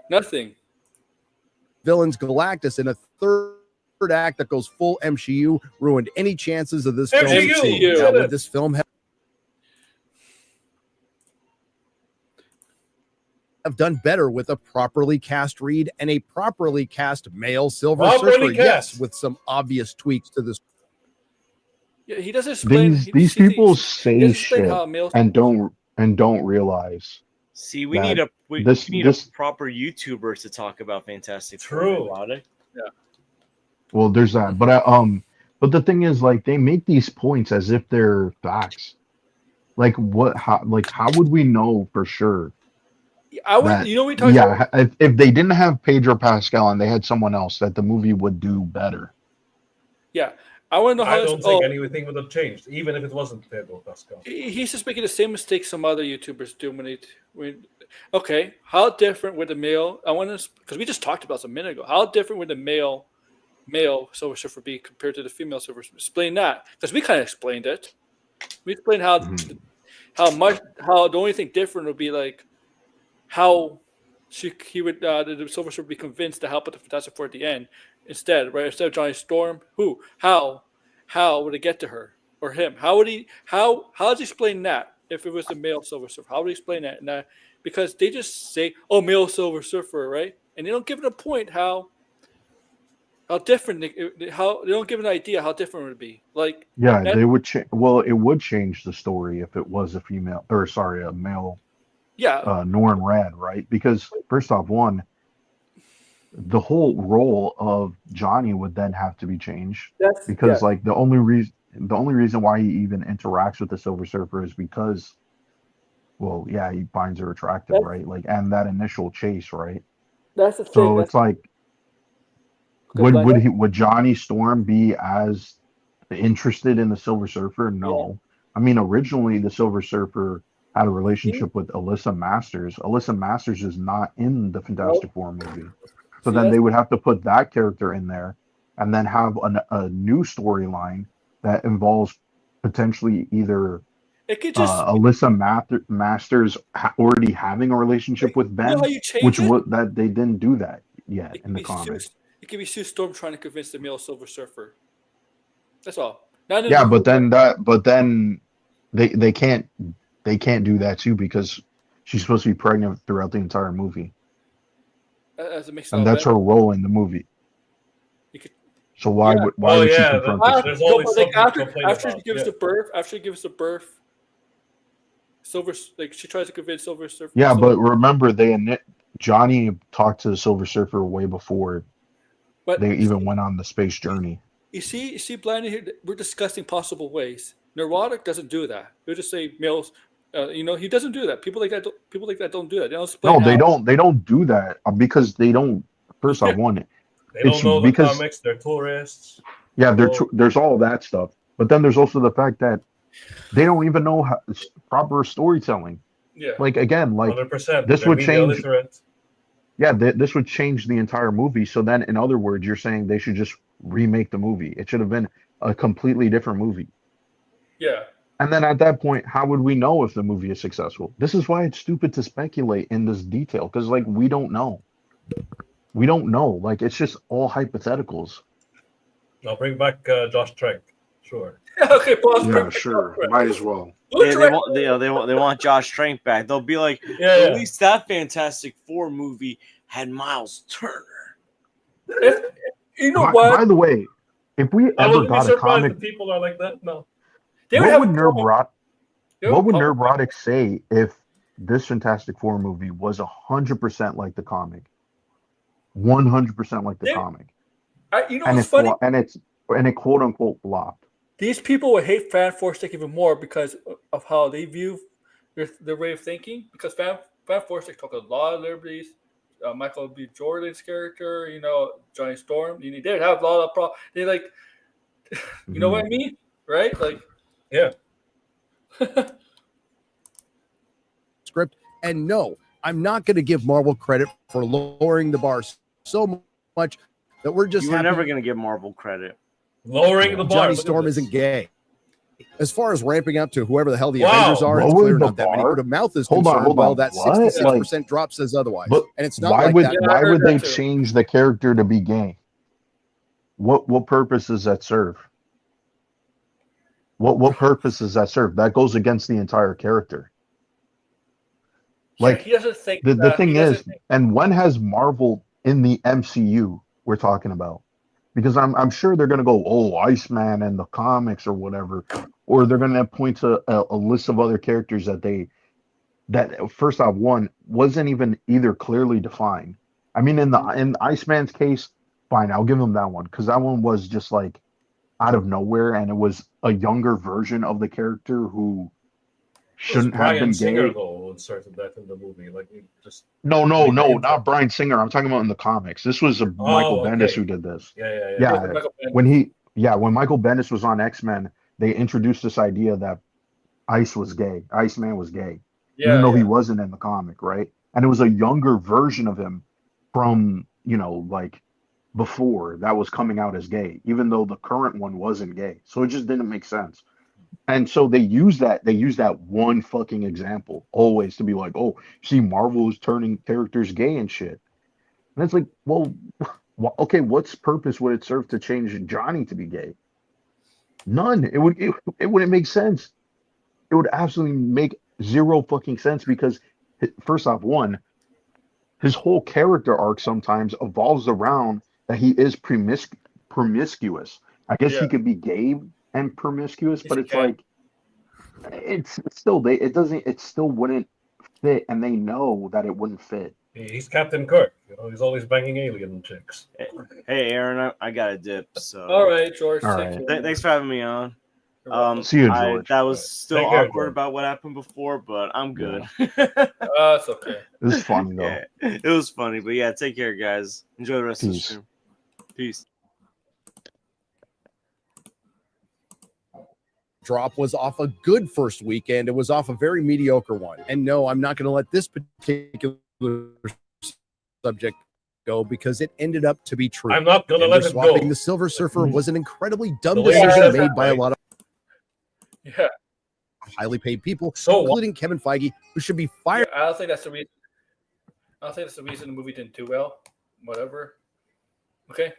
Nothing. Villains Galactus in a third act that goes full MCU ruined any chances of this film. MCU. Now, would this film have done better with a properly cast Reed and a properly cast male Silver Surfer? Yes, with some obvious tweaks to this. Yeah, he doesn't explain. These people say explain shit how males- and don't realize. See, we that need a this proper YouTuber to talk about Fantastic True. Four. About it. Yeah. Well, there's that, but but the thing is, like, they make these points as if they're facts. Like, how would we know for sure? I would. That, We talked. yeah, if they didn't have Pedro Pascal and they had someone else, that the movie would do better. Yeah, I want to know how. I don't think anything would have changed, even if it wasn't Pedro Pascal. He's just making the same mistakes some other YouTubers do okay, how different would the male? I want to because we just talked about this a minute ago. How different would the male Silver Surfer be compared to the female Silver Surfer? Explain that because we kind of explained it. We explained how the only thing different would be like how he would the Silver Surfer be convinced to help with the Fantastic Four at the end instead, right? Instead of Johnny Storm, how would it get to her or him? How does he explain that if it was the male Silver Surfer? How would he explain that? And because they just say, "Oh, male Silver Surfer," right? And they don't give it a point how different they don't give an idea how different it would be. Like They would change. Well, it would change the story if it was a male. Yeah. Norrin Rad, right? Because first off, the whole role of Johnny would then have to be changed. Like the only reason why he even interacts with the Silver Surfer is because, well, yeah, he finds her attractive, right? Like, and that initial chase, right? That's the thing. So it's like, would Johnny Storm be as interested in the Silver Surfer? No. Yeah. I mean, originally the Silver Surfer had a relationship with Alyssa Masters. Alyssa Masters is not in the Fantastic Four movie. So then they would have to put that character in there and then have a new storyline that involves potentially either Alyssa Masters already having a relationship with Ben, that they didn't do that yet in the comics. It could be Sue Storm trying to convince the male Silver Surfer. That's all. But then they can't do that too because she's supposed to be pregnant throughout the entire movie. And that's her role in the movie. So why would she confront this? After she gives the birth, Silver, like she tries to convince Silver Surfer. Yeah, but remember, Johnny talked to the Silver Surfer way before they even went on the space journey. You see, Blandy here. We're discussing possible ways. Nerdrotic doesn't do that. He'll just say males. He doesn't do that. People like that don't do that. They don't explain. No, they don't do that because they don't. First off, they don't know the comics. They're tourists. Yeah, there's all that stuff. But then there's also the fact that they don't even know proper storytelling. Yeah. Like again, 100%. This would change. Yeah, this would change the entire movie. So then, in other words, you're saying they should just remake the movie. It should have been a completely different movie. Yeah. And then at that point, how would we know if the movie is successful? This is why it's stupid to speculate in this detail because, like, we don't know. We don't know. Like, it's just all hypotheticals. I'll bring back Josh Trank. Sure. Okay, pause. Yeah, sure. Might as well. Yeah, they want Josh Trank back. They'll be like, at least that Fantastic Four movie had Miles Turner. You know what? By the way, If we I ever wouldn't be got a surprised comic, if people are like that. No. They would what have would a problem. What would Nerdrotic say if this Fantastic Four movie was 100% like the comic, 100% like the comic, You know and what's funny? and it quote unquote flopped? These people would hate Fan Forstic even more because of how they view their way of thinking. Because Fan Forstic took a lot of liberties. Michael B. Jordan's character, Johnny Storm, they did have a lot of problems. They like, you know what I mean, right? Like, yeah. Script. And no, I'm not going to give Marvel credit for lowering the bar so much that we're just You were happy never going to give Marvel credit. Lowering the bar. Johnny Look at Storm this. isn't gay. As far as ramping up to whoever the hell the Wow. Avengers are, it's Lower clear the not that many. bar? Word of mouth is Hold on, concerned. hold Well, on. that What? 66% drop says otherwise. But And it's not why like would that. why would that they too. change the character to be gay? What purpose does that serve? What purpose does that serve? That goes against the entire character. Like he doesn't think the he thing doesn't is, and when has Marvel in the MCU we're talking about? Because I'm sure they're gonna go, oh, Iceman and the comics or whatever, or they're gonna point to a list of other characters that first off, one wasn't even either clearly defined. I mean, in Iceman's case, fine, I'll give him that one because that one was just like out of nowhere, and it was a younger version of the character who shouldn't have Bryan been Singer gay. though inserted that in the movie, like he just. No, renamed not him. Bryan Singer. I'm talking about in the comics. This was Michael Bendis who did this. Yeah. Yeah, Michael Bendis. when Michael Bendis was on X-Men, they introduced this idea that Iceman was gay, even though he wasn't in the comic, right? And it was a younger version of him from, like before that was coming out as gay, even though the current one wasn't gay. So it just didn't make sense. And so they use that one fucking example always to be like, oh, see, Marvel is turning characters gay and shit. And it's like, well, okay, what's purpose would it serve to change Johnny to be gay? None. It wouldn't make sense. It would absolutely make zero fucking sense because first off, one, his whole character arc sometimes evolves around that he is promiscuous. I guess he could be gay and promiscuous, but it's like it still wouldn't fit, and they know that it wouldn't fit. He's Captain Kirk. He's always banging alien chicks. Hey, Aaron, I got a dip. So All right, George. All take right. care. Thanks for having me on. See you, George. That was still Take care, awkward George. about what happened before, but I'm good. It's okay. This is funny though. Yeah, it was funny, but yeah, take care, guys. Enjoy the rest of the Peace. stream. Peace. Drop was off a good first weekend. It was off a very mediocre one. And no, I'm not going to let this particular subject go because it ended up to be true. I'm not gonna let it go. Swapping the Silver Surfer was an incredibly dumb The way you decision said that, made by a right? lot of Yeah. highly paid people, So what? including Kevin Feige, who should be fired. I don't think that's the reason. I don't think that's the reason the movie didn't do well. Whatever. Okay.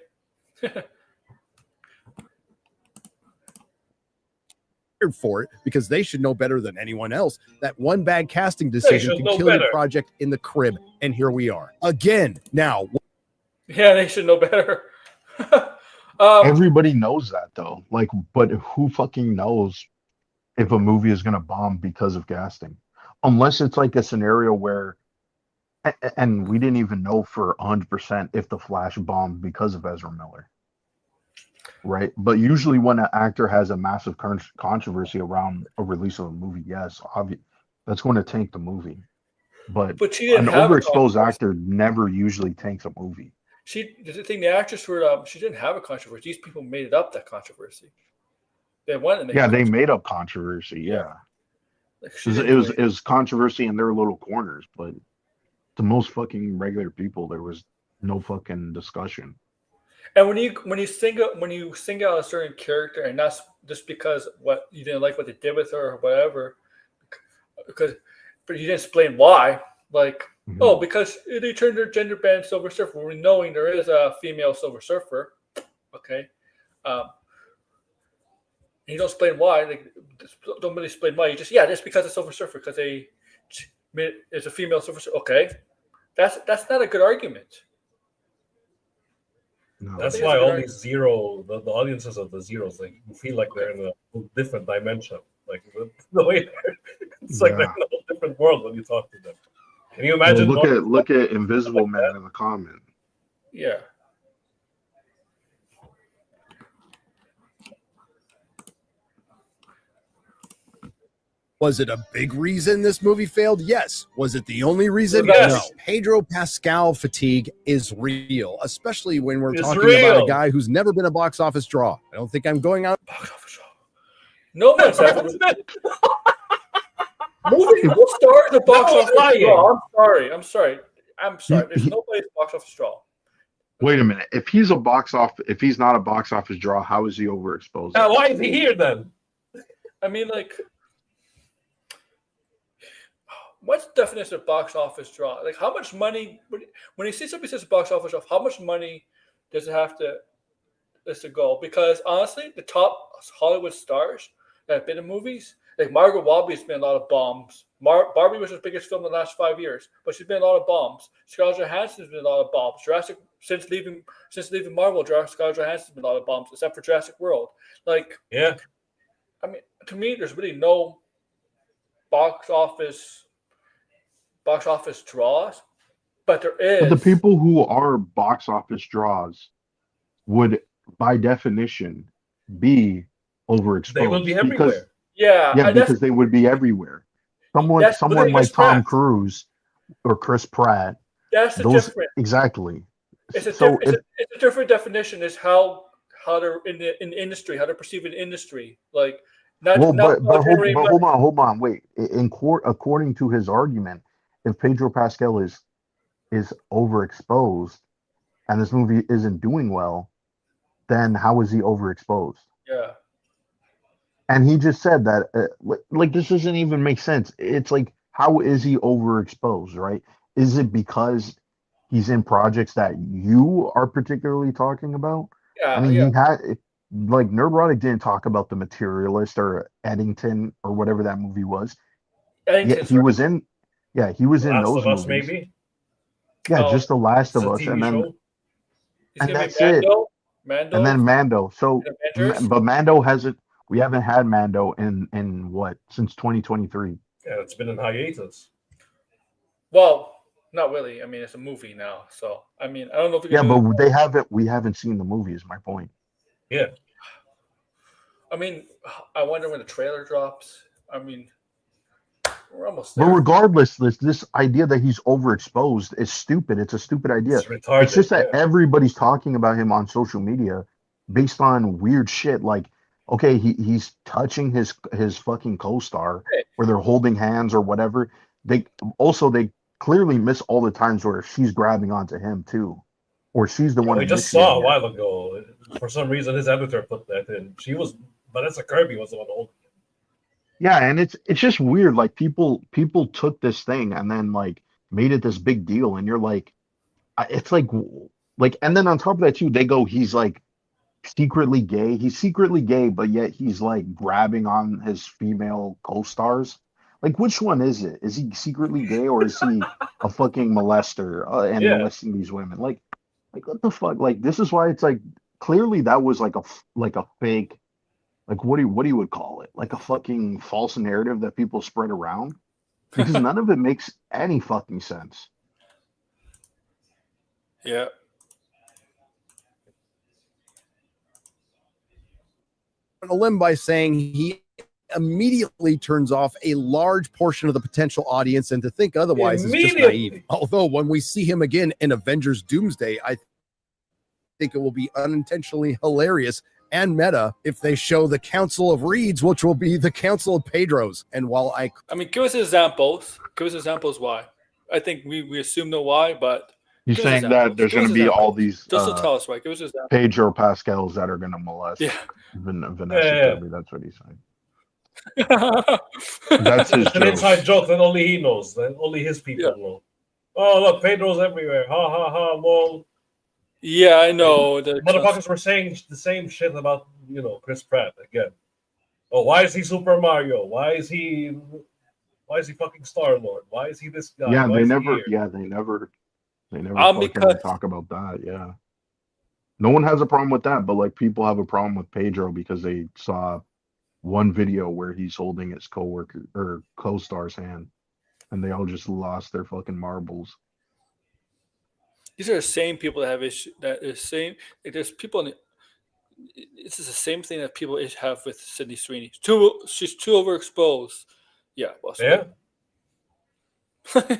For it because they should know better than anyone else that one bad casting decision should can know kill your better. project in the crib. And here we are again. Now, Yeah, they should know better. Everybody knows that though. Like, but who fucking knows if a movie is gonna bomb because of casting? Unless it's like a scenario where, and we didn't even know for 100% if the Flash bombed because of Ezra Miller, right? But usually when an actor has a massive controversy around a release of a movie, yes, that's going to tank the movie. But But she didn't an have a overexposed controversy. actor never usually tanks a movie. The actress were she didn't have a controversy. These people made it up, that controversy. They wanted to make Yeah, a they controversy. made up controversy. Yeah, Like, she it didn't was do it was controversy in their little corners, but to most fucking regular people, there was no fucking discussion. And when you sing out a certain character, and that's just because what you didn't like what they did with her or whatever, but you didn't explain why. Like, because they turned their gender band Silver Surfer, we're knowing there is a female Silver Surfer. Okay, and you don't explain why. Like, don't really explain why. You just just because it's Silver Surfer because it's a female Silver Surfer. Okay, that's not a good argument. That's why all these the audiences of the zeros, like you feel like they're in a different dimension. Like the way it's like they're in a whole different world when you talk to them. Can you imagine? Well, look at Invisible Man in the comment. Yeah. Was it a big reason this movie failed? Yes. Was it the only reason? Yes. No. Pedro Pascal fatigue is real, especially when we're It's talking real. about a guy who's never been a box office draw. I don't think I'm going out. Box office draw. No one's ever been. Movie will start the box office draw. I'm sorry. There's nobody's box office draw. Wait a minute. If he's not a box office draw, how is he overexposed? Now, why is he here then? I mean, like, what's the definition of box office draw? Like, how much money when you see somebody says box office draw? How much money does it have to go? Because honestly, the top Hollywood stars that have been in movies, like Margot Robbie's been in a lot of bombs. Barbie was the biggest film in the last 5 years, but she's been in a lot of bombs. Scarlett Johansson's been in a lot of bombs. Since leaving Marvel, Scarlett Johansson's been in a lot of bombs, except for Jurassic World. Like, yeah. I mean, to me, there's really no box office draws, but there is. But the people who are box office draws would, by definition, be overexposed. They will be everywhere. Because they would be everywhere. Someone like Tom Cruise or Chris Pratt. That's the difference. Exactly. It's a different definition. Is how they're in the industry, how they're perceiving the industry. Like, hold on, wait. According to his argument, if Pedro Pascal is overexposed and this movie isn't doing well, then how is he overexposed? Yeah. And he just said that, like, this doesn't even make sense. It's like, how is he overexposed, right? Is it because he's in projects that you are particularly talking about? Yeah. I mean, he had, like, Nerdrotic didn't talk about The Materialist or Eddington or whatever that movie was. He was in those movies. Maybe. Yeah, just The Last of Us, and then that's it. And then Mando. So, but Mando hasn't. We haven't had Mando in what, since 2023. Yeah, it's been in hiatus. Well, not really. I mean, it's a movie now, so I mean, I don't know if we haven't seen the movie. Is my point. Yeah. I mean, I wonder when the trailer drops. I mean, we're almost there. But regardless, this idea that he's overexposed is stupid. It's a stupid idea. It's retarded, it's just that everybody's talking about him on social media based on weird shit. Like, okay, he's touching his fucking co-star, where they're holding hands or whatever. They clearly miss all the times where she's grabbing onto him too, or she's the one. We just saw a while ago. For some reason, his editor put that in. Vanessa Kirby was the one holding. Yeah, and it's just weird. Like, people took this thing and then, like, made it this big deal, and you're like, it's like, and then on top of that too, they go, he's like secretly gay. He's secretly gay, but yet he's like grabbing on his female co-stars. Like, which one is it? Is he secretly gay, or is he a fucking molester and molesting these women? Like what the fuck? Like, this is why it's like, clearly that was like a fake. Like, what do you would call it? Like a fucking false narrative that people spread around, because none of it makes any fucking sense. Yeah. On a limb by saying he immediately turns off a large portion of the potential audience, and to think otherwise is just naive. Although when we see him again in Avengers Doomsday, I think it will be unintentionally hilarious and meta if they show the Council of Reeds, which will be the Council of Pedros. And while I mean, give us examples. Give us examples why. I think we assume know why, but you're saying that there's going to be all these just to tell us why. Give us examples. Pedro Pascals that are going to molest Vanessa Kirby. That's what he's saying. That's his an inside joke that only he knows. That only his people know. Oh, look, Pedro's everywhere. Ha ha ha! Lol. Yeah, I know. The motherfuckers were saying the same shit about, Chris Pratt again. Oh, why is he Super Mario? Why is he fucking Star-Lord? Why is he this guy? Yeah, they never fucking talk about that. Yeah. No one has a problem with that, but like people have a problem with Pedro because they saw one video where he's holding his coworker or co-star's hand, and they all just lost their fucking marbles. These are the same people that have issue. That is same. Like there's people. This is the same thing that people have with Sydney Sweeney. She's too overexposed. Yeah. Well, Yeah. I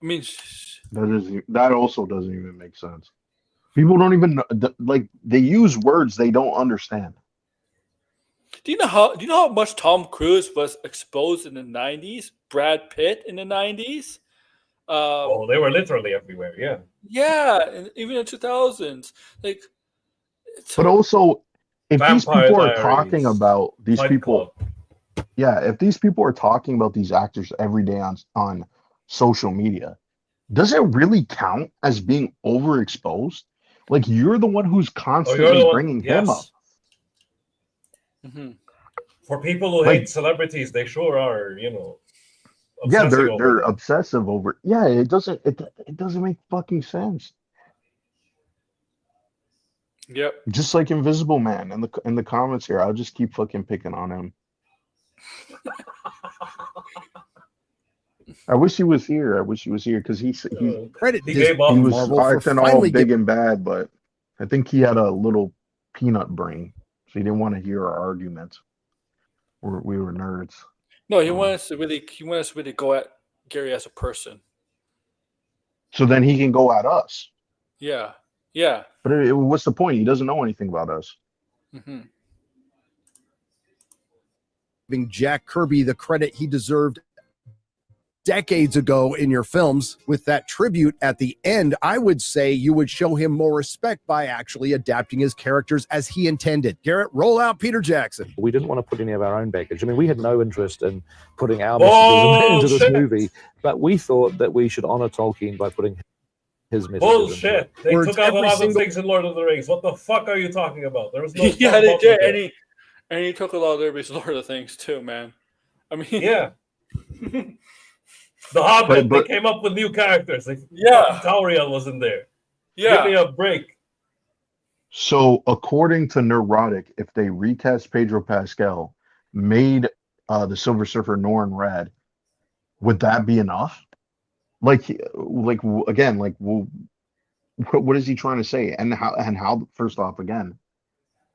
mean, That also doesn't even make sense. People don't even like they use words they don't understand. do you know how much Tom Cruise was exposed in the 90s? Brad Pitt in the 90s? Oh, they were literally everywhere. Yeah. Yeah, and even in 2000s. Like, But also, if these Vampire people are Diaries, talking about these Fight people, Club. yeah, if these people are talking about these actors every day on social media, does it really count as being overexposed? Like you're the one who's constantly bringing him up. Mm-hmm. For people who Like- hate celebrities, they sure are, Yeah, obsessing over they're them. obsessive over. Yeah, it doesn't make fucking sense. Yep. Just like Invisible Man in the comments here, I'll just keep fucking picking on him. I wish he was here. I wish he was here because he Credit He Disney gave up. he was Marvel for acting all finally big and bad, but I think he had a little peanut brain, so he didn't want to hear our arguments. We were nerds. No, he wants to really go at Gary as a person. So then he can go at us. Yeah. Yeah. But what's the point? He doesn't know anything about us. Mm-hmm. Giving Jack Kirby the credit he deserved decades ago in your films with that tribute at the end, I would say you would show him more respect by actually adapting his characters as he intended. Garrett, roll out Peter Jackson. We didn't want to put any of our own baggage. I mean, we had no interest in putting our messages into this movie, but we thought that we should honor Tolkien by putting his messages Bullshit. into it. They took out a lot of things in Lord of the Rings. What the fuck are you talking about? There was no Yeah, they fuck did. with it. And he took a lot of everybody's Lord of the Things too, man. I mean, Yeah. The Hobbit, they came up with new characters. Yeah. Tauriel was in there. Yeah. Give me a break. So according to Nerdrotic, if they recast Pedro Pascal, made the Silver Surfer Norrin red, would that be enough? Like again, like what is he trying to say? And how first off, again,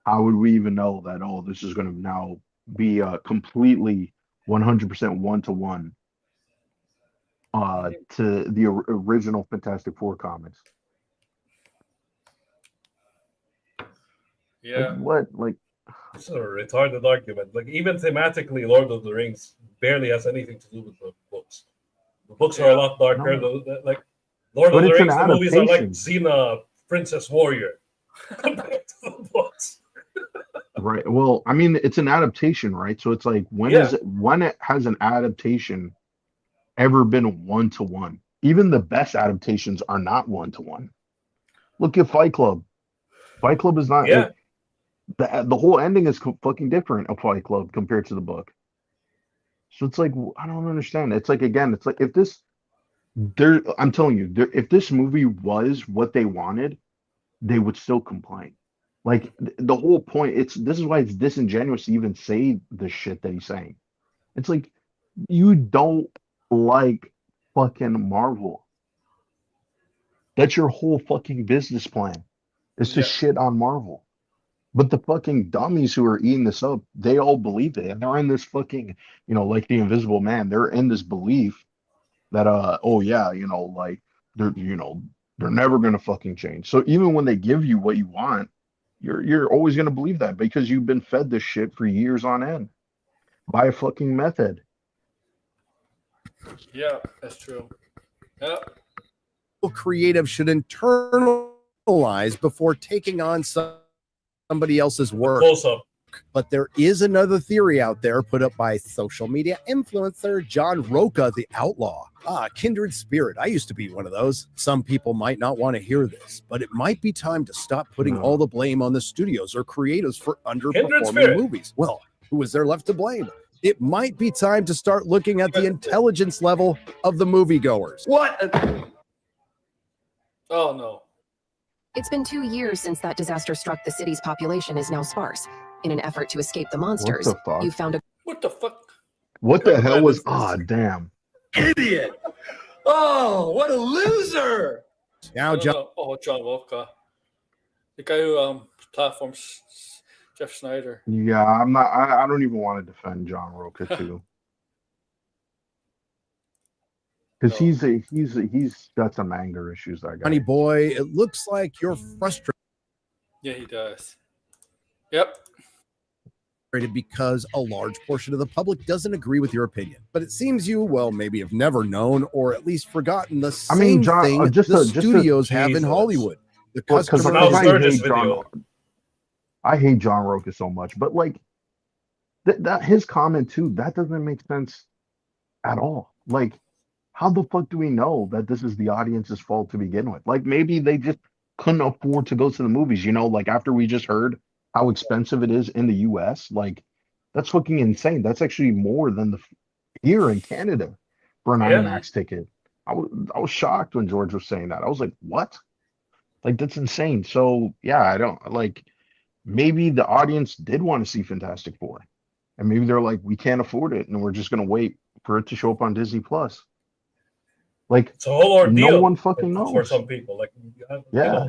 how would we even know that this is going to now be completely 100% one-to-one to the original Fantastic Four comics? Yeah. Like It's a retarded argument. Like, even thematically, Lord of the Rings barely has anything to do with the books. The books are a lot darker. No. Like, Lord But of the it's an Rings, the movies are like adaptation. Xena, Princess Warrior, compared to the books. Right. Well, I mean, it's an adaptation, right? So it's like when it has an adaptation ever been one-to-one? Even the best adaptations are not one-to-one. Look at Fight Club. Fight Club is not. Yeah. The whole ending is fucking different of Fight Club compared to the book. So it's like I don't understand. It's like again, it's like if this I'm telling you, if this movie was what they wanted, they would still complain. Like the whole point, this is why it's disingenuous to even say the shit that he's saying. It's like you don't like fucking Marvel. That's your whole fucking business plan. Is to shit on Marvel. But the fucking dummies who are eating this up, they all believe it. And they're in this fucking, like the Invisible Man, they're in this belief that like they're never gonna fucking change. So even when they give you what you want, you're always gonna believe that because you've been fed this shit for years on end by a fucking method. Yeah, that's true. Yeah. Creative should internalize before taking on somebody else's work. Close up. But there is another theory out there put up by social media influencer John Roca, the Outlaw. Kindred spirit. I used to be one of those. Some people might not want to hear this, but it might be time to stop putting all the blame on the studios or creatives for underperforming movies. Well, who is there left to blame? It might be time to start looking at the intelligence level of the moviegoers. Oh no. It's been 2 years since that disaster struck. The city's population is now sparse. In an effort to escape the monsters, the fuck? you found a... What the fuck? What the hell was? Ah, damn. Idiot! Oh, what a loser! Now, John. Oh, John Wolfka, the guy who platforms Jeff Snyder. Yeah, I'm not. I don't even want to defend John Roca too, because he's got some anger issues. That guy. Honey boy, it looks like you're frustrated. Yeah, he does. Yep. Because a large portion of the public doesn't agree with your opinion. But it seems you, well, maybe have never known or at least forgotten the same thing the studios have in Hollywood. The customer I hate John Roca so much, but like that his comment too, that doesn't make sense at all. Like, how the fuck do we know that this is the audience's fault to begin with? Like, maybe they just couldn't afford to go to the movies, like after we just heard how expensive it is in the US. Like, that's fucking insane. That's actually more than here in Canada for an IMAX ticket. I was shocked when George was saying that. I was like, what? Like, that's insane. So yeah, I don't like, maybe the audience did want to see Fantastic Four, and maybe they're like, we can't afford it and we're just gonna wait for it to show up on Disney Plus. Like, it's a whole ordeal. No one fucking knows. For some people, like, yeah.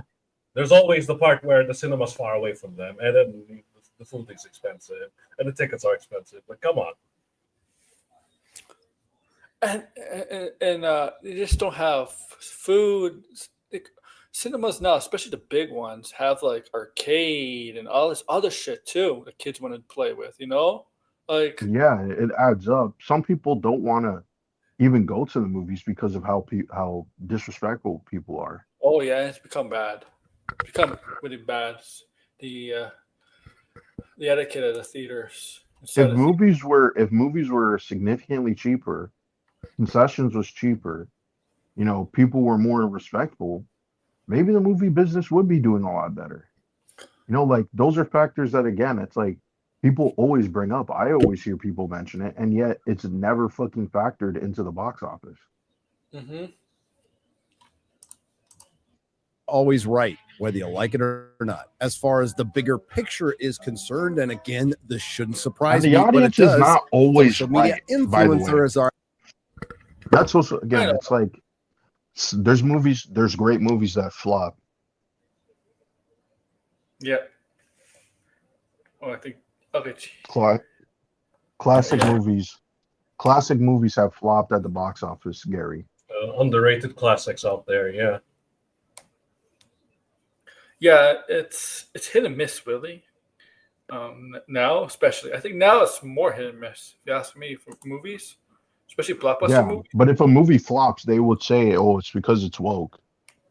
There's always the part where the cinema's far away from them, and then the food is expensive, and the tickets are expensive. Like, come on. And they just don't have food. Like, cinemas now, especially the big ones, have like arcade and all this other shit too that kids want to play with. Like, yeah, it adds up. Some people don't want to even go to the movies because of how disrespectful people are. Oh yeah, it's become bad. Become really bad. The etiquette of the theaters. If movies were significantly cheaper, concessions was cheaper, people were more respectful, maybe the movie business would be doing a lot better. Like, those are factors that, again, it's like people always bring up. I always hear people mention it, and yet it's never fucking factored into the box office. Mm-hmm. Always right, whether you like it or not, as far as the bigger picture is concerned. And again, this shouldn't surprise me. The audience is not always social media right. Influencers are. That's also, again, it's like there's great movies that flop. Yeah. Oh, I think okay. Classic movies have flopped at the box office, Gary. Underrated classics out there, yeah. Yeah, it's hit and miss, really. Now, especially, I think now it's more hit and miss. If you ask me, for movies, especially blockbuster movies. But if a movie flops, they would say, "Oh, it's because it's woke."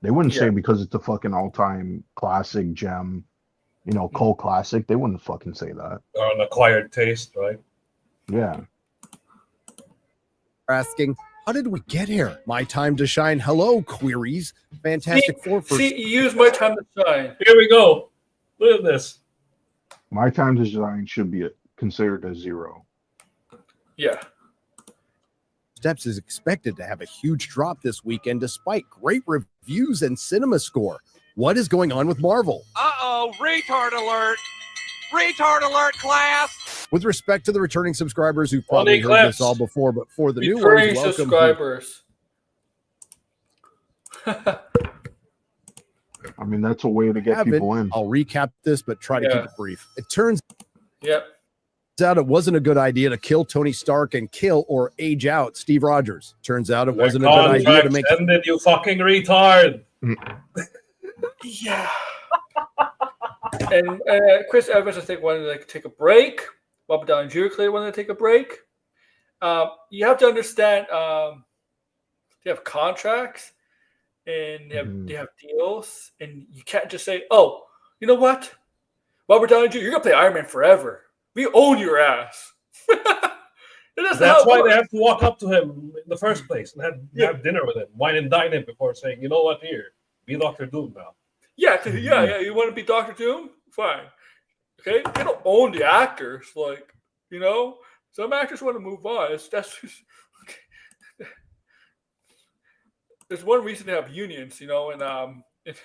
They wouldn't say because it's a fucking all-time classic gem, cult classic. They wouldn't fucking say that. Or an acquired taste, right? Yeah. Asking, how did we get here? My time to shine. Hello, queries. Fantastic Four. See, you use my time to shine. Here we go. Look at this. My time to shine should be considered a 0. Yeah. Steps is expected to have a huge drop this weekend despite great reviews and cinema score. What is going on with Marvel? Uh-oh, retard alert! Retard alert, class! With respect to the returning subscribers who've probably heard this all before, but for the new ones, welcome. Subscribers. I mean, that's a way to get people in. I'll recap this, but try to keep it brief. It turns out it wasn't a good idea to kill Tony Stark and kill or age out Steve Rogers. Turns out it wasn't a good idea to make ended, you fucking retard. Yeah. And Chris Evans, I think, wanted to take a break. Robert Downey Jr. clearly wanted to take a break. You have to understand, they have contracts and they have deals, and you can't just say, "Oh, you know what, Robert Downey Jr., you're gonna play Iron Man forever. We own your ass." That's why they have to walk up to him in the first place and have dinner with him, wine and dine him before saying, "You know what, here, be Dr. Doom now." Yeah, you want to be Dr. Doom? Fine. Okay? They don't own the actors. Like, some actors want to move on. That's just, okay. There's one reason they have unions, and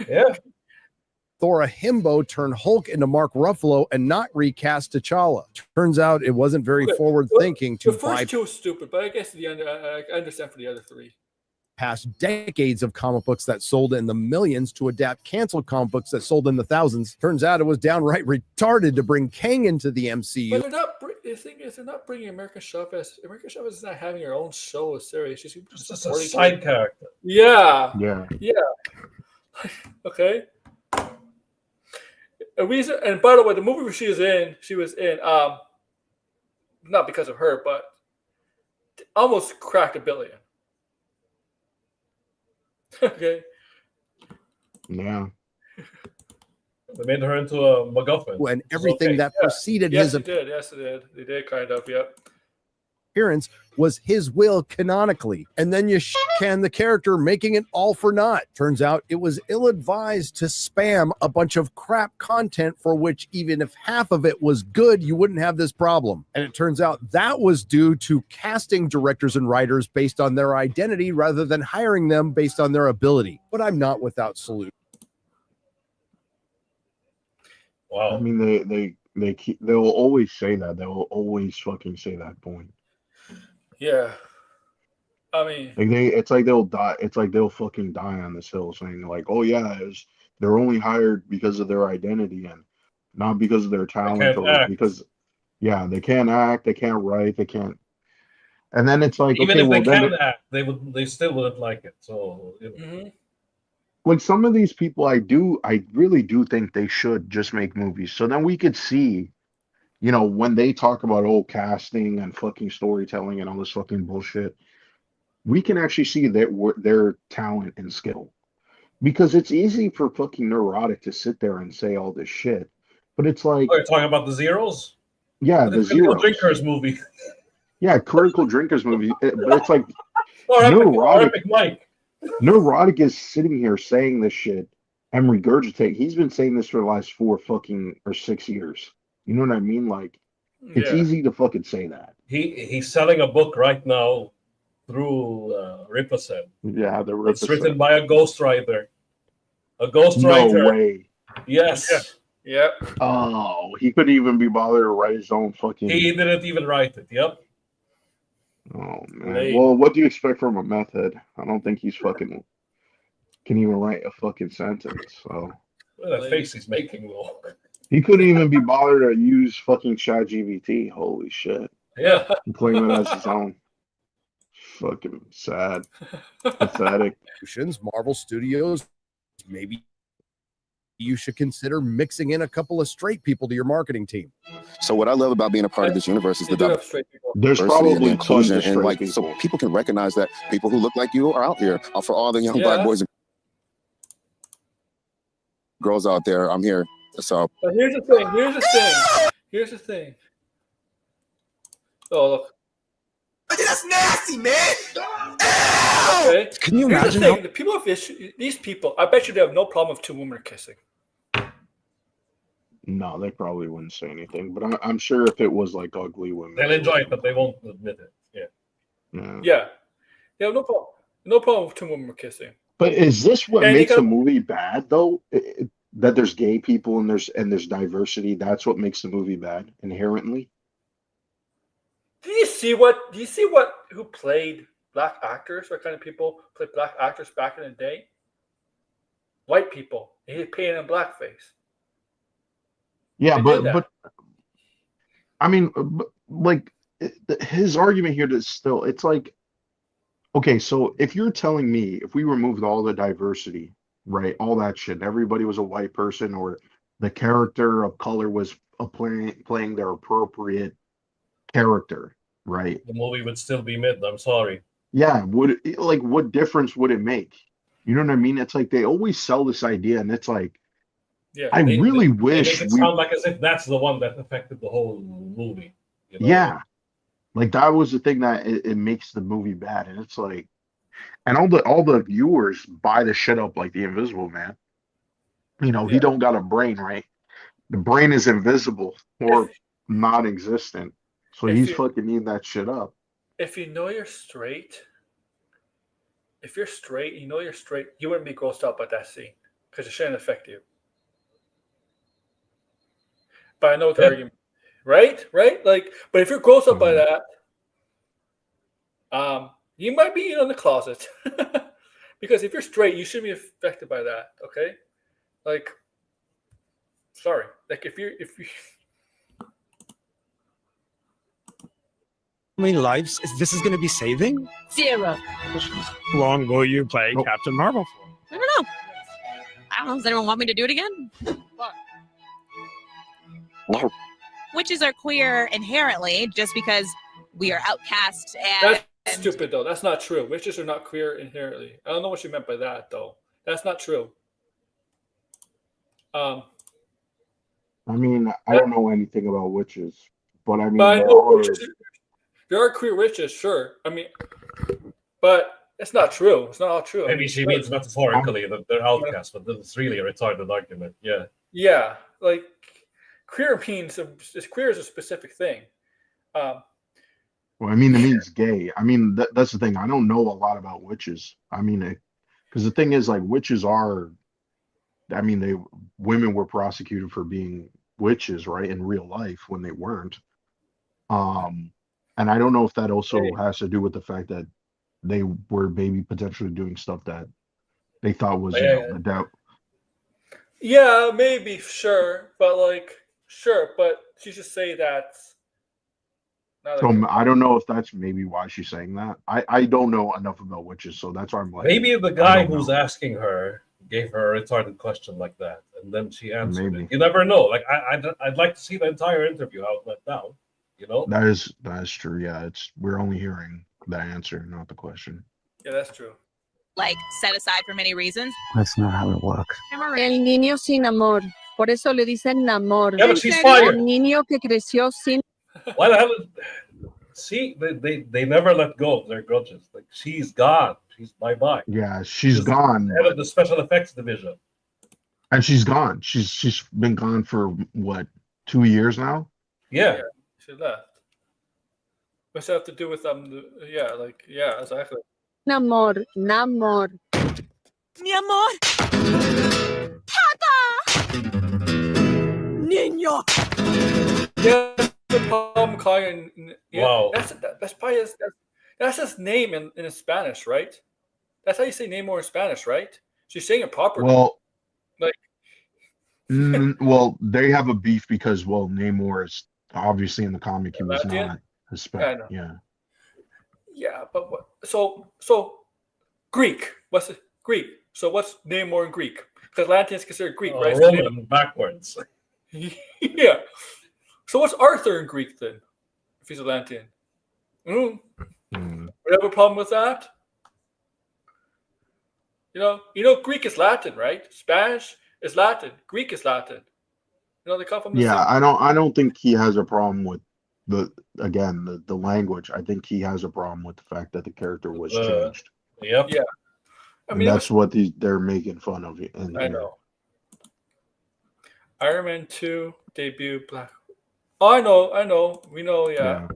yeah. Thor a himbo turn Hulk into Mark Ruffalo and not recast T'Challa. Turns out it wasn't very forward thinking to The first two was stupid, but I guess the end, I understand for the other three. Past decades of comic books that sold in the millions to adapt canceled comic books that sold in the thousands. Turns out it was downright retarded to bring Kang into the MCU. But they're not. The thing is, they're not bringing American Chavez. American Chavez is not having her own show as series. She's just a side character. Yeah. Yeah. Yeah. Okay. A reason, and by the way, the movie she was in, not because of her, but almost cracked $1 billion. Okay. Yeah. They made her into a MacGuffin. And everything that preceded his did. Yes, it did. They did kind of. Yep. appearance was his will canonically. And then you can the character, making it all for naught. Turns out it was ill-advised to spam a bunch of crap content for which even if half of it was good, you wouldn't have this problem. And it turns out that was due to casting directors and writers based on their identity rather than hiring them based on their ability. But I'm not without salute. Wow. I mean, they'll always say that. They'll always fucking say that point. Yeah. I mean, It's like they'll die. It's like they'll fucking die on this hill saying like, oh yeah, they're only hired because of their identity and not because of their talent or because, yeah, they can't act, they can't write, they can't. And then it's like, even okay, if well, they then can act, they still wouldn't like it. So, you know. like some of these people, I really do think they should just make movies. So then we could see, you know, when they talk about casting and fucking storytelling and all this fucking bullshit, we can actually see their talent and skill. Because it's easy for fucking Nerdrotic to sit there and say all this shit. But it's like, Oh, you're talking about the Zeros? yeah, the Zeros. Drinkers movie. Yeah, Critical Drinkers movie. But it's like or Epic Mike. Nerdrotic is sitting here saying this shit and regurgitating. He's been saying this for the last 4 fucking or 6 years. You know what I mean? Like, it's easy to fucking say that. He's selling a book right now through Ripperson. Yeah, the It's written by a ghostwriter. A ghostwriter. No way. Yes. Yeah. Oh, he couldn't even be bothered to write his own fucking. He didn't even write it. Yep. Oh man. Well, what do you expect from a meth head? I don't think he's fucking can even write a fucking sentence. So. Look at that face he's making, though. He couldn't even be bothered to use fucking ChatGPT. Holy shit. Yeah. And claim it as his own. Fucking sad. Pathetic. Marvel Studios, maybe you should consider mixing in a couple of straight people to your marketing team. So what I love about being a part of this universe is the There's diversity probably and inclusion, tons of and like straight so people can recognize that people who look like you are out here. For all the young Yeah. black boys and girls out there, I'm here. So but here's the thing. Oh, look. That's nasty, man. Okay. Can you Here's imagine the thing. The people of these people, I bet you they have no problem if two women are kissing. No, they probably wouldn't say anything. But I'm sure if it was like ugly women, They'll enjoy it, but they won't admit it. Yeah. Yeah. They have no problem. No problem if two women are kissing. But is this what And makes because- a movie bad though? That there's gay people and there's diversity. That's what makes the movie bad inherently. Do you see who played black actors? What kind of people played black actors back in the day? White people. He painted in blackface. Yeah, They did that. but I mean, like his argument here is still, it's like, okay, so if you're telling me if we removed all the diversity, right, all that shit, everybody was a white person or the character of color was playing their appropriate character, right? The movie would still be mid. I'm sorry. Yeah, what difference would it make? You know what I mean? It's like they always sell this idea, and it's like, yeah, I really they wish make it sound like as if that's the one that affected the whole movie. You know? yeah, like that was the thing that it makes the movie bad, and it's like, and all the viewers buy the shit up like the Invisible Man. You know, he don't got a brain, right? The brain is invisible or non-existent, so If he's you- fucking eating that shit up. If you know you're straight, you wouldn't be grossed out by that scene because it shouldn't affect you. But I know what the argument, right? Like, but if you're grossed up by that, you might be in the closet. Because if you're straight, you shouldn't be affected by that. Okay, like, sorry, like if you. How many lives this is going to be saving? 0. How long will you play Captain Marvel for? I don't know. I don't know. Does anyone want me to do it again? No. Witches are queer inherently just because we are outcast and. That's stupid, though. That's not true. Witches are not queer inherently. I don't know what you meant by that, though. That's not true. I mean, I don't know anything about witches, but I mean, But I know there are queer witches, sure. I mean, but it's not true. It's not all true. Maybe she means metaphorically that they're outcasts, but it's really a retarded argument. Yeah. Yeah, like queer means queer is a specific thing. well, I mean, it means gay. I mean, that's the thing. I don't know a lot about witches. I mean, because the thing is, like, witches are. I mean, women were prosecuted for being witches, right, in real life when they weren't. And I don't know if that also has to do with the fact that they were maybe potentially doing stuff that they thought was a doubt. Yeah, maybe, sure, but she should say that. So I don't know if that's maybe why she's saying that. I don't know enough about witches, so that's why I'm like. Maybe the guy who's asking her gave her a retarded question like that, and then she answered it. You never know. Like I'd like to see the entire interview how it went down. You know. That is true. Yeah, we're only hearing the answer, not the question. Yeah, that's true. Like set aside for many reasons. That's not how it works. El niño sin amor. Por eso le dicen namor. Yeah, but she's fired. El niño que creció sin. Why the hell? See, they never let go of their grudges. Like she's gone. She's bye. Yeah, she's gone. Head of the special effects division. And she's gone. She's been gone for what, 2 years now? Yeah. She left. What's that have to do with exactly. Namor. Mi amor. Papa. Niño. Yeah, the problem calling. Yeah, wow. That's probably that's his name in Spanish, right? That's how you say Namor in Spanish, right? She's saying it properly. Well, like. Well, they have a beef because Namor is obviously in the comic he was not Hispanic. Yeah, but what? So Greek. What's it? Greek. So what's Namor in Greek? Because Atlantean is considered Greek, right? Roman backwards. Yeah. So what's Arthur in Greek then? If he's Atlantean, we have a problem with that. You know, Greek is Latin, right? Spanish is Latin. Greek is Latin. You know, they come from the same. I don't think he has a problem with the language. I think he has a problem with the fact that the character was changed. Yep. Yeah. I mean, that's what they're making fun of. I know. Iron Man 2 debut Black. Oh, I know. We know, yeah.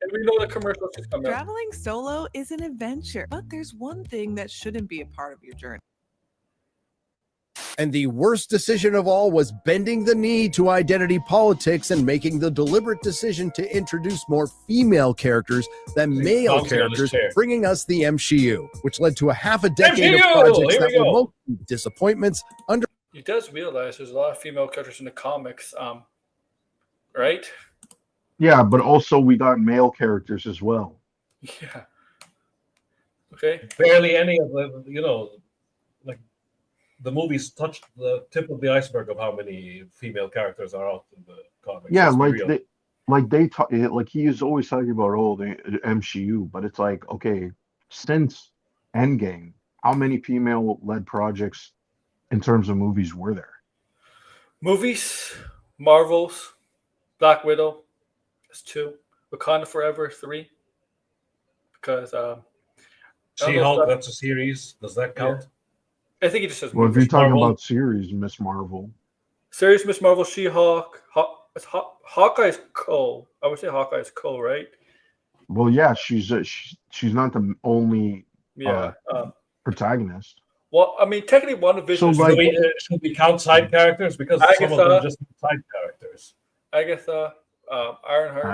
And we know the commercials is coming. Traveling solo is an adventure, but there's one thing that shouldn't be a part of your journey. And the worst decision of all was bending the knee to identity politics and making the deliberate decision to introduce more female characters than male characters, bringing us the MCU, which led to a half a decade of projects that were mostly disappointments. He does realize there's a lot of female characters in the comics, right? Yeah, but also we got male characters as well. Yeah. Okay. Barely any of the, like the movies touched the tip of the iceberg of how many female characters are out in the comics. Yeah, like he is always talking about the MCU, but it's like, okay, since Endgame, how many female-led projects in terms of movies were there? Movies, Marvel's, Black Widow, that's 2. Wakanda Forever, 3. Because She-Hulk, that's a series. Does that count? Yeah. I think he just says. Well, if you're talking about series, Miss Marvel. Series, Miss Marvel, She-Hulk, Hawkeye's Cole. I would say Hawkeye's Cole, right? Well, yeah, she's not the only protagonist. Well, I mean, technically, WandaVision. So, is like- Should we count side characters? Because some of them just side characters. Agatha, Ironheart.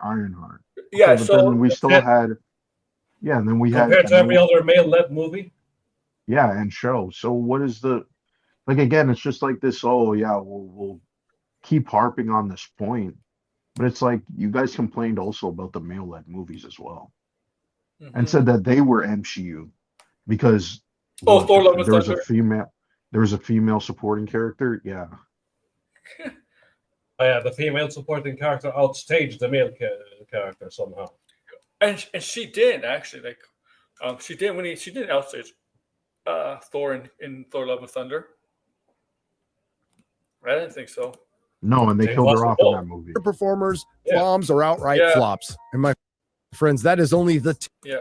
Ironheart. Yeah, Okay, but so then we still had. Yeah, and then we had. Compared to every other male-led movie. Yeah, and show. So what is the like again? It's just like this. Oh yeah, we'll keep harping on this point, but it's like you guys complained also about the male-led movies as well, and said that they were MCU because Thor: Love and there was Thunder. there was a female supporting character. Yeah, The female supporting character outstaged the male character somehow. And she did actually she didn't outstage Thor in Thor: Love and Thunder. I didn't think so. no, and they killed her off in that movie. Performers, bombs, or outright Yeah. flops. And my friends, that is only the Yeah.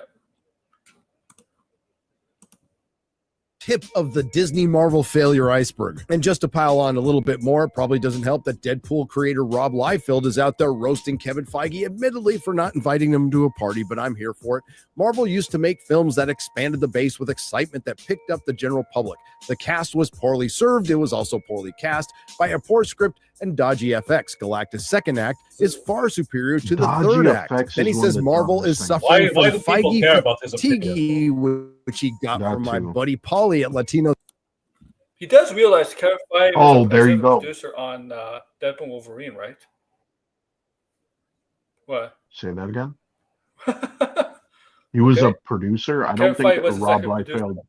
tip of the Disney Marvel failure iceberg. And just to pile on a little bit more, it probably doesn't help that Deadpool creator Rob Liefeld is out there roasting Kevin Feige, admittedly for not inviting him to a party, but I'm here for it. Marvel used to make films that expanded the base with excitement that picked up the general public. The cast was poorly served. It was also poorly cast by a poor script and dodgy FX. Galactus' second act is far superior to the Dodgy third act. FX Then he is one of says the Marvel dumbest is things. suffering Why from do people care about his fatigue, which he got That from my too. buddy Paulie at Latino. He does realize Kevin Feige Oh, was there you a go. producer on Deadpool and Wolverine, right? What? Say that again. He was Okay. a producer. I Kevin don't think Feige was the Rob second producer. Liefeld.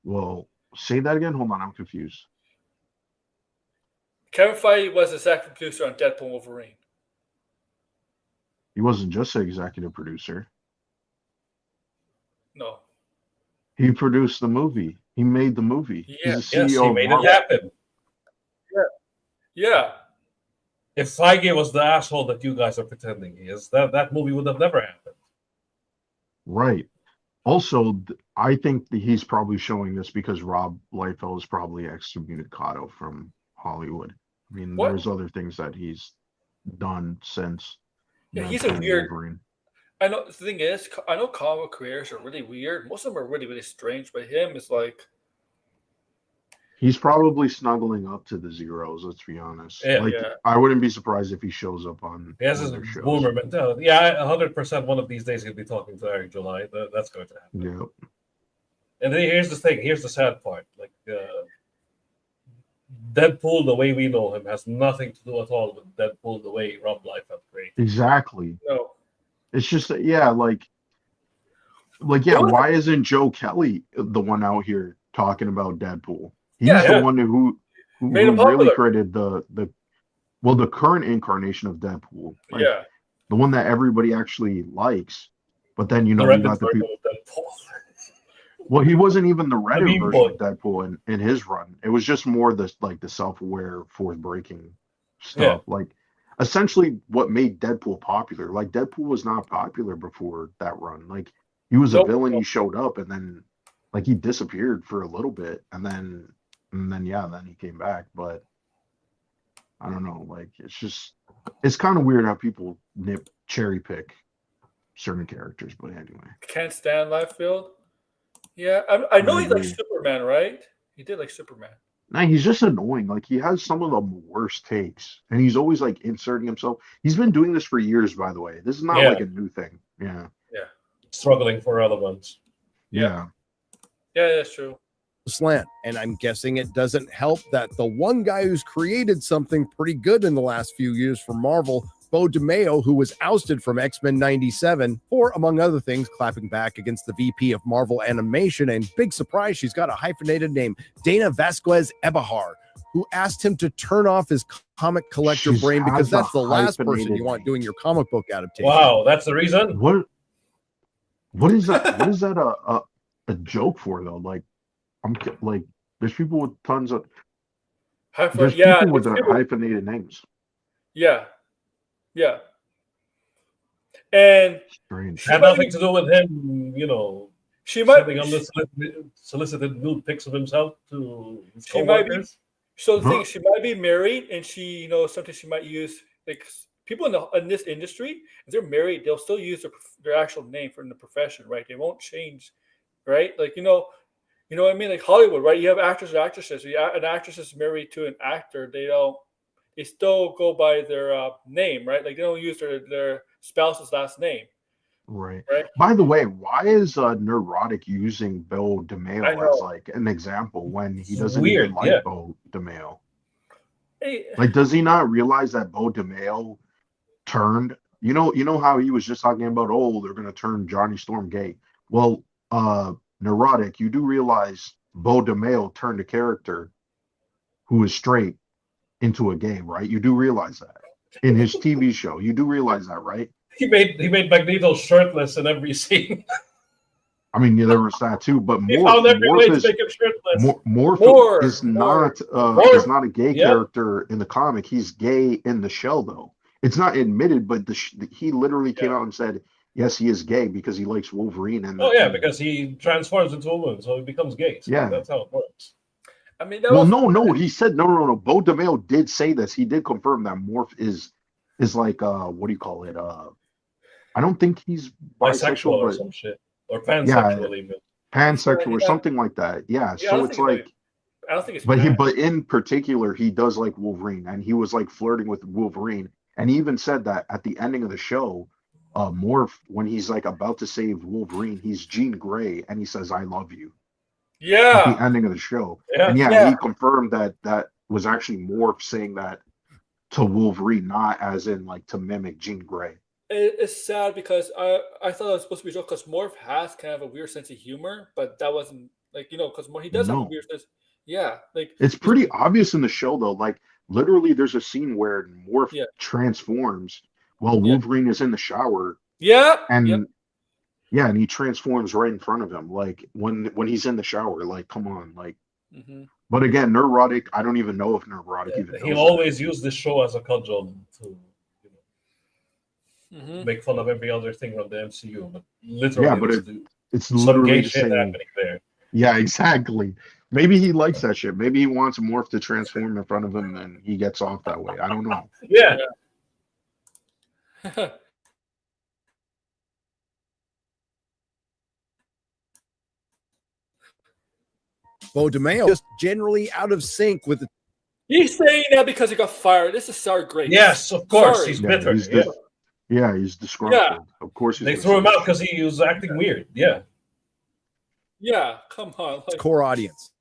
Well, say that again. Hold on, I'm confused. Kevin Feige was the second producer on Deadpool and Wolverine. He wasn't just an executive producer. No. He produced the movie. He made the movie. Yeah. He's the Yes, CEO he of made it Marvel. happen. Yeah. If Feige was the asshole that you guys are pretending he is, that movie would have never happened. Right. Also, I think that he's probably showing this because Rob Liefeld is probably excommunicado from Hollywood. I mean, What? there's other things that he's done since. Yeah, he's Deadpool a and weird. Wolverine. I know the thing is, I know comic creators are really weird. Most of them are really, really strange, but him is like, He's probably snuggling up to the Zeros, let's be honest. Yeah. Like, Yeah. I wouldn't be surprised if he shows up on He has one his of their shows. boomer mentality. Yeah, 100%. One of these days he'll be talking to Eric July. That's going to happen. Yeah. And then here's the thing. Here's the sad part. Like Deadpool, the way we know him, has nothing to do at all with Deadpool, the way Rob Liefeld created. Exactly. no. It's just that, yeah, yeah, why isn't Joe Kelly the one out here talking about Deadpool? He's Yeah. the one who Made him really popular. created the current incarnation of Deadpool. Like, Yeah. the one that everybody actually likes. But then you The know you Reddit got the version people. of Deadpool. Well, he wasn't even the Reddit meme version boy. of Deadpool in his run. It was just more the self-aware, forth-breaking stuff. Like essentially what made Deadpool popular. Like Deadpool was not popular before that run. Like he was a Nope. villain, he showed up and then like he disappeared for a little bit and then he came back. But I don't know, like it's kind of weird how people cherry pick certain characters, but anyway. Can't stand Liefeld. Yeah, I know he's like agree. Superman, right? He did like Superman. Nah, he's just annoying. Like he has some of the worst takes, and he's always like inserting himself. He's been doing this for years, by the way. This is not Yeah. like a new thing. Yeah, Struggling for relevance. yeah. Yeah, that's true. Slant. And I'm guessing it doesn't help that the one guy who's created something pretty good in the last few years for Marvel, Bo DeMeo, who was ousted from X-Men 97 for, among other things, clapping back against the VP of Marvel Animation. And big surprise, she's got a hyphenated name, Dana Vasquez Ebahar, who asked him to turn off his comic collector She's brain because has a that's the last person hyphenated you want name. doing your comic book adaptation. Wow, that's the reason? What is that? What is that a joke for though? Like like there's people with tons of there's people with hyphenated names. Yeah. Yeah. And Strange. Had nothing to do with him, you know. She might sending unsolicited nude pics of himself to his She might be. coworkers. So the thing, she might be married, and she, something she might use. Like people in this industry, if they're married, they'll still use their actual name from the profession, right? They won't change right? Like you know what I mean? Like Hollywood, right? You have actors and actresses. An actress is married to an actor. They still go by their name, right? Like they don't use their spouse's last name, Right. right? By the way, why is Neurotic using Bill I DeMaio as know. like an example when he It's doesn't even weird, like yeah. Bill DeMaio? Hey, Like, does he not realize that Bo DeMaio turned? You know how he was just talking about, oh, they're gonna turn Johnny Storm gay. Well, Neurotic, you do realize Bo DeMaio turned a character who is straight into a gay, right? You do realize that in his TV show. You do realize that, right? He made Magneto shirtless in every scene. I mean, yeah, there was that too, but He found every way to make him shirtless. Morph is not a gay Yeah. character in the comic. He's gay in the shell, though. It's not admitted, but he literally came out and said, yes, he is gay because he likes Wolverine. And Oh yeah, because he transforms into a woman, so he becomes gay. So Yeah. that's how it works. I mean, Well, no. He said no. Bo DeMaio did say this. He did confirm that Morph is like what do you call it? I don't think he's Bisexual or but some shit, or pansexual even. pansexual or something like that. Yeah. Yeah, So it's like. I don't think it's. But in particular, he does like Wolverine, and he was like flirting with Wolverine, and he even said that at the ending of the show, Morph, when he's like about to save Wolverine, he's Jean Grey, and he says, "I love you." At Yeah. the ending of the show, Yeah. and Yeah. he confirmed that was actually Morph saying that to Wolverine, not as in like to mimic Jean Grey. It's sad because I thought it was supposed to be a joke because Morph has kind of a weird sense of humor, but that wasn't like because he does have a No. weird sense. Yeah, like It's pretty obvious in the show though. Like literally, there's a scene where Morph Yeah. transforms while Wolverine is in the shower. Yeah. And Yep. yeah, and he transforms right in front of him, like when he's in the shower. Like, come on, like. Mhm. But again, Nerdrotic, I don't even know if Nerdrotic even. He'll knows always use this show as a cudgel to Mhm. make fun of every other thing from the MCU. But that. literally, Yeah, but it's some literally gay the shit same. happening there. Yeah, exactly. Maybe he likes that shit. Maybe he wants Morph to transform in front of him, and he gets off that way. I don't know. Yeah. Bo DeMaio just generally out of sync with the He's saying that because he got fired. This is sour grapes. Yes, of course. Sorry. He's Yeah, bitter. he's Yeah. he's disgruntled. Of course, he's They gonna threw him say out that because he was acting weird. Yeah. Yeah, come on. Like, core audience.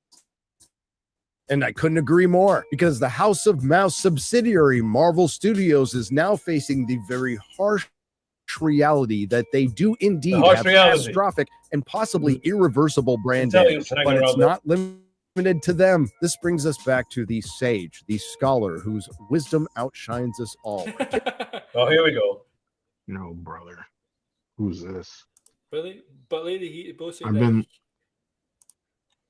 And I couldn't agree more because the House of Mouse subsidiary Marvel Studios is now facing the very harsh reality that they do indeed harsh have reality. catastrophic and possibly irreversible brand tell you damage, it's hanging but it's around there. not limited to them. This brings us back to the sage, the scholar whose wisdom outshines us all. Oh, here we go. No, brother. Who's this? really? But lady, he both saying I've that. been.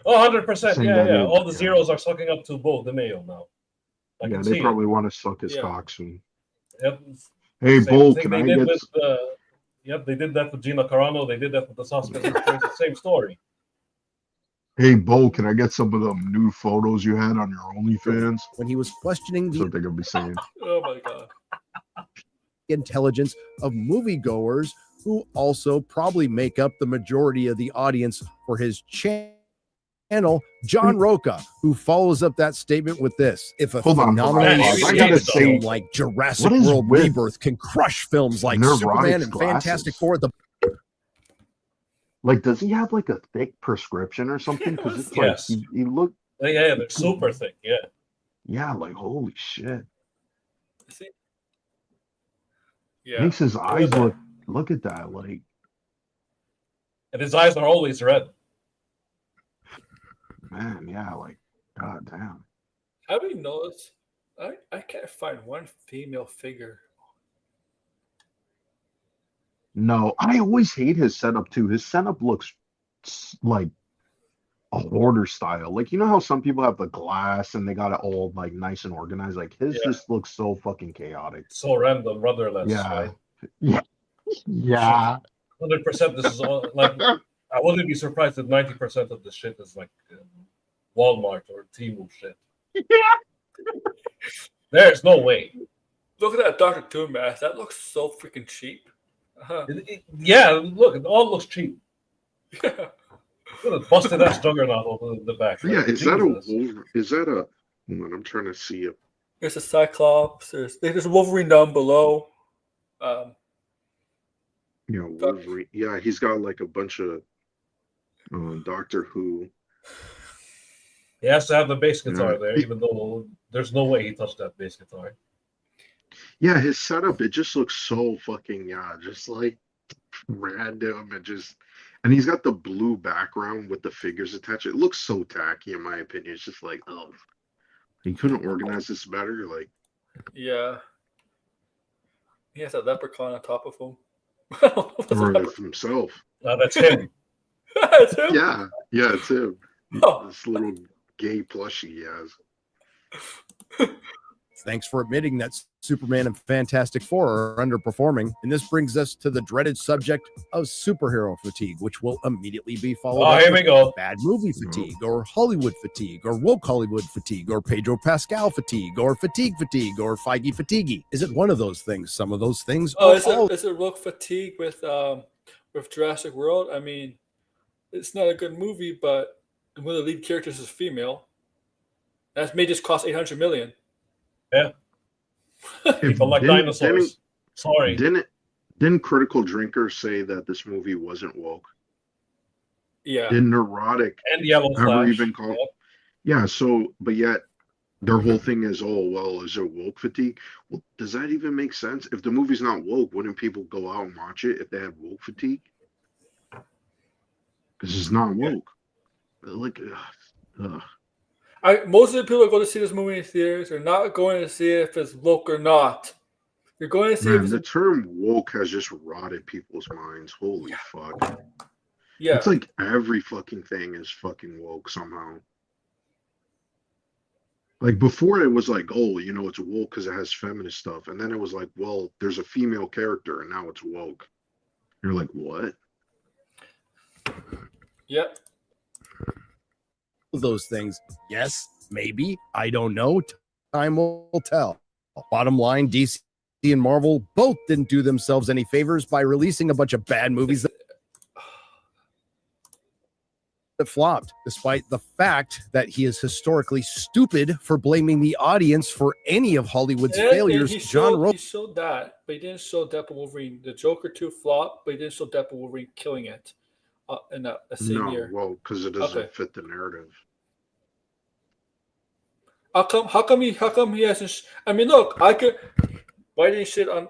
Oh, 100%. Saying Yeah, that yeah. is- All the yeah. zeros are sucking up to Bo DeMaio now. I Yeah, can they see probably want to suck his Yeah. cock soon. it. Yep. Hey, Same Bo, thing can they I did get? with Yep, they did that with Gina Carano. They did that with the Sasuke sisters. It's the same story. Hey, Bo, can I get some of them new photos you had on your OnlyFans? When he was questioning That's the what they're gonna be saying. Oh my god. intelligence of moviegoers who also probably make up the majority of the audience for his channel, John Roca, who follows up that statement with this: if a Hold on, phenomenally I shaped gotta film say, like Jurassic what is World with Rebirth can crush films like Nerdrotic's Superman and glasses? Fantastic Four, the Like, does he have like a thick prescription or something? Because it's like Yes. he looked. Yeah, they're super thick. Yeah. Yeah, like holy shit. See? Yeah. Makes his eyes look at that like. And his eyes are always red. Man, yeah, like, god damn. How do you notice? I can't find one female figure. No, I always hate his setup too. His setup looks like a hoarder style. Like, you know how some people have the glass and they got it all like nice and organized? Like his Yeah. just looks so fucking chaotic. So random, rudderless. Yeah. Right? Yeah. Yeah. 100%. This is all like. I wouldn't be surprised if 90% of the shit is like Walmart or Temu shit. There's no way. Look at that Dr. Doom mask. That looks so freaking cheap. Uh-huh. Yeah, look, it all looks cheap. Yeah. What a busted ass juggernaut over the back. Yeah, Like, is that a Jesus. Wolverine? Is that a? Hold on, I'm trying to see it. There's a Cyclops. There's Wolverine down below. Yeah, Wolverine. Yeah, he's got like a bunch of Doctor Who. He has to have the bass guitar Yeah. there, even though there's no way he touched that bass guitar. Yeah, his setup, it just looks so fucking, just like random and he's got the blue background with the figures attached. It looks so tacky in my opinion. It's just like, oh, he couldn't organize this better. Like, Yeah. He has a leprechaun on top of him. or himself. That's him. That's him? Yeah, it's him. Oh. This little gay plushie he has. Thanks for admitting that Superman and Fantastic Four are underperforming. And this brings us to the dreaded subject of superhero fatigue, which will immediately be followed up here we with go. bad movie fatigue, or Hollywood fatigue, or woke Hollywood fatigue, or Pedro Pascal fatigue, or fatigue, or Feige fatigue. Is it one of those things? Some of those things? Oh, or is it woke fatigue with Jurassic World? I mean, it's not a good movie, but one of the lead characters is female. That may just cost $800 million. Yeah. People like dinosaurs. Sorry. Didn't Critical Drinkers say that this movie wasn't woke? Yeah. Didn't Nerdrotic and Yellow ever Flash. even call? Yeah. So, but yet their whole thing is, oh well, is it woke fatigue? Well, does that even make sense? If the movie's not woke, wouldn't people go out and watch it if they had woke fatigue? Because it's not woke. Like, Most of the people that go to see this movie in theaters are not going to see it if it's woke or not. You're going to see man, if the it's term woke has just rotted people's minds. Holy fuck. Yeah. It's like every fucking thing is fucking woke somehow. Like before it was like, oh, it's woke because it has feminist stuff. And then it was like, well, there's a female character and now it's woke. You're like, what? Yep. those things? Yes, maybe. I don't know. Time will tell. Bottom line, DC and Marvel both didn't do themselves any favors by releasing a bunch of bad movies that flopped, despite the fact that he is historically stupid for blaming the audience for any of Hollywood's failures. He showed that, but he didn't show Deadpool Wolverine. The Joker 2 flopped, but he didn't show Deadpool Wolverine killing it in the same year. Well, because it doesn't fit the narrative. How come he hasn't? I mean, look, I could. Why didn't he shit on?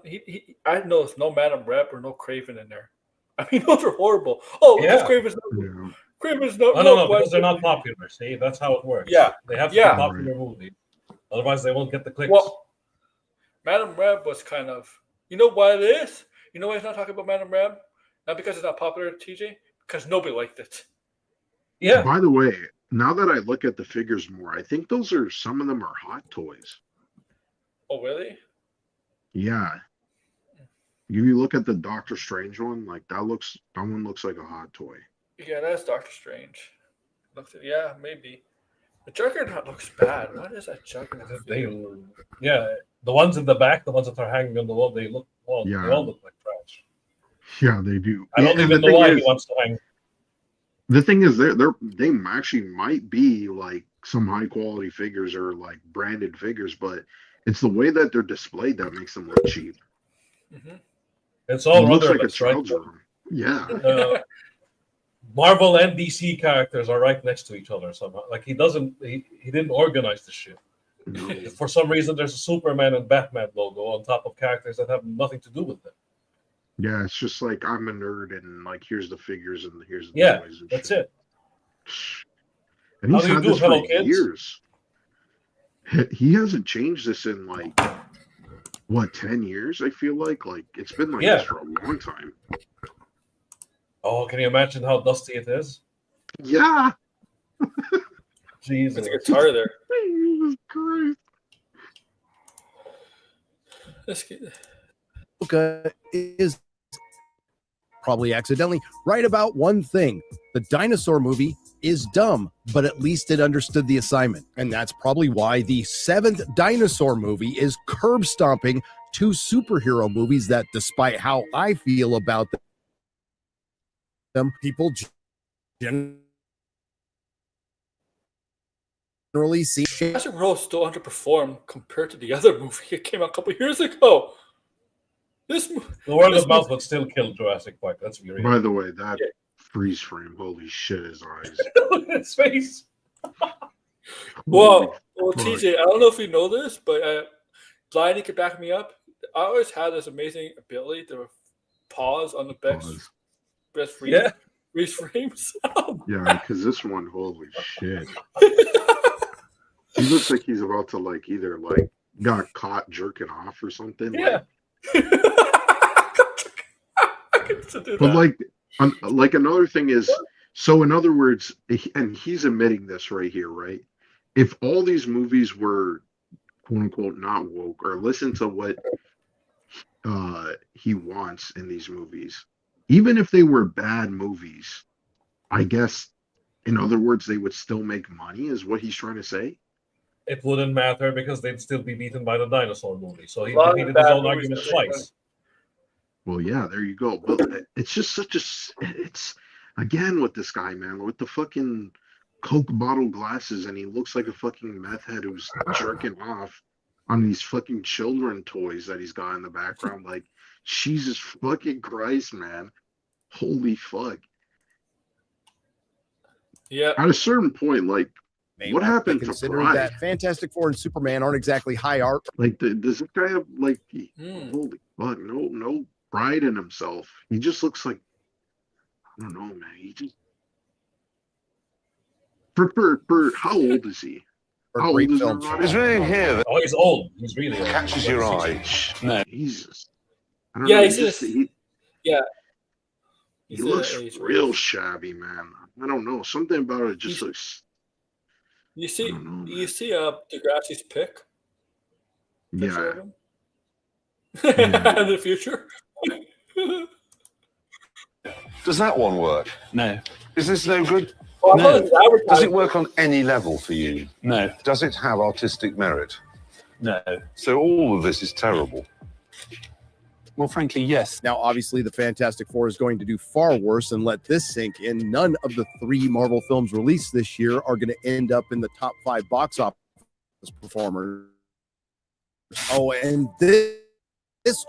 I know there's no Madam Rep or no Craven in there. I mean, those are horrible. Oh, yeah. Craven's not. Craven's not. No, because they're not popular. See, that's how it works. Yeah, they have to be popular movies. Otherwise, they won't get the clicks. Well, Madam Reb was kind of. You know why it is? You know why he's not talking about Madam Reb? Not because it's not popular, TJ. Because nobody liked it. Yeah. By the way, now that I look at the figures more, I think some of them are hot toys. Oh, really? Yeah. You look at the Doctor Strange one, like that one looks like a hot toy. Yeah, that's Doctor Strange. Yeah, maybe. The Juggernaut looks bad. What is that Juggernaut? The ones in the back, the ones that are hanging on the wall, they all look like trash. Yeah, they do. I don't even know why he wants to hang. The thing is, they actually might be like some high quality figures or like branded figures, but it's the way that they're displayed that makes them look cheap. Mm-hmm. It's all looks like a rudderless, right? child's room. Yeah. Marvel and DC characters are right next to each other somehow. Like he didn't organize the shit. No. For some reason, there's a Superman and Batman logo on top of characters that have nothing to do with them. Yeah, it's just like I'm a nerd and like here's the figures and here's the toys and that's shit. it. And he's had this for years. He hasn't changed this in like 10 years? I feel like it's been like this for a long time. Oh, can you imagine how dusty it is? Yeah. Jesus. It's a guitar there. Jesus Christ. Luca is probably accidentally right about one thing. The dinosaur movie is dumb, but at least it understood the assignment. And that's probably why the 7th dinosaur movie is curb stomping 2 superhero movies that, despite how I feel about them, people generally generally see Jurassic World still underperformed compared to the other movie it came out a couple years ago. The World of Mouth would still kill Jurassic Park. Let's be real. By the way, that freeze frame, holy shit, his eyes. Look at his face. Well, TJ, I don't know if you know this, but Blind, you can back me up. I always had this amazing ability to pause on the best freeze frames. Yeah, because this one, holy shit. He looks like he's about to either got caught jerking off or something. Yeah. But another thing is, so in other words, and he's admitting this right here, right? If all these movies were quote unquote not woke or listen to what he wants in these movies, even if they were bad movies, I guess in other words they would still make money, is what he's trying to say. It wouldn't matter because they'd still be beaten by the dinosaur movie. So he defeated his own argument twice. Well, yeah, there you go. But it's just it's again with this guy, man, with the fucking Coke bottle glasses, and he looks like a fucking meth head who's jerking off on these fucking children toys that he's got in the background. Like, Jesus fucking Christ, man. Holy fuck. Yeah. At a certain point, what happened to considering pride? that Fantastic Four and Superman aren't exactly high art? Does this guy have holy fuck, no pride in himself? He just looks like, I don't know, man. He just for how old is he? How old is he? Is really here. Oh, he's old. He's really old. Catches your eye. No, Jesus. I don't Yeah, know, he looks real shabby, man. I don't know. Something about it just looks. You see Degrassi's pick? Yeah. In the future? Does that one work? No. Is this no good? Well, No. no. Does it work on any level for you? No. Does it have artistic merit? No. So all of this is terrible. Well, frankly, yes. Now, obviously, the Fantastic Four is going to do far worse, and let this sink in. None of the 3 Marvel films released this year are going to end up in the top 5 box office performers. Oh, and this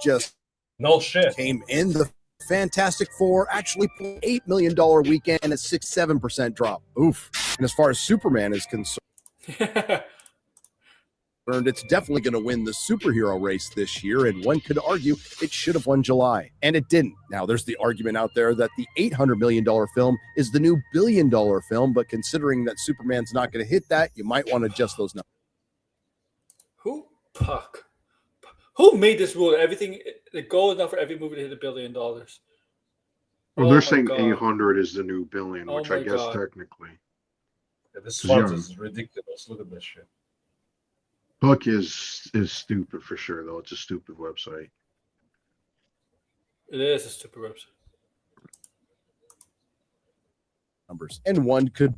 just no shit came in. The Fantastic Four actually put $8 million weekend and a 6-7% drop. Oof. And as far as Superman is concerned, it's definitely going to win the superhero race this year, and one could argue it should have won July, and it didn't. Now, there's the argument out there that the $800 million film is the new $1 billion film, but considering that Superman's not going to hit that, you might want to adjust those numbers. Who made this rule? Everything, the goal is not for every movie to hit $1 billion. Well, they're saying 800 is the new billion, which I guess technically. Yeah, this font is ridiculous. Look at this shit. Hook is stupid for sure, though. It's a stupid website. It is a stupid website. Numbers. And one could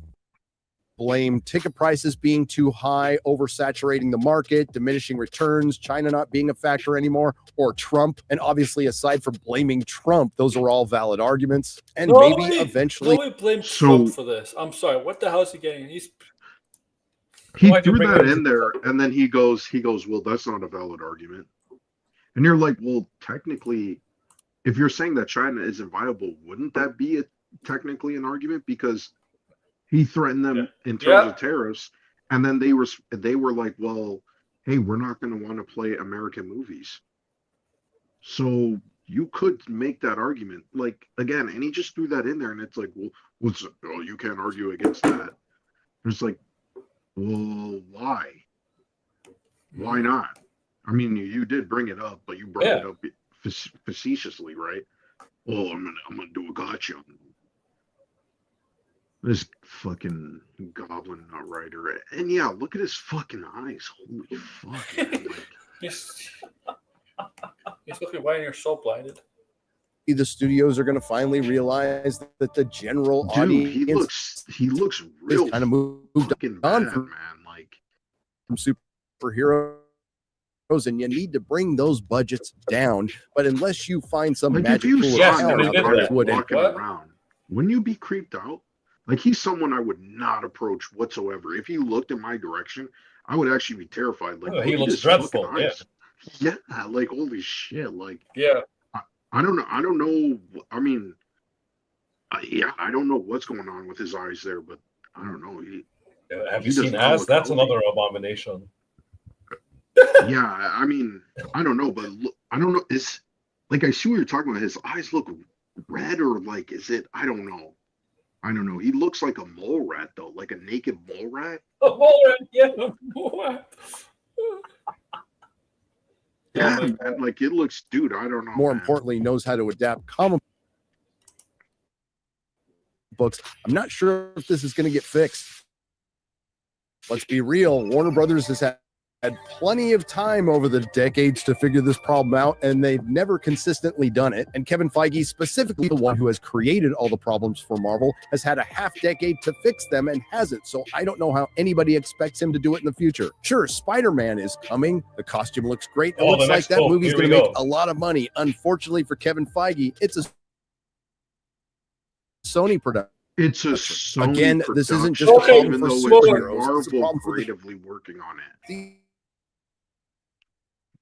blame ticket prices being too high, oversaturating the market, diminishing returns, China not being a factor anymore, or Trump. And obviously, aside from blaming Trump, those are all valid arguments. And maybe eventually... Nobody blame Trump for this. I'm sorry. What the hell is he getting? He threw that in there, and then he goes, well, that's not a valid argument. And you're like, well, technically, if you're saying that China isn't viable, wouldn't that be technically an argument? Because he threatened them in terms of tariffs, and then they were like, well, hey, we're not going to want to play American movies. So you could make that argument, again, and he just threw that in there, and it's like, well, you can't argue against that. It's like, well, why? Why not? I mean, you did bring it up, but you brought it up facetiously, right? Well, I'm gonna do a gotcha. This fucking goblin nut writer, and yeah, look at his fucking eyes. Holy fuck! Man. He's looking why you're so blinded. The studios are going to finally realize that the general audience he looks real kind of moved on from superheroes, and you need to bring those budgets down. But unless you find some magic tool walking around, wouldn't you be creeped out? Like he's someone I would not approach whatsoever. If he looked in my direction, I would actually be terrified. Like, He look at looks his dreadful. fucking eyes. Yeah, like holy shit. Like, yeah. I don't know. I don't know. I mean, yeah, I don't know what's going on with his eyes there, but I don't know. Have he you does seen not As? look That's healthy. another abomination. Yeah, I mean, I don't know, but look, I don't know. Is like I see what you're talking about. His eyes look red, or like is it? I don't know. I don't know. He looks like a mole rat though, like a naked mole rat. A mole rat, yeah, a mole rat. Yeah, man, like it looks, dude. I don't know. More man. importantly, knows how to adapt comic books. I'm not sure if this is going to get fixed. Let's be real. Warner Brothers has had plenty of time over the decades to figure this problem out, and they've never consistently done it. And Kevin Feige, specifically the one who has created all the problems for Marvel, has had a half decade to fix them and hasn't. So I don't know how anybody expects him to do it in the future. Sure, Spider-Man is coming. The costume looks great. It looks like that movie's going to make a lot of money. Unfortunately for Kevin Feige, it's a Sony production. It's a Sony Again, production, this isn't just a problem even for though superheroes. it's It's a Marvel problem for the creatively working on it.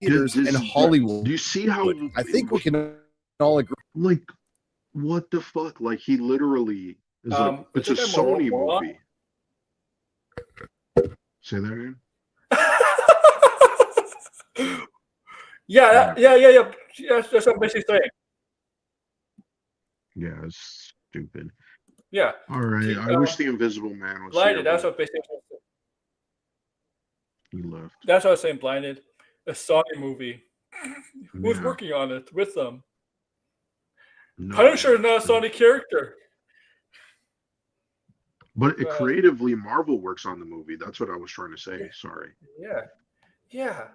theaters and Hollywood. Do you see how? I think we can all agree. Like, what the fuck? Like, he literally is like, it's a Sony movie. Say that again. Yeah. That's what I'm basically saying. Yeah, it's stupid. Yeah. All right. I wish the Invisible Man was Blinded. here, That's but what basically. he left. That's what I was saying. Blinded, a Sony movie. Who's Yeah. working on it with them? No, Punisher is not a Sony character. but creatively, Marvel works on the movie. That's what I was trying to say. Sorry. Yeah.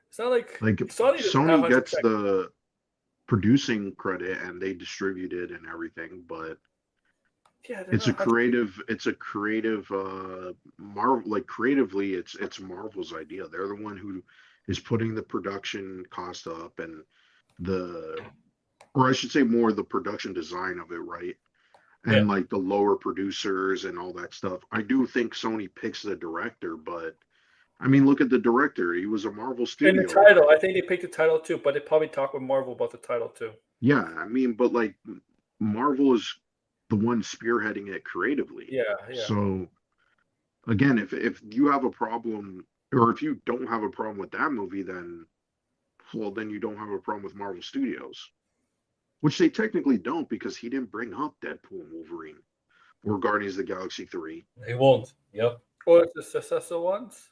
It's not like Sony doesn't have gets 100%. the producing credit and they distribute it and everything, but it's a creative Marvel, like creatively it's Marvel's idea. They're the one who is putting the production cost up and or I should say more the production design of it, right? And like the lower producers and all that stuff. I do think Sony picks the director, but I mean, look at the director. He was a Marvel studio. And the title, I think they picked the title too, but they probably talked with Marvel about the title too. Yeah, I mean, but like Marvel is the one spearheading it creatively. Yeah. So again, if you have a problem, or if you don't have a problem with that movie, then you don't have a problem with Marvel Studios, which they technically don't because he didn't bring up Deadpool and Wolverine or Guardians of the Galaxy 3. He won't. Yep. Or the successful ones.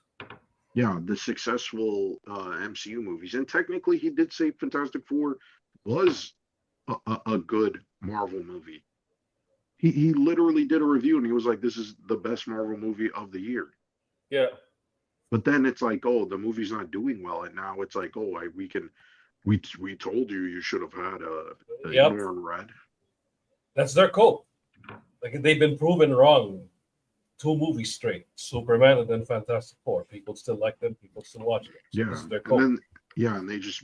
Yeah, the successful MCU movies, and technically he did say Fantastic Four was a good Marvel movie. He literally did a review and he was like, "This is the best Marvel movie of the year." Yeah. But then it's like, oh, the movie's not doing well, and now it's like, oh, we told you should have had a Norn Red. That's their code. Like they've been proven wrong 2 movies straight. Superman and then Fantastic Four. People still like them. People still watch them. So this is their code. And then and they just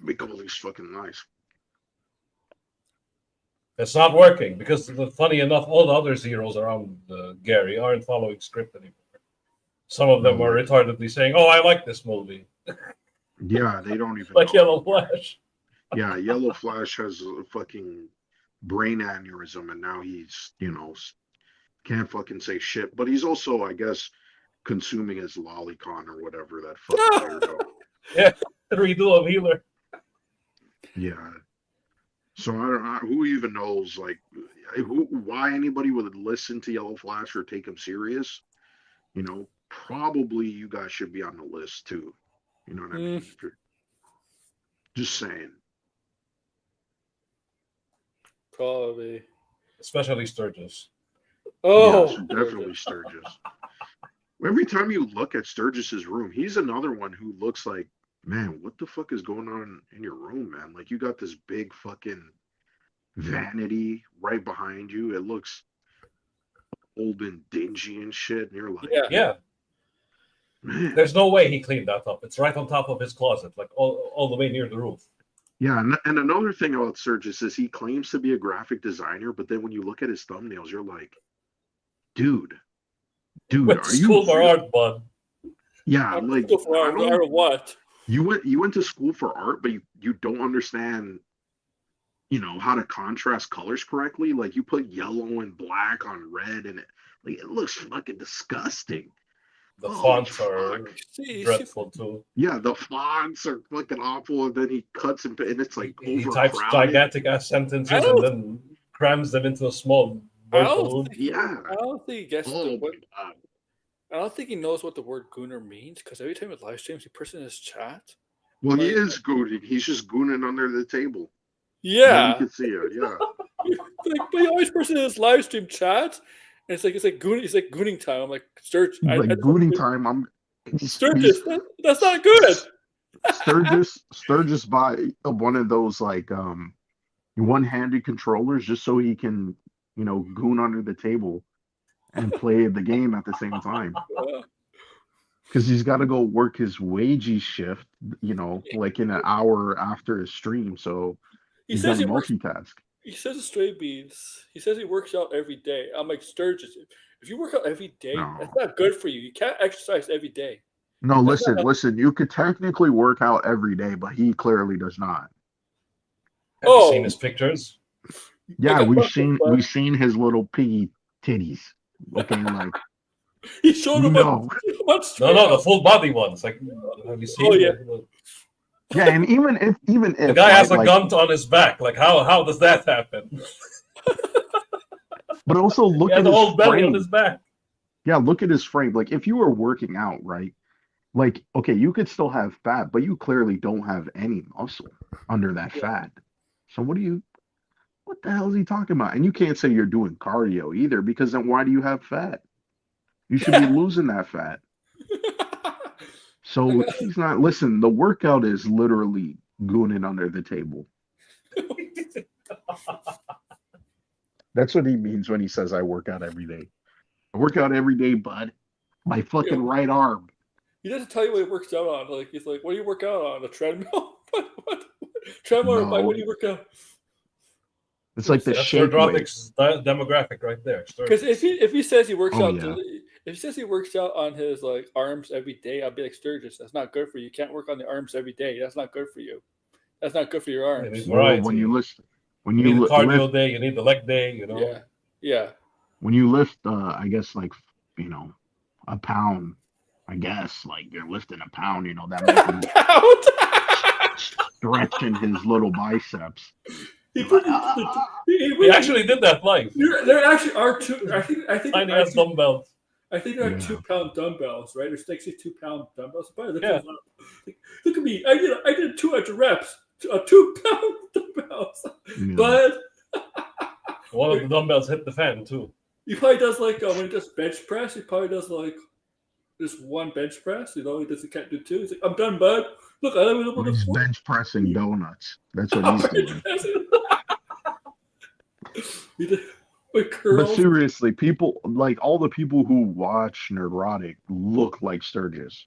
make all these fucking lies. It's not working because, funny enough, all the other zeros around Gary aren't following script anymore. Some of them are retardedly saying, "Oh, I like this movie." Yeah, they don't even like Yellow Flash. Yeah, Yellow Flash has a fucking brain aneurysm, and now he's can't fucking say shit. But he's also, I guess, consuming his lolicon or whatever that fucking weirdo. Yeah, redo of Healer. Yeah. So I don't know who even knows why anybody would listen to Yellow Flash or take him serious. Probably you guys should be on the list too. You know what I mean? Just saying. Probably. Especially Sturgis. Oh, yes, definitely Sturgis. Every time you look at Sturgis's room, he's another one who looks like, man, what the fuck is going on in your room, man? Like you got this big fucking vanity right behind you. It looks old and dingy and shit. And you're like, yeah. Man. There's no way he cleaned that up. It's right on top of his closet, like all the way near the roof. Yeah, and another thing about Sturgis is he claims to be a graphic designer, but then when you look at his thumbnails, you're like, dude, Went to are you school for real? art, bud. Yeah, I'm like school for I art. don't. Art of what? You went to school for art, but you don't understand, how to contrast colors correctly. Like you put yellow and black on red, and it looks fucking disgusting. The Holy fonts are fuck. dreadful too. Yeah, the fonts are fucking awful, and then he cuts and it's like He types overcrowded. gigantic ass sentences and then crams them into a small word balloon. I don't think he gets Oh the my what. I don't think he knows what the word gooner means because every time he live streams, he puts in his chat. Well, he is gooning. He's just gooning under the table. Yeah. You can see it. Yeah. But he always puts in his live stream chat. And it's like gooning. It's like gooning time. I'm like Sturgis. Like gooning time. Sturgis. That's not good. Sturgis buy one of those like one-handed controllers just so he can goon under the table and play the game at the same time. Because he's got to go work his wagey shift, like in an hour after his stream. So He he's says got to he works. multitask. He says it's straight beans. He says he works out every day. I'm like Sturgis. If you work out every day, that's not good for you. You can't exercise every day. No, listen. You could technically work out every day, but he clearly does not. Have you seen his pictures? Yeah, we've seen his little piggy titties. Okay, like he showed him No, the full body ones. Like, have you seen? Oh, yeah. Yeah, and even if The guy has a gun on his back. Like, how does that happen? But also look He has at the his whole belly frame. on his back. Yeah, look at his frame. Like if you were working out, right? Like, okay, you could still have fat, but you clearly don't have any muscle under that fat. So what the hell is he talking about? And you can't say you're doing cardio either, because then why do you have fat? You should be losing that fat. So he's not, listen, the workout is literally gooning under the table. That's what he means when he says I work out every day. I work out every day, bud. My fucking right arm. He doesn't tell you what he works out on. Like he's like, "What do you work out on? A treadmill? what? Treadmill or bike? What do you work out?" It's like the That's shake weight. Nerdrotic's demographic right there. Because if he says he works out, yeah. if he says he works out on his like arms every day, I'll be like Sturgis. That's not good for you. You can't work on the arms every day. That's not good for you. That's not good for your arms. Well, when you listen, when you you need the cardio lift, day, you need the leg day. You know. Yeah. Yeah. when you lift, I guess like a pound. I guess like you're lifting a pound. That might be stretching his little biceps. He actually did that live. There actually are two. I think Tiny ass dumbbells. I think there are 2-pound dumbbells, right? There's actually 2-pound dumbbells. Yeah. Look at me. I did 200 reps. 2-pound dumbbells. But one of the dumbbells hit the fan too. He probably does like when he does bench press. He probably does like just one bench press. He can't do two. He's like, I'm done, bud. Look, I was able to. He's bench pressing donuts. That's what he's doing. But seriously, people like all the people who watch Nerdrotic look like Sturgis.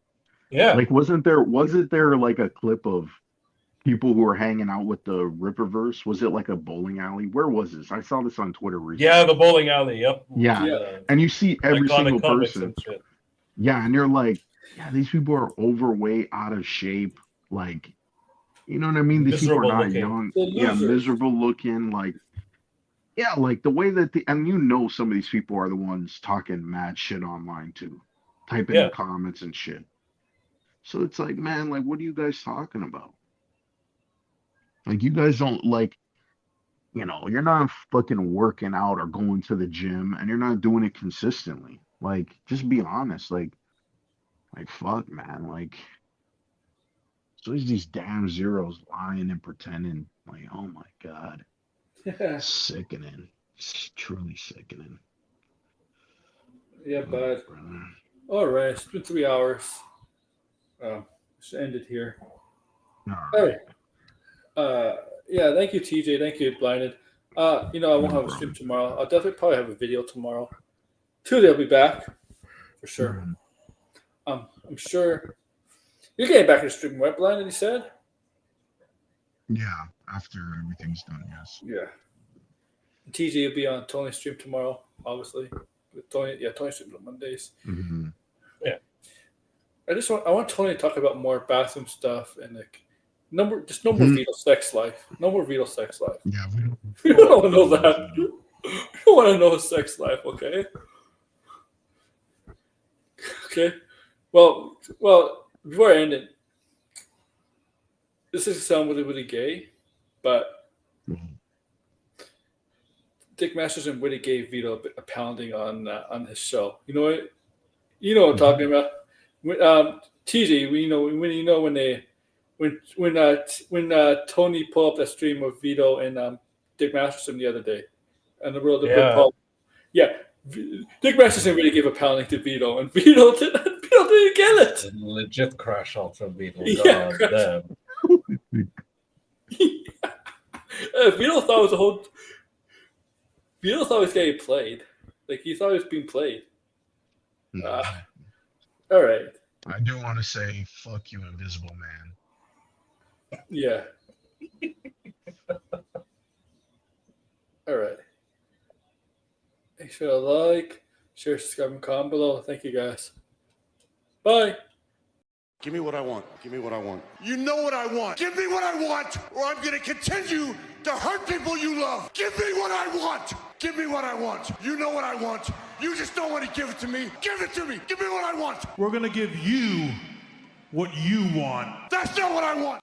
Yeah. Like, wasn't there like a clip of people who were hanging out with the Ripperverse? Was it like a bowling alley? Where was this? I saw this on Twitter recently. Yeah, the bowling alley. Yep. Yeah. And you see every Iconic single comics person. and shit. Yeah, and you're like, yeah, these people are overweight, out of shape, like, you know what I mean? These people are not young. Yeah, miserable looking, like, yeah, like the way that and some of these people are the ones talking mad shit online too, typing in comments and shit. So it's like, man, like, what are you guys talking about? Like, you guys don't you're not fucking working out or going to the gym, and you're not doing it consistently. Like, just be honest. Like fuck, man. Like, so these damn zeros lying and pretending. Like, oh my god, sickening. It's truly sickening. Yeah, bud. All right, it's been 3 hours. Let's end it here. Hey. Yeah, thank you, TJ. Thank you, Blinded. I won't have a stream tomorrow. I'll definitely probably have a video tomorrow. Tuesday I'll be back for sure. I'm sure you're getting back in the stream, right, Blinded? You said. Yeah, after everything's done, yes. Yeah. TJ will be on Tony's stream tomorrow, obviously. Tony streams on Mondays. Mhm. Yeah. I want Tony to talk about more bathroom stuff and like no more Mhm. Vito sex life. No more Vito sex life. Yeah, we don't. We don't want to know that. We don't want to know his sex life, okay? Okay. Well, before I end it, this is sound really, really gay, but Dick Masterson really gave Vito a pounding on his show. You know what? You know what I'm talking about. TJ, when Tony pulled up that stream of Vito and Dick Masterson the other day, and the world of Yeah. Paul. Yeah, Dick Masterson really gave a pounding to Vito, and Vito didn't get it. Legit crash out from Beetle. Yeah, God damn. Vito thought it was a whole. Vito thought he was getting played. Like he thought he was being played. All right. I do want to say, fuck you, Invisible Man. Yeah. All right. Make sure to like, share, subscribe, and comment below. Thank you guys. Bye. Give me what I want. Give me what I want. You know what I want. Give me what I want, or I'm going to continue to hurt people you love. Give me what I want. Give me what I want. You know what I want. You just don't want to give it to me. Give it to me. Give me what I want. We're going to give you what you want. That's not what I want.